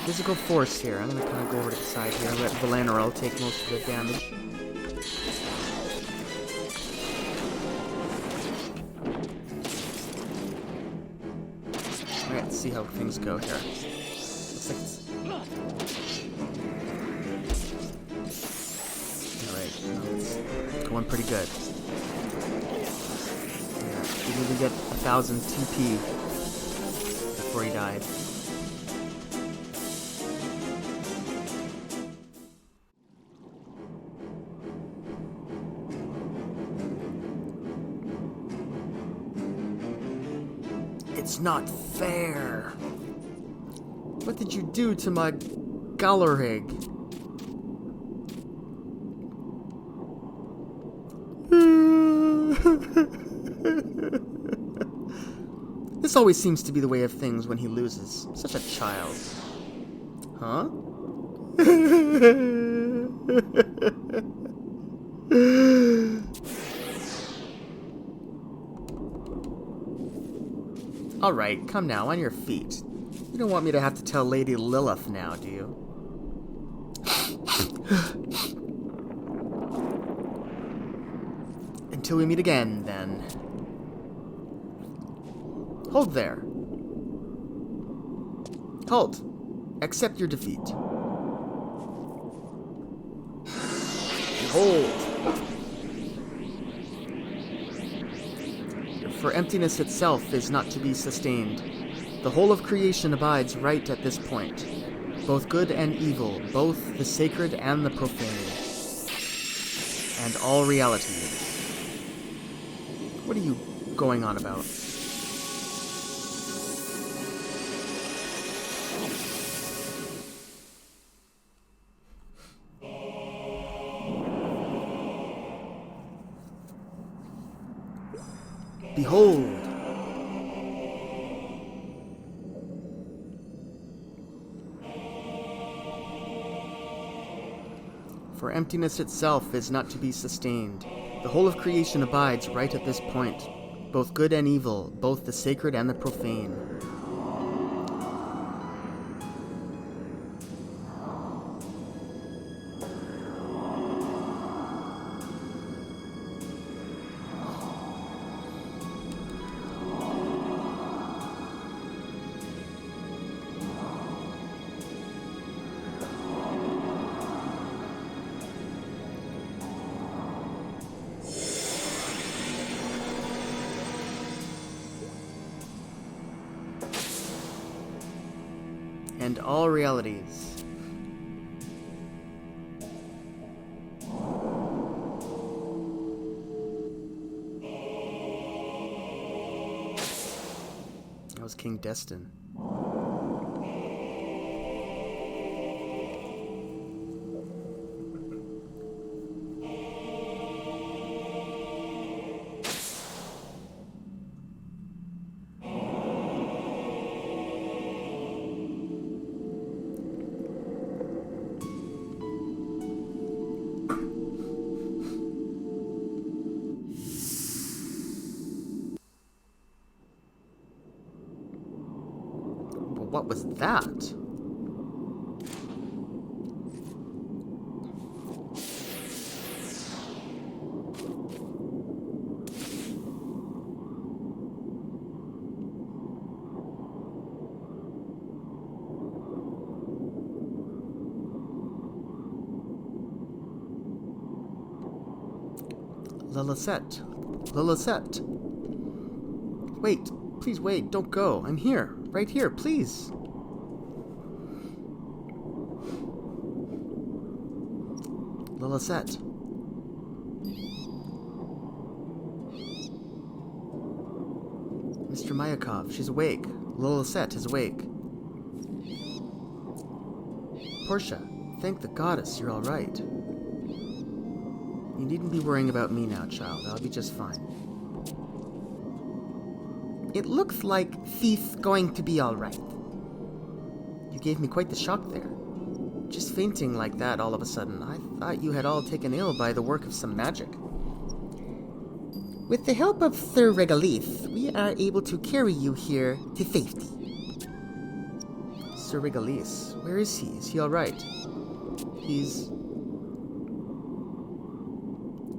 Speaker 1: Physical force here. I'm gonna kind of go over to the side here and let Valanarel take most of the damage. Alright, let's see how things go here. Looks like it's... Alright, no, it's going pretty good. Maybe get 1,000 TP before he died. It's not fair. What did you do to my Gallerhig? This always seems to be the way of things when he loses. Such a child. Huh? Alright, come now, on your feet. You don't want me to have to tell Lady Lilith now, do you? Until we meet again, then. Hold there. Halt. Accept your defeat. Behold. For emptiness itself is not to be sustained. The whole of creation abides right at this point. Both good and evil, both the sacred and the profane. And all reality. What are you going on about? Behold! For emptiness itself is not to be sustained. The whole of creation abides right at this point. Both good and evil, both the sacred and the profane. And all realities. That was King Destin. What was that? Lilith. Wait, please wait, don't go. I'm here, right here, please. Lilith. Mr. Mayakov, she's awake. Lilith is awake. Portia, thank the goddess you're all right. You needn't be worrying about me now, child. I'll be just fine.
Speaker 2: It looks like Thief's going to be all right.
Speaker 1: You gave me quite the shock there. Just fainting like that all of a sudden. I thought you had all taken ill by the work of some magic.
Speaker 2: With the help of Sir Regalife, we are able to carry you here to safety.
Speaker 1: Sir Regalice, where is he? Is he all right? He's...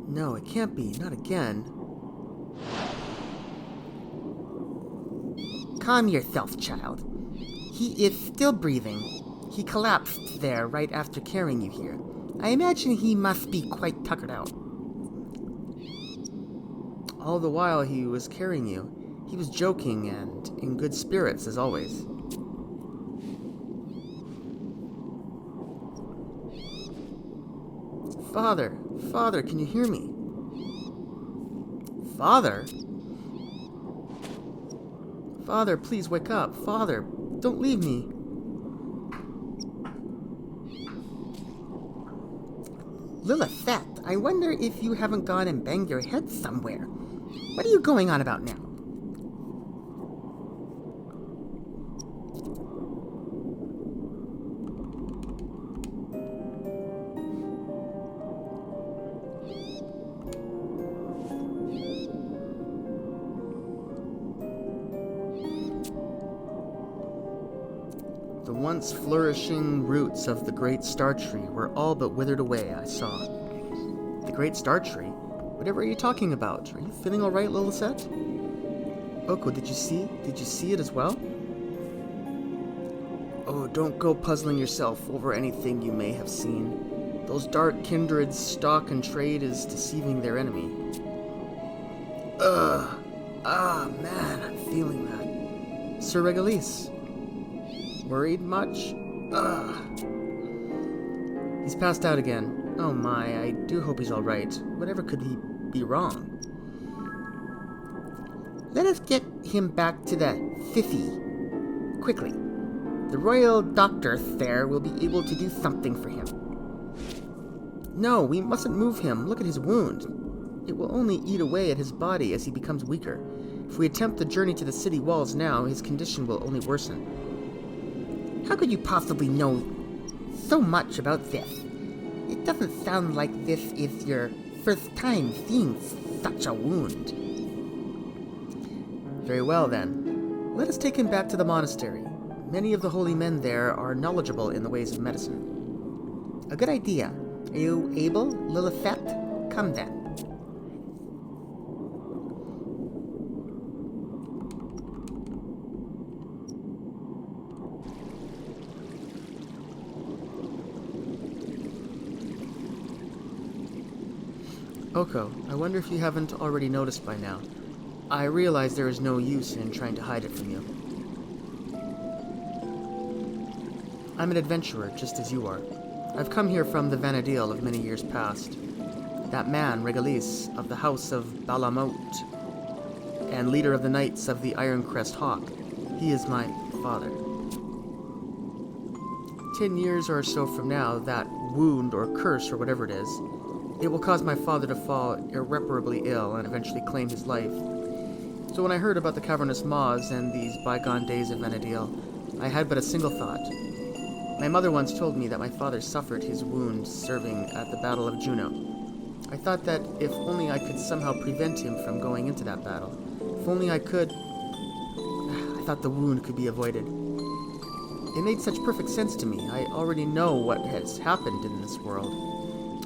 Speaker 1: No, it can't be. Not again.
Speaker 2: Calm yourself, child. He is still breathing. He collapsed there right after carrying you here. I imagine he must be quite tuckered out.
Speaker 1: All the while he was carrying you, he was joking and in good spirits as always. Father, Father, can you hear me? Father? Father, please wake up. Father, don't leave me.
Speaker 2: Lilithette, I wonder if you haven't gone and banged your head somewhere. What are you going on about now?
Speaker 1: The once flourishing roots of the great star tree were all but withered away, I saw. The great star tree? Whatever are you talking about? Are you feeling alright, Lilithette? Oko, did you see it as well? Oh, don't go puzzling yourself over anything you may have seen. Those dark kindred's stock and trade is deceiving their enemy. Man, I'm feeling that. Sir Regalis. Worried much? He's passed out again. Oh my, I do hope he's alright. Whatever could he be wrong?
Speaker 2: Let us get him back to the Fifi. Quickly. The royal doctor there will be able to do something for him.
Speaker 1: No, we mustn't move him. Look at his wound. It will only eat away at his body as he becomes weaker. If we attempt the journey to the city walls now, his condition will only worsen.
Speaker 2: How could you possibly know so much about this? It doesn't sound like this is your first time seeing such a wound.
Speaker 1: Very well, then. Let us take him back to the monastery. Many of the holy men there are knowledgeable in the ways of medicine.
Speaker 2: A good idea. Are you able, Lilithette? Come then.
Speaker 1: Oko, I wonder if you haven't already noticed by now. I realize there is no use in trying to hide it from you. I'm an adventurer, just as you are. I've come here from the Vanadil of many years past. That man, Regalis, of the House of Balamot, and leader of the Knights of the Ironcrest Hawk, he is my father. 10 years or so from now, that wound or curse or whatever it is, it will cause my father to fall irreparably ill and eventually claim his life. So when I heard about the cavernous maws and these bygone days of Vanadil, I had but a single thought. My mother once told me that my father suffered his wound serving at the Battle of Juno. I thought that if only I could somehow prevent him from going into that battle, if only I could... I thought the wound could be avoided. It made such perfect sense to me. I already know what has happened in this world.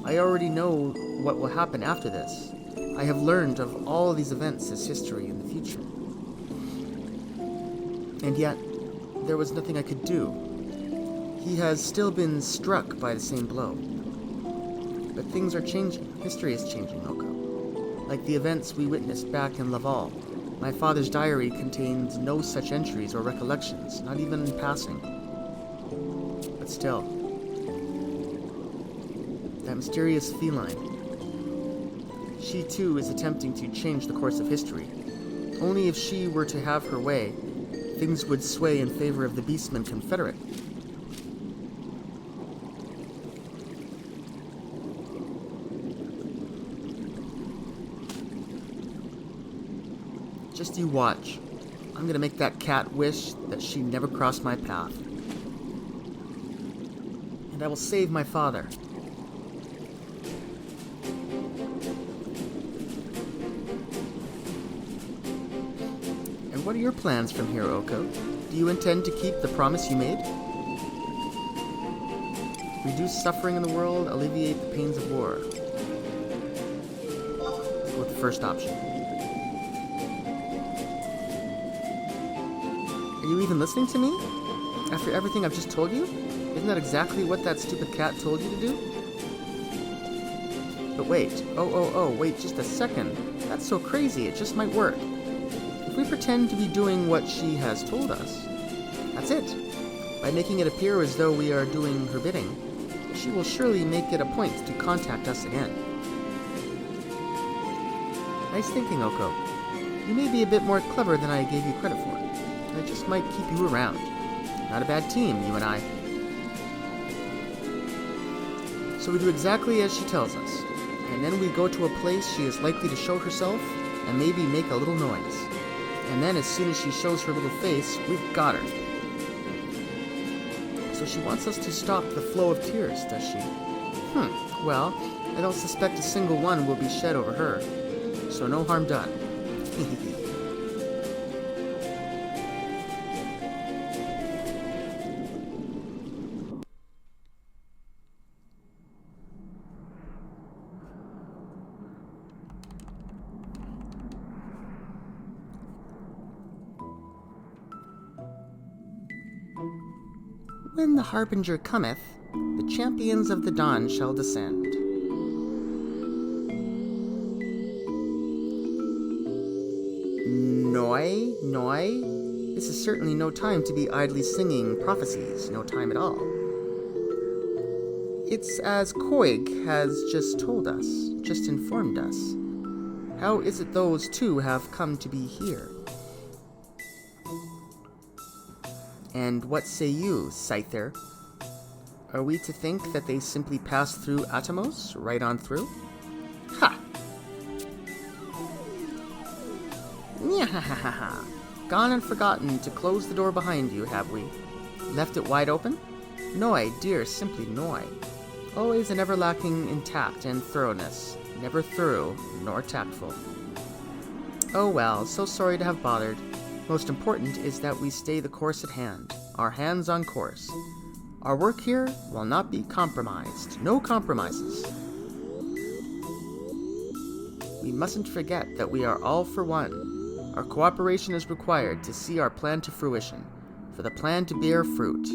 Speaker 1: I already know what will happen after this. I have learned of all these events as history in the future. And yet, there was nothing I could do. He has still been struck by the same blow. But things are changing. History is changing, Oko. Like the events we witnessed back in Laval. My father's diary contains no such entries or recollections, not even in passing. But still, that mysterious feline. She too is attempting to change the course of history. Only if she were to have her way, things would sway in favor of the Beastman Confederate. Just you watch. I'm gonna make that cat wish that she never crossed my path. And I will save my father. What are your plans from here, Oko? Do you intend to keep the promise you made? Reduce suffering in the world, alleviate the pains of war. Go with the first option. Are you even listening to me? After everything I've just told you? Isn't that exactly what that stupid cat told you to do? But wait, wait just a second. That's so crazy, it just might work. If we pretend to be doing what she has told us, that's it. By making it appear as though we are doing her bidding, she will surely make it a point to contact us again. Nice thinking, Oko. You may be a bit more clever than I gave you credit for. I just might keep you around. Not a bad team, you and I. So we do exactly as she tells us, and then we go to a place she is likely to show herself and maybe make a little noise. And then as soon as she shows her little face, we've got her. So she wants us to stop the flow of tears, does she? Well, I don't suspect a single one will be shed over her, so no harm done. When the Harbinger cometh, the champions of the dawn shall descend. Noi? This is certainly no time to be idly singing prophecies, no time at all. It's as Koig has just told us, just informed us. How is it those two have come to be here? And what say you, Scyther? Are we to think that they simply passed through Atomos, right on through? Ha! Nyahahaha! Gone and forgotten to close the door behind you, have we? Left it wide open? Noi, dear, simply Noi. Always and ever lacking in tact and thoroughness. Never thorough, nor tactful. Oh well, so sorry to have bothered. Most important is that we stay the course at hand, our hands on course. Our work here will not be compromised. No compromises. We mustn't forget that we are all for one. Our cooperation is required to see our plan to fruition, for the plan to bear fruit.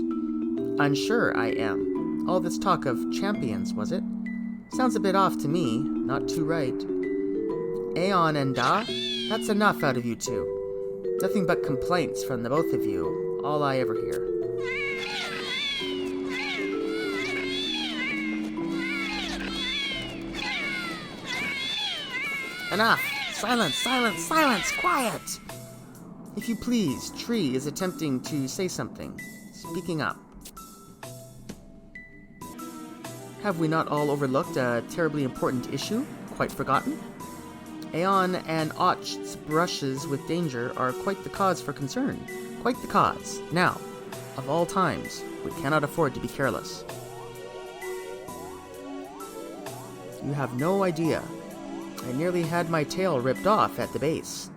Speaker 1: Unsure I am. All this talk of champions, was it? Sounds a bit off to me, not too right. Aeon and Da, that's enough out of you two. Nothing but complaints from the both of you, all I ever hear. Enough! Silence! Quiet! If you please, Tree is attempting to say something. Speaking up. Have we not all overlooked a terribly important issue? Quite forgotten? Aeon and Och's brushes with danger are quite the cause for concern. Quite the cause. Now, of all times, we cannot afford to be careless. You have no idea. I nearly had my tail ripped off at the base.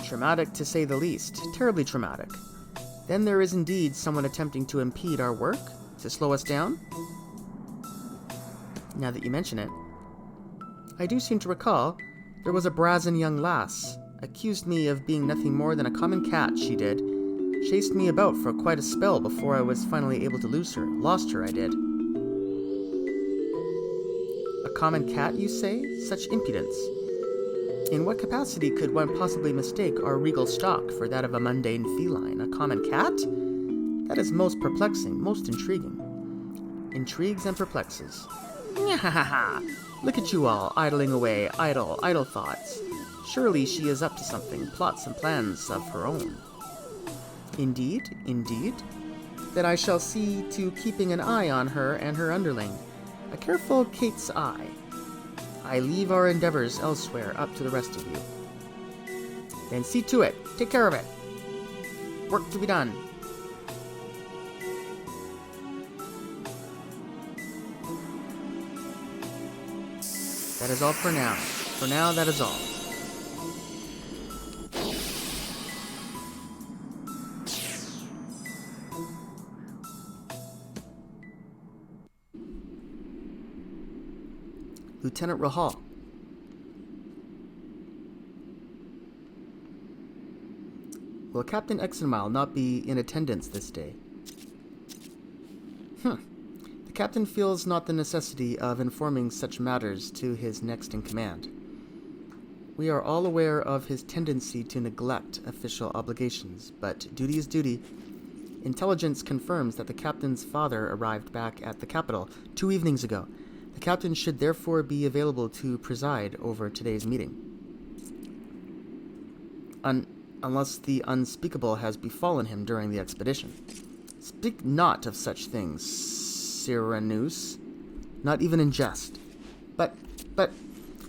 Speaker 1: Traumatic to say the least. Terribly traumatic. Then there is indeed someone attempting to impede our work? To slow us down? Now that you mention it. I do seem to recall there was a brazen young lass. Accused me of being nothing more than a common cat, she did. Chased me about for quite a spell before I was finally able to lose her. Lost her, I did. A common cat, you say? Such impudence. In what capacity could one possibly mistake our regal stock for that of a mundane feline? A common cat? That is most perplexing, most intriguing. Intrigues and perplexes. Nyahahaha! Look at you all, idling away, idle thoughts. Surely she is up to something, plots and plans of her own. Indeed? Then I shall see to keeping an eye on her and her underling. A careful Cait's eye. I leave our endeavors elsewhere, up to the rest of you. Then see to it, take care of it. Work to be done. That is all for now. For now, that is all. Lieutenant Rahal. Will Captain Exenmile not be in attendance this day? The captain feels not the necessity of informing such matters to his next in command. We are all aware of his tendency to neglect official obligations, but duty is duty. Intelligence confirms that the captain's father arrived back at the capital 2 evenings ago. The captain should therefore be available to preside over today's meeting. Unless the unspeakable has befallen him during the expedition. Speak not of such things, Cyranus, not even in jest. But,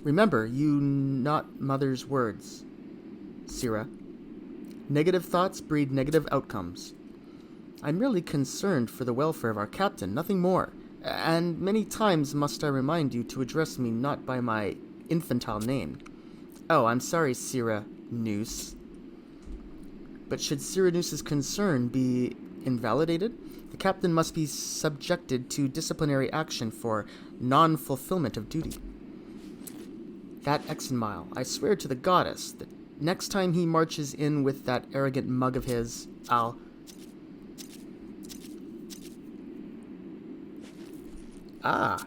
Speaker 1: remember, you not mother's words, Sira. Negative thoughts breed negative outcomes. I'm merely concerned for the welfare of our captain, nothing more. And many times must I remind you to address me not by my infantile name. Oh, I'm sorry, Cyranus. But should Cyranus's concern be invalidated, the captain must be subjected to disciplinary action for non-fulfillment of duty. That Exenmile, I swear to the goddess that next time he marches in with that arrogant mug of his, I'll... Ah.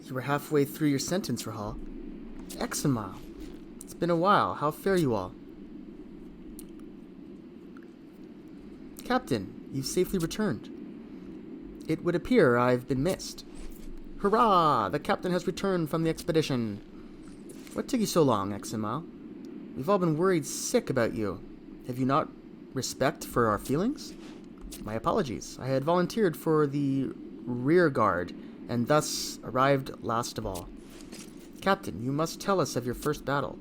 Speaker 1: You were halfway through your sentence, Rahal. Exenmile. It's been a while. How fare you all? Captain, you've safely returned. It would appear I've been missed. Hurrah! The captain has returned from the expedition. What took you so long, Exenmile? We've all been worried sick about you. Have you not respect for our feelings? My apologies. I had volunteered for the rear guard, and thus arrived last of all. Captain, you must tell us of your first battle,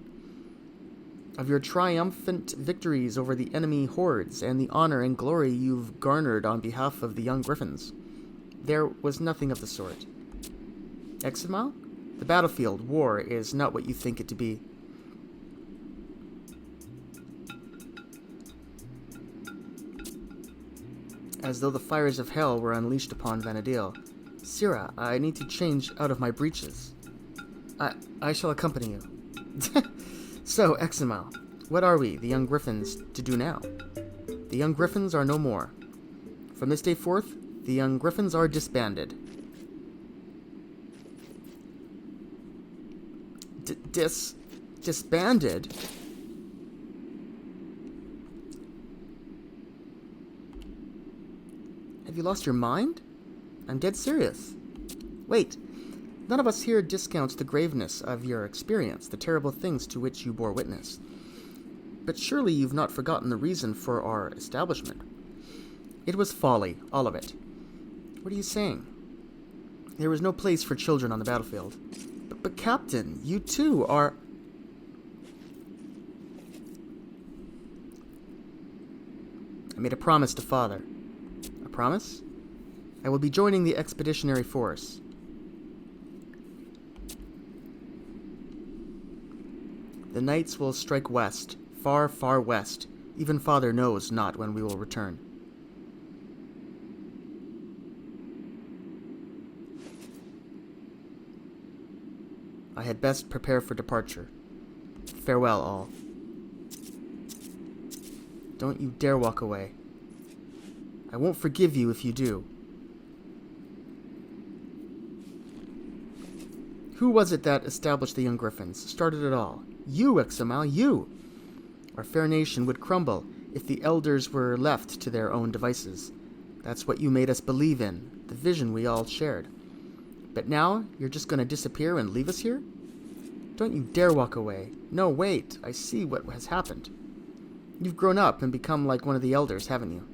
Speaker 1: of your triumphant victories over the enemy hordes, and the honor and glory you've garnered on behalf of the young Griffins. There was nothing of the sort. Exenmile? The battlefield, war, is not what you think it to be. As though the fires of hell were unleashed upon Vanadil. Sira, I need to change out of my breeches. I shall accompany you. So, Exenmile, what are we, the young Griffins, to do now? The young Griffins are no more. From this day forth, the young Griffins are disbanded. Disbanded? Have you lost your mind? I'm dead serious. Wait, none of us here discounts the graveness of your experience, the terrible things to which you bore witness. But surely you've not forgotten the reason for our establishment. It was folly, all of it. What are you saying? There was no place for children on the battlefield. But Captain, you too are... I made a promise to Father. A promise? I will be joining the expeditionary force. The Knights will strike west, far, far west. Even Father knows not when we will return. I had best prepare for departure. Farewell, all. Don't you dare walk away. I won't forgive you if you do. Who was it that established the young Griffins, started it all? You, Exenmile, you! Our fair nation would crumble if the elders were left to their own devices. That's what you made us believe in, the vision we all shared. But now, you're just going to disappear and leave us here? Don't you dare walk away. No, wait, I see what has happened. You've grown up and become like one of the elders, haven't you?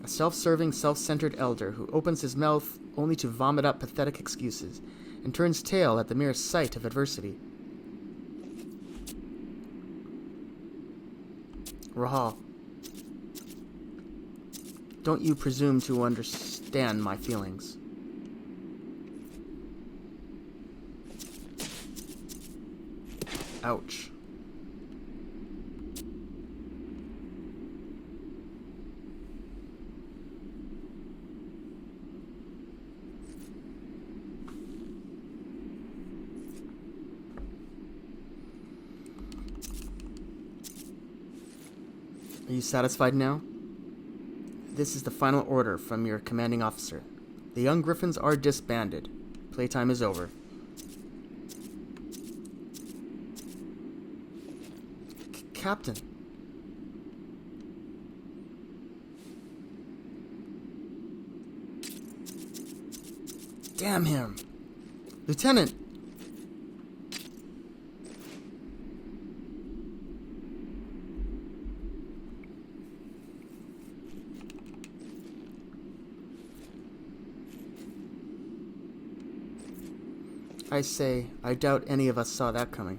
Speaker 1: A self-serving, self-centered elder who opens his mouth only to vomit up pathetic excuses and turns tail at the mere sight of adversity. Rahal, don't you presume to understand my feelings. Ouch. Are you satisfied now? This is the final order from your commanding officer. The young griffins are disbanded. Playtime is over. Captain. Damn him. Lieutenant. I say, I doubt any of us saw that coming.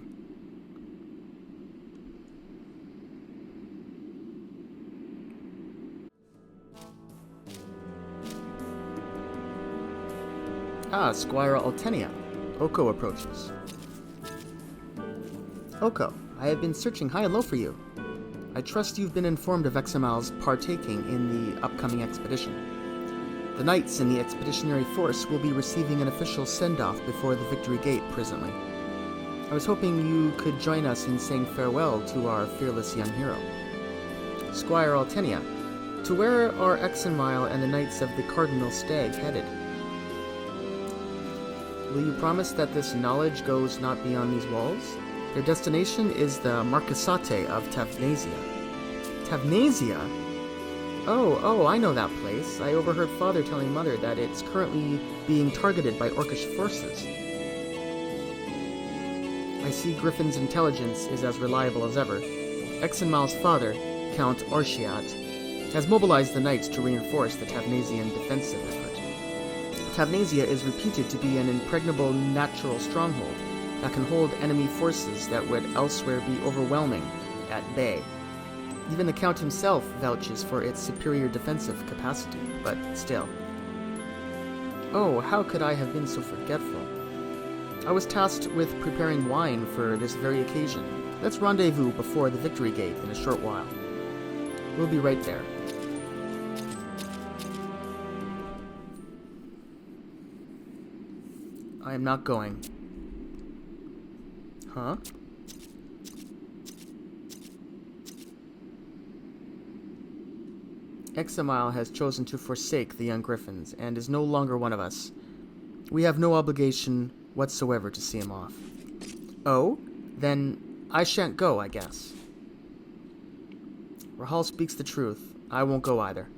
Speaker 1: Ah, Squire Altenia. Oko approaches. Oko, I have been searching high and low for you. I trust you've been informed of Examal's partaking in the upcoming expedition. The knights in the expeditionary force will be receiving an official send-off before the Victory Gate presently. I was hoping you could join us in saying farewell to our fearless young hero. Squire Altenia, to where are Exenmile and the Knights of the Cardinal Stag headed? Will you promise that this knowledge goes not beyond these walls? Their destination is the Marquisate of Tavnasia. Tavnasia? Oh, I know that place. I overheard Father telling Mother that it's currently being targeted by Orcish forces. I see Griffin's intelligence is as reliable as ever. Exenmal's father, Count Orshiat, has mobilized the knights to reinforce the Tavnasian defensive effort. Tavnasia is reputed to be an impregnable natural stronghold that can hold enemy forces that would elsewhere be overwhelming at bay. Even the Count himself vouches for its superior defensive capacity, but still. Oh, how could I have been so forgetful? I was tasked with preparing wine for this very occasion. Let's rendezvous before the Victory Gate in a short while. We'll be right there. I am not going. Huh? Examile has chosen to forsake the young griffins and is no longer one of us. We have no obligation whatsoever to see him off. Oh? Then I shan't go, I guess. Rahal speaks the truth. I won't go either.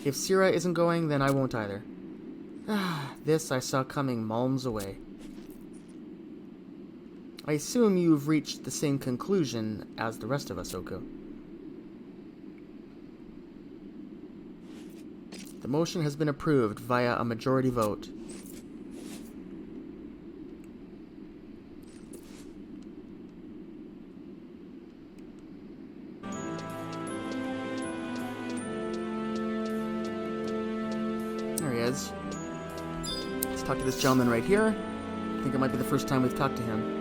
Speaker 1: If Sira isn't going, then I won't either. This I saw coming malms away. I assume you've reached the same conclusion as the rest of us, Oko. The motion has been approved via a majority vote. There he is. Let's talk to this gentleman right here. I think it might be the first time we've talked to him.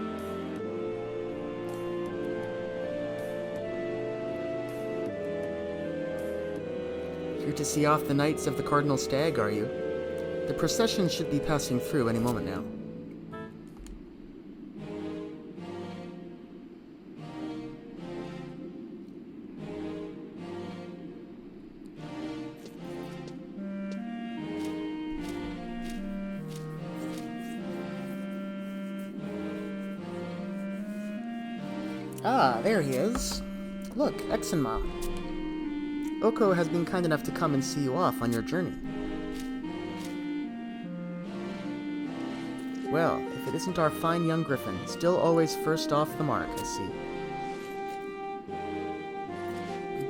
Speaker 1: Here to see off the Knights of the Cardinal Stag, are you? The procession should be passing through any moment now. Ah, there he is. Look, Exenma. Oko has been kind enough to come and see you off on your journey. Well, if it isn't our fine young griffin, still always first off the mark, I see.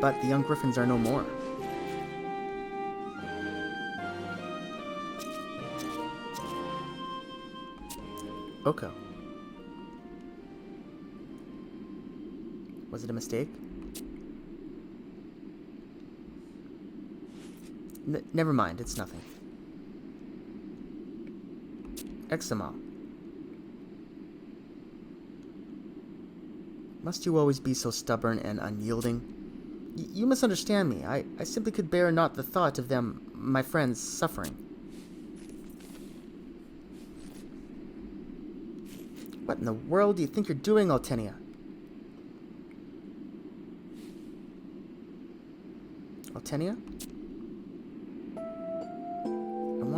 Speaker 1: But the young griffins are no more. Oko. Was it a mistake? Never mind, it's nothing. Examal. Must you always be so stubborn and unyielding? You misunderstand me. I simply could bear not the thought of them, my friends, suffering. What in the world do you think you're doing, Altenia? Altenia?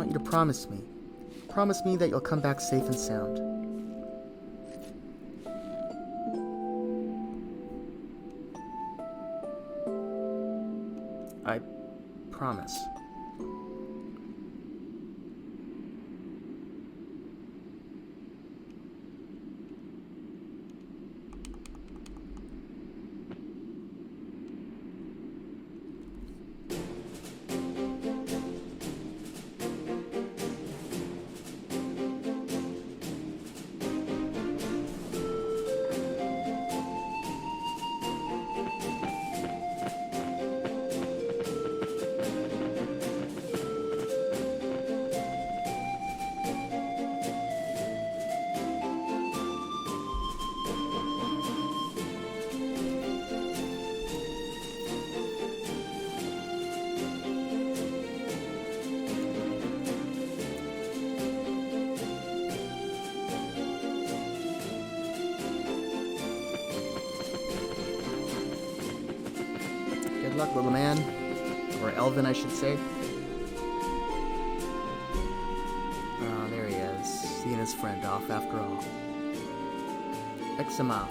Speaker 1: want you to promise me. Promise me that you'll come back safe and sound. I promise. Good luck, little man. Or Elvin, I should say. Ah, there he is. Seeing his friend off after all. Examile.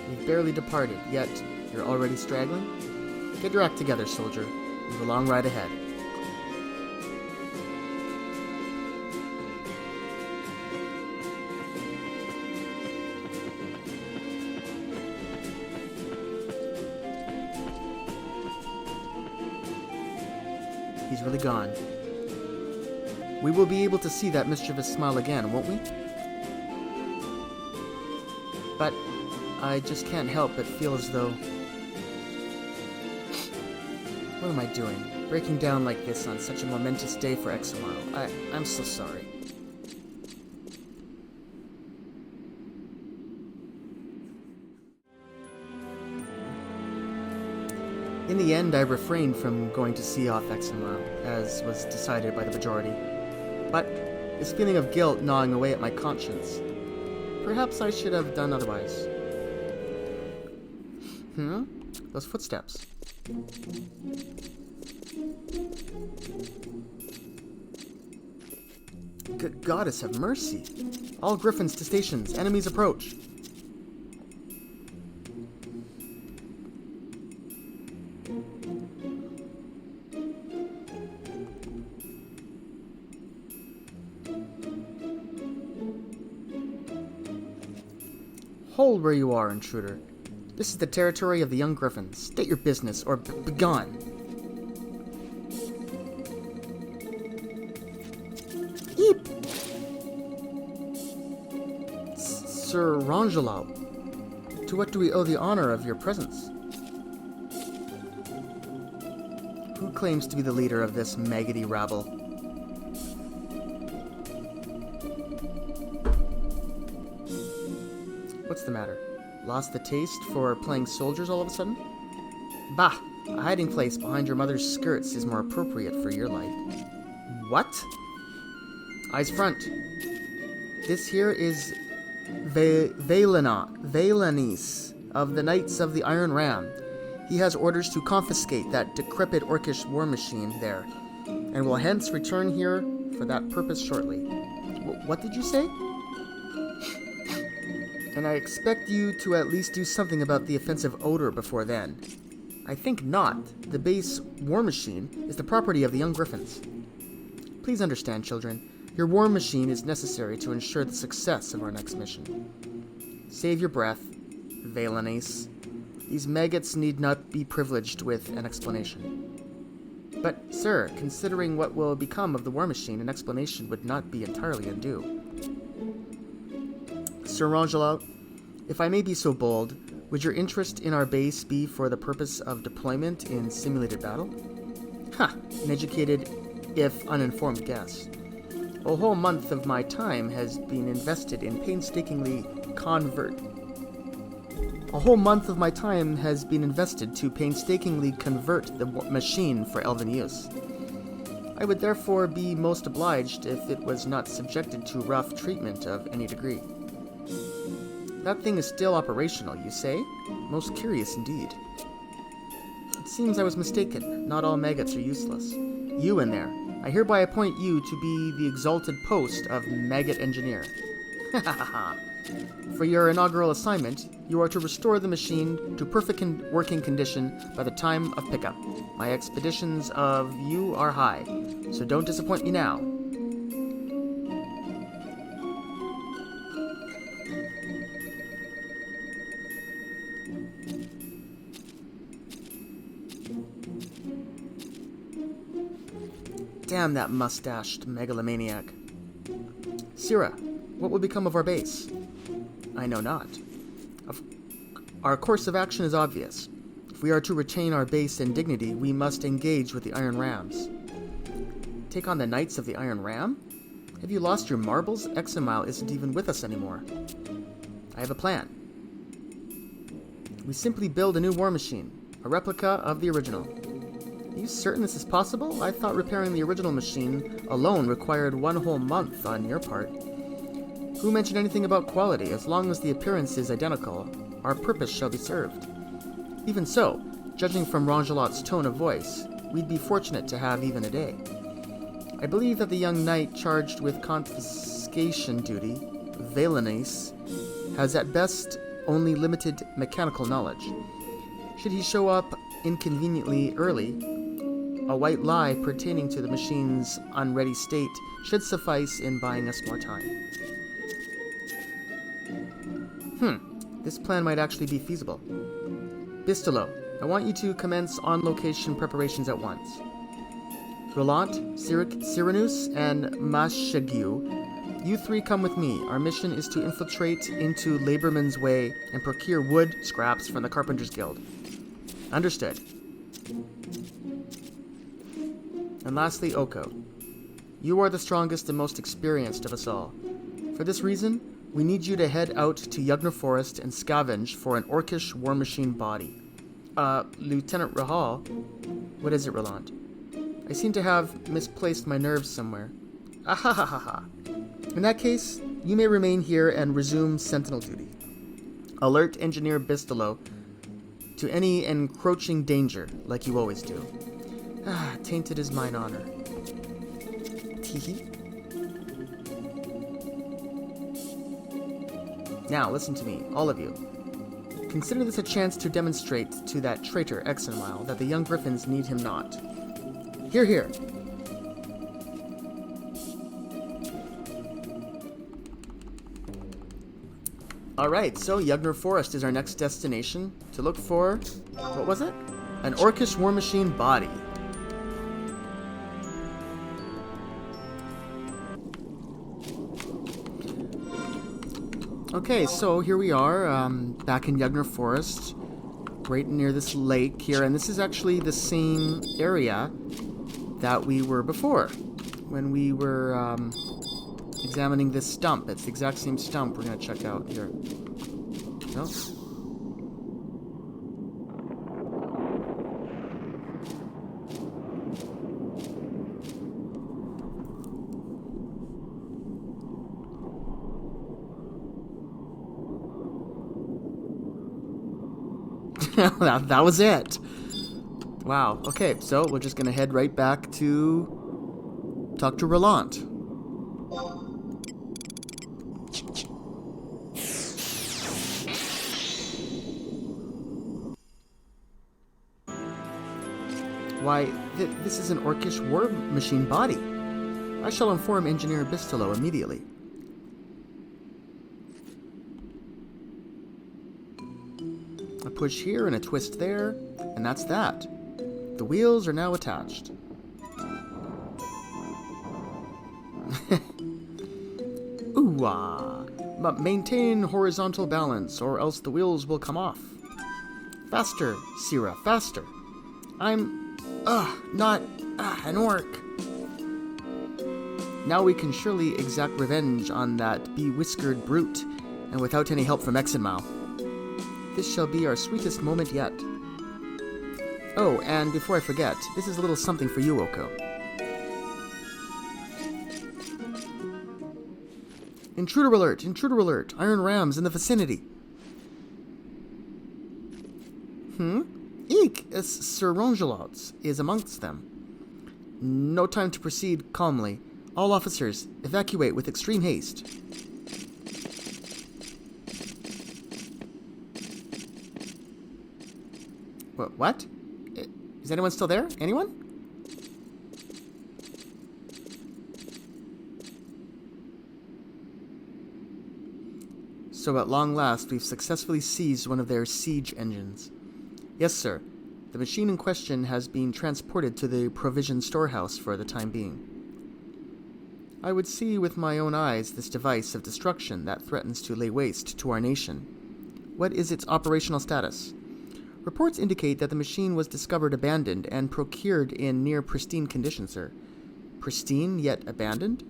Speaker 1: You've barely departed, yet you're already straggling? Get your act together, soldier. You've a long ride ahead. He's really gone. We will be able to see that mischievous smile again, won't we? But I just can't help but feel as though... What am I doing? Breaking down like this on such a momentous day for Examile. I'm so sorry. In the end, I refrained from going to see off Examile, as was decided by the majority. But this feeling of guilt gnawing away at my conscience. Perhaps I should have done otherwise. Those footsteps. Good goddess have mercy. All griffins to stations. Enemies approach. Hold where you are, intruder. This is the territory of the young griffins. State your business, or begone. Eep! Sir Rangelot, to what do we owe the honor of your presence? Who claims to be the leader of this maggoty rabble? What's the matter? Lost the taste for playing soldiers all of a sudden? Bah! A hiding place behind your mother's skirts is more appropriate for your life. What? Eyes front. This here is Valenis of the Knights of the Iron Ram. He has orders to confiscate that decrepit orcish war machine there, and will hence return here for that purpose shortly. What did you say? And I expect you to at least do something about the offensive odor before then. I think not. The base war machine is the property of the young griffins. Please understand, children. Your war machine is necessary to ensure the success of our next mission. Save your breath, Valenis. These maggots need not be privileged with an explanation. But, sir, considering what will become of the war machine, an explanation would not be entirely undue. Sir Rangelot, if I may be so bold, would your interest in our base be for the purpose of deployment in simulated battle? Ha! An educated, if uninformed guess. A whole month of my time has been invested to painstakingly convert the machine for elven use. I would therefore be most obliged if it was not subjected to rough treatment of any degree. That thing is still operational, you say? Most curious indeed. It seems I was mistaken. Not all maggots are useless. You in there, I hereby appoint you to be the exalted post of Maggot Engineer. For your inaugural assignment, you are to restore the machine to perfect working condition by the time of pickup. My expectations of you are high, so don't disappoint me now. Damn that mustached megalomaniac. Sira, what will become of our base? I know not. Our course of action is obvious. If we are to retain our base and dignity, we must engage with the Iron Rams. Take on the Knights of the Iron Ram? Have you lost your marbles? Eximile isn't even with us anymore. I have a plan. We simply build a new war machine, a replica of the original. Are you certain this is possible? I thought repairing the original machine alone required 1 whole month on your part. Who mentioned anything about quality? As long as the appearance is identical, our purpose shall be served. Even so, judging from Rangelot's tone of voice, we'd be fortunate to have even a day. I believe that the young knight charged with confiscation duty, Valenice, has at best only limited mechanical knowledge. Should he show up inconveniently early, a white lie pertaining to the machine's unready state should suffice in buying us more time. This plan might actually be feasible. Bistolo, I want you to commence on-location preparations at once. Roland, Cyrenus, and Mashagu, you 3 come with me. Our mission is to infiltrate into Laborman's Way and procure wood scraps from the Carpenters Guild. Understood. And lastly, Oko. You are the strongest and most experienced of us all. For this reason, we need you to head out to Yugner Forest and scavenge for an Orcish war machine body. Lieutenant Rahal? What is it, Roland? I seem to have misplaced my nerves somewhere. Ahahaha. In that case, you may remain here and resume sentinel duty. Alert Engineer Bistolo to any encroaching danger, like you always do. Tainted is mine honor. Teehee. Now, listen to me, all of you. Consider this a chance to demonstrate to that traitor Exenwile that the young griffins need him not. Hear, hear. Alright, so Yugner Forest is our next destination to look for, what was it? An Orcish war machine body. Okay, so here we are, back in Yugner Forest, right near this lake here, and this is actually the same area that we were before, when we were examining this stump. It's the exact same stump we're going to check out here. No? that was it. Wow. Okay, so we're just gonna head right back to talk to Roland. Why, this is an Orcish war machine body. I shall inform Engineer Bistolo immediately. A push here and a twist there, and that's that. The wheels are now attached. Ooh-ah. But maintain horizontal balance, or else the wheels will come off. Faster, Sira, faster. I'm, not, an orc. Now we can surely exact revenge on that bewhiskered brute, and without any help from Exenmao. This shall be our sweetest moment yet. Oh, and before I forget, this is a little something for you, Oko. Intruder alert! Intruder alert! Iron Rams in the vicinity! Eek! Sir Rangelot is amongst them. No time to proceed calmly. All officers, evacuate with extreme haste. What? Is anyone still there? Anyone? So at long last, we've successfully seized one of their siege engines. Yes, sir. The machine in question has been transported to the provision storehouse for the time being. I would see with my own eyes this device of destruction that threatens to lay waste to our nation. What is its operational status? Reports indicate that the machine was discovered abandoned and procured in near pristine condition, sir. Pristine, yet abandoned?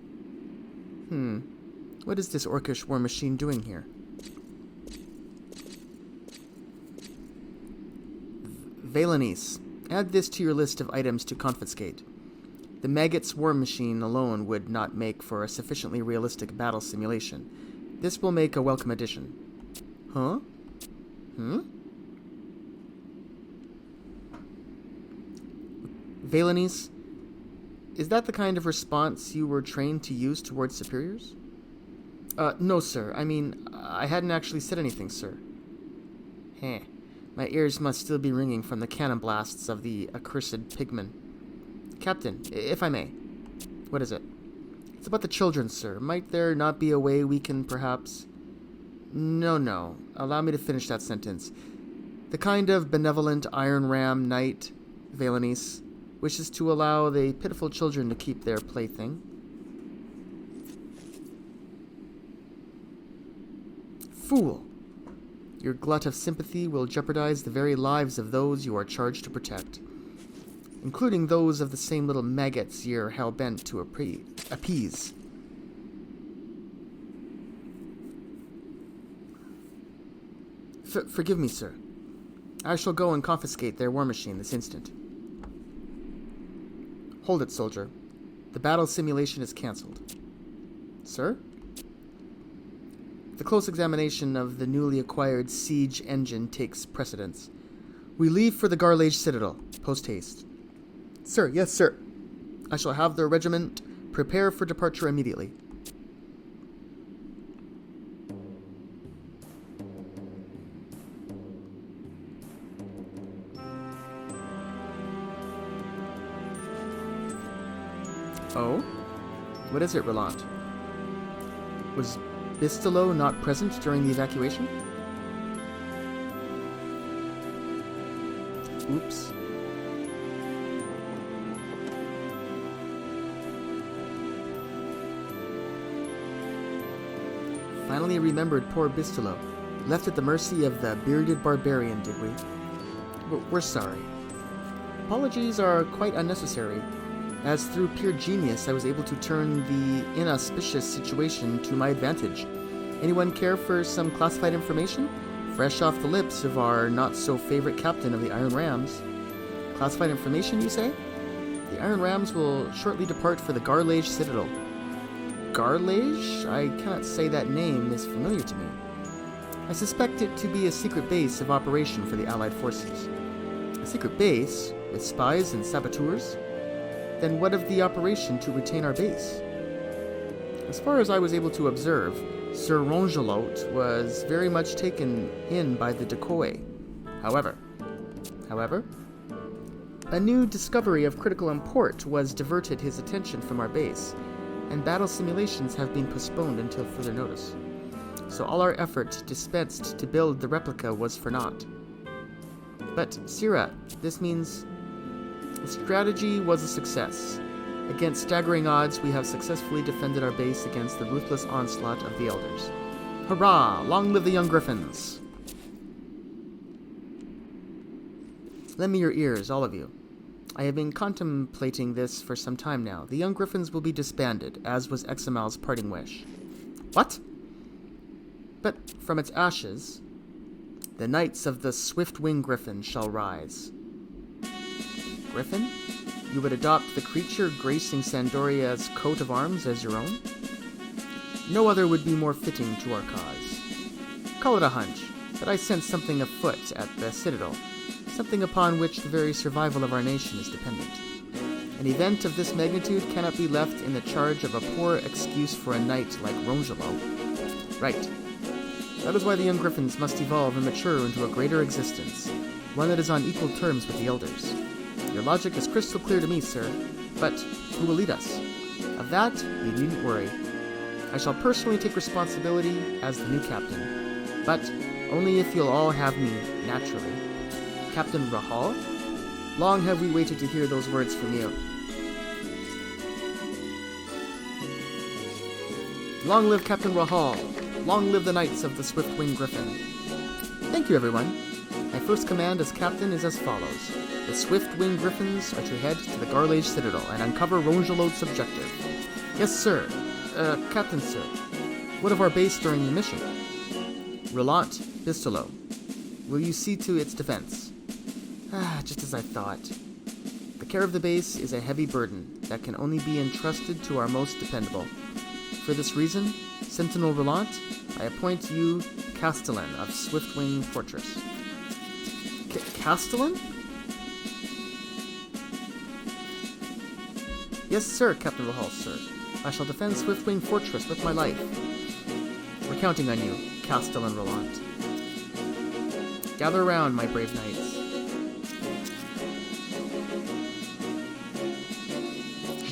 Speaker 1: What is this orcish war machine doing here? Valenice, add this to your list of items to confiscate. The Maggot's war machine alone would not make for a sufficiently realistic battle simulation. This will make a welcome addition. Huh? Valenice, is that the kind of response you were trained to use towards superiors? No, sir. I mean, I hadn't actually said anything, sir. Heh. My ears must still be ringing from the cannon blasts of the accursed pigmen. Captain, if I may. What is it? It's about the children, sir. Might there not be a way we can perhaps... No. Allow me to finish that sentence. The kind of benevolent Iron Ram knight, Valenice, wishes to allow the pitiful children to keep their plaything. Fool! Your glut of sympathy will jeopardize the very lives of those you are charged to protect, including those of the same little maggots you're hell-bent to appease. Forgive me, sir. I shall go and confiscate their war machine this instant. Hold it, soldier. The battle simulation is cancelled. Sir? The close examination of the newly acquired siege engine takes precedence. We leave for the Garlage Citadel, post-haste. Sir, yes, sir. I shall have the regiment prepare for departure immediately. Oh? What is it, Roland? Was Bistolo not present during the evacuation? Oops. Finally remembered poor Bistolo. Left at the mercy of the bearded barbarian, did we? We're sorry. Apologies are quite unnecessary, as through pure genius I was able to turn the inauspicious situation to my advantage. Anyone care for some classified information? Fresh off the lips of our not-so-favorite captain of the Iron Rams. Classified information, you say? The Iron Rams will shortly depart for the Garlage Citadel. Garlage? I cannot say that name is familiar to me. I suspect it to be a secret base of operation for the Allied forces. A secret base? With spies and saboteurs? Then what of the operation to retain our base? As far as I was able to observe, Sir Rongelot was very much taken in by the decoy. However, a new discovery of critical import was diverted his attention from our base, and battle simulations have been postponed until further notice. So all our effort dispensed to build the replica was for naught. But, Sira, this means the strategy was a success. Against staggering odds, we have successfully defended our base against the ruthless onslaught of the Elders. Hurrah! Long live the young Griffins! Lend me your ears, all of you. I have been contemplating this for some time now. The young Griffins will be disbanded, as was Examal's parting wish. What? But from its ashes, the knights of the Swift-Wing Griffin shall rise. Griffin? You would adopt the creature gracing Sandoria's coat of arms as your own? No other would be more fitting to our cause. Call it a hunch, but I sense something afoot at the Citadel, something upon which the very survival of our nation is dependent. An event of this magnitude cannot be left in the charge of a poor excuse for a knight like Rongelo. Right. That is why the young griffins must evolve and mature into a greater existence, one that is on equal terms with the elders. Your logic is crystal clear to me, sir, but who will lead us? Of that, you needn't worry. I shall personally take responsibility as the new captain, but only if you'll all have me naturally. Captain Rahal? Long have we waited to hear those words from you. Long live Captain Rahal! Long live the Knights of the Swift-Winged Griffin! Thank you, everyone. My first command as captain is as follows. The Swift-Winged Griffins are to head to the Garlage Citadel and uncover Rongelode's objective. Yes, sir. Captain, sir. What of our base during the mission? Relant Bistolo. Will you see to its defense? Just as I thought. The care of the base is a heavy burden that can only be entrusted to our most dependable. For this reason, Sentinel Relant, I appoint you Castellan of Swiftwing Fortress. Castellan? Yes, sir, Captain Rahal, sir. I shall defend Swiftwing Fortress with my life. We're counting on you, Castellan Relant. Gather around, my brave knights.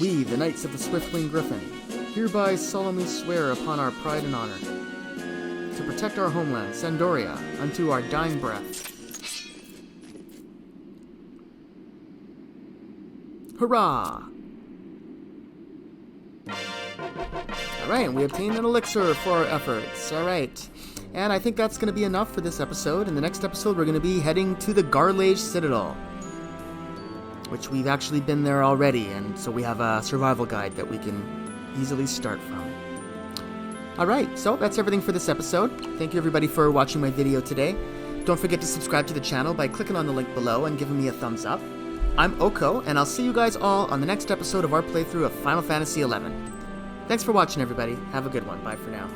Speaker 1: We, the Knights of the Swiftwing Griffin, hereby solemnly swear upon our pride and honor to protect our homeland, Sandoria, unto our dying breath. Hurrah! Alright, we obtained an elixir for our efforts. Alright. And I think that's going to be enough for this episode. In the next episode, we're going to be heading to the Garlage Citadel, which we've actually been there already, and so we have a survival guide that we can easily start from. Alright, so that's everything for this episode. Thank you everybody for watching my video today. Don't forget to subscribe to the channel by clicking on the link below and giving me a thumbs up. I'm Oko, and I'll see you guys all on the next episode of our playthrough of Final Fantasy XI. Thanks for watching, everybody. Have a good one. Bye for now.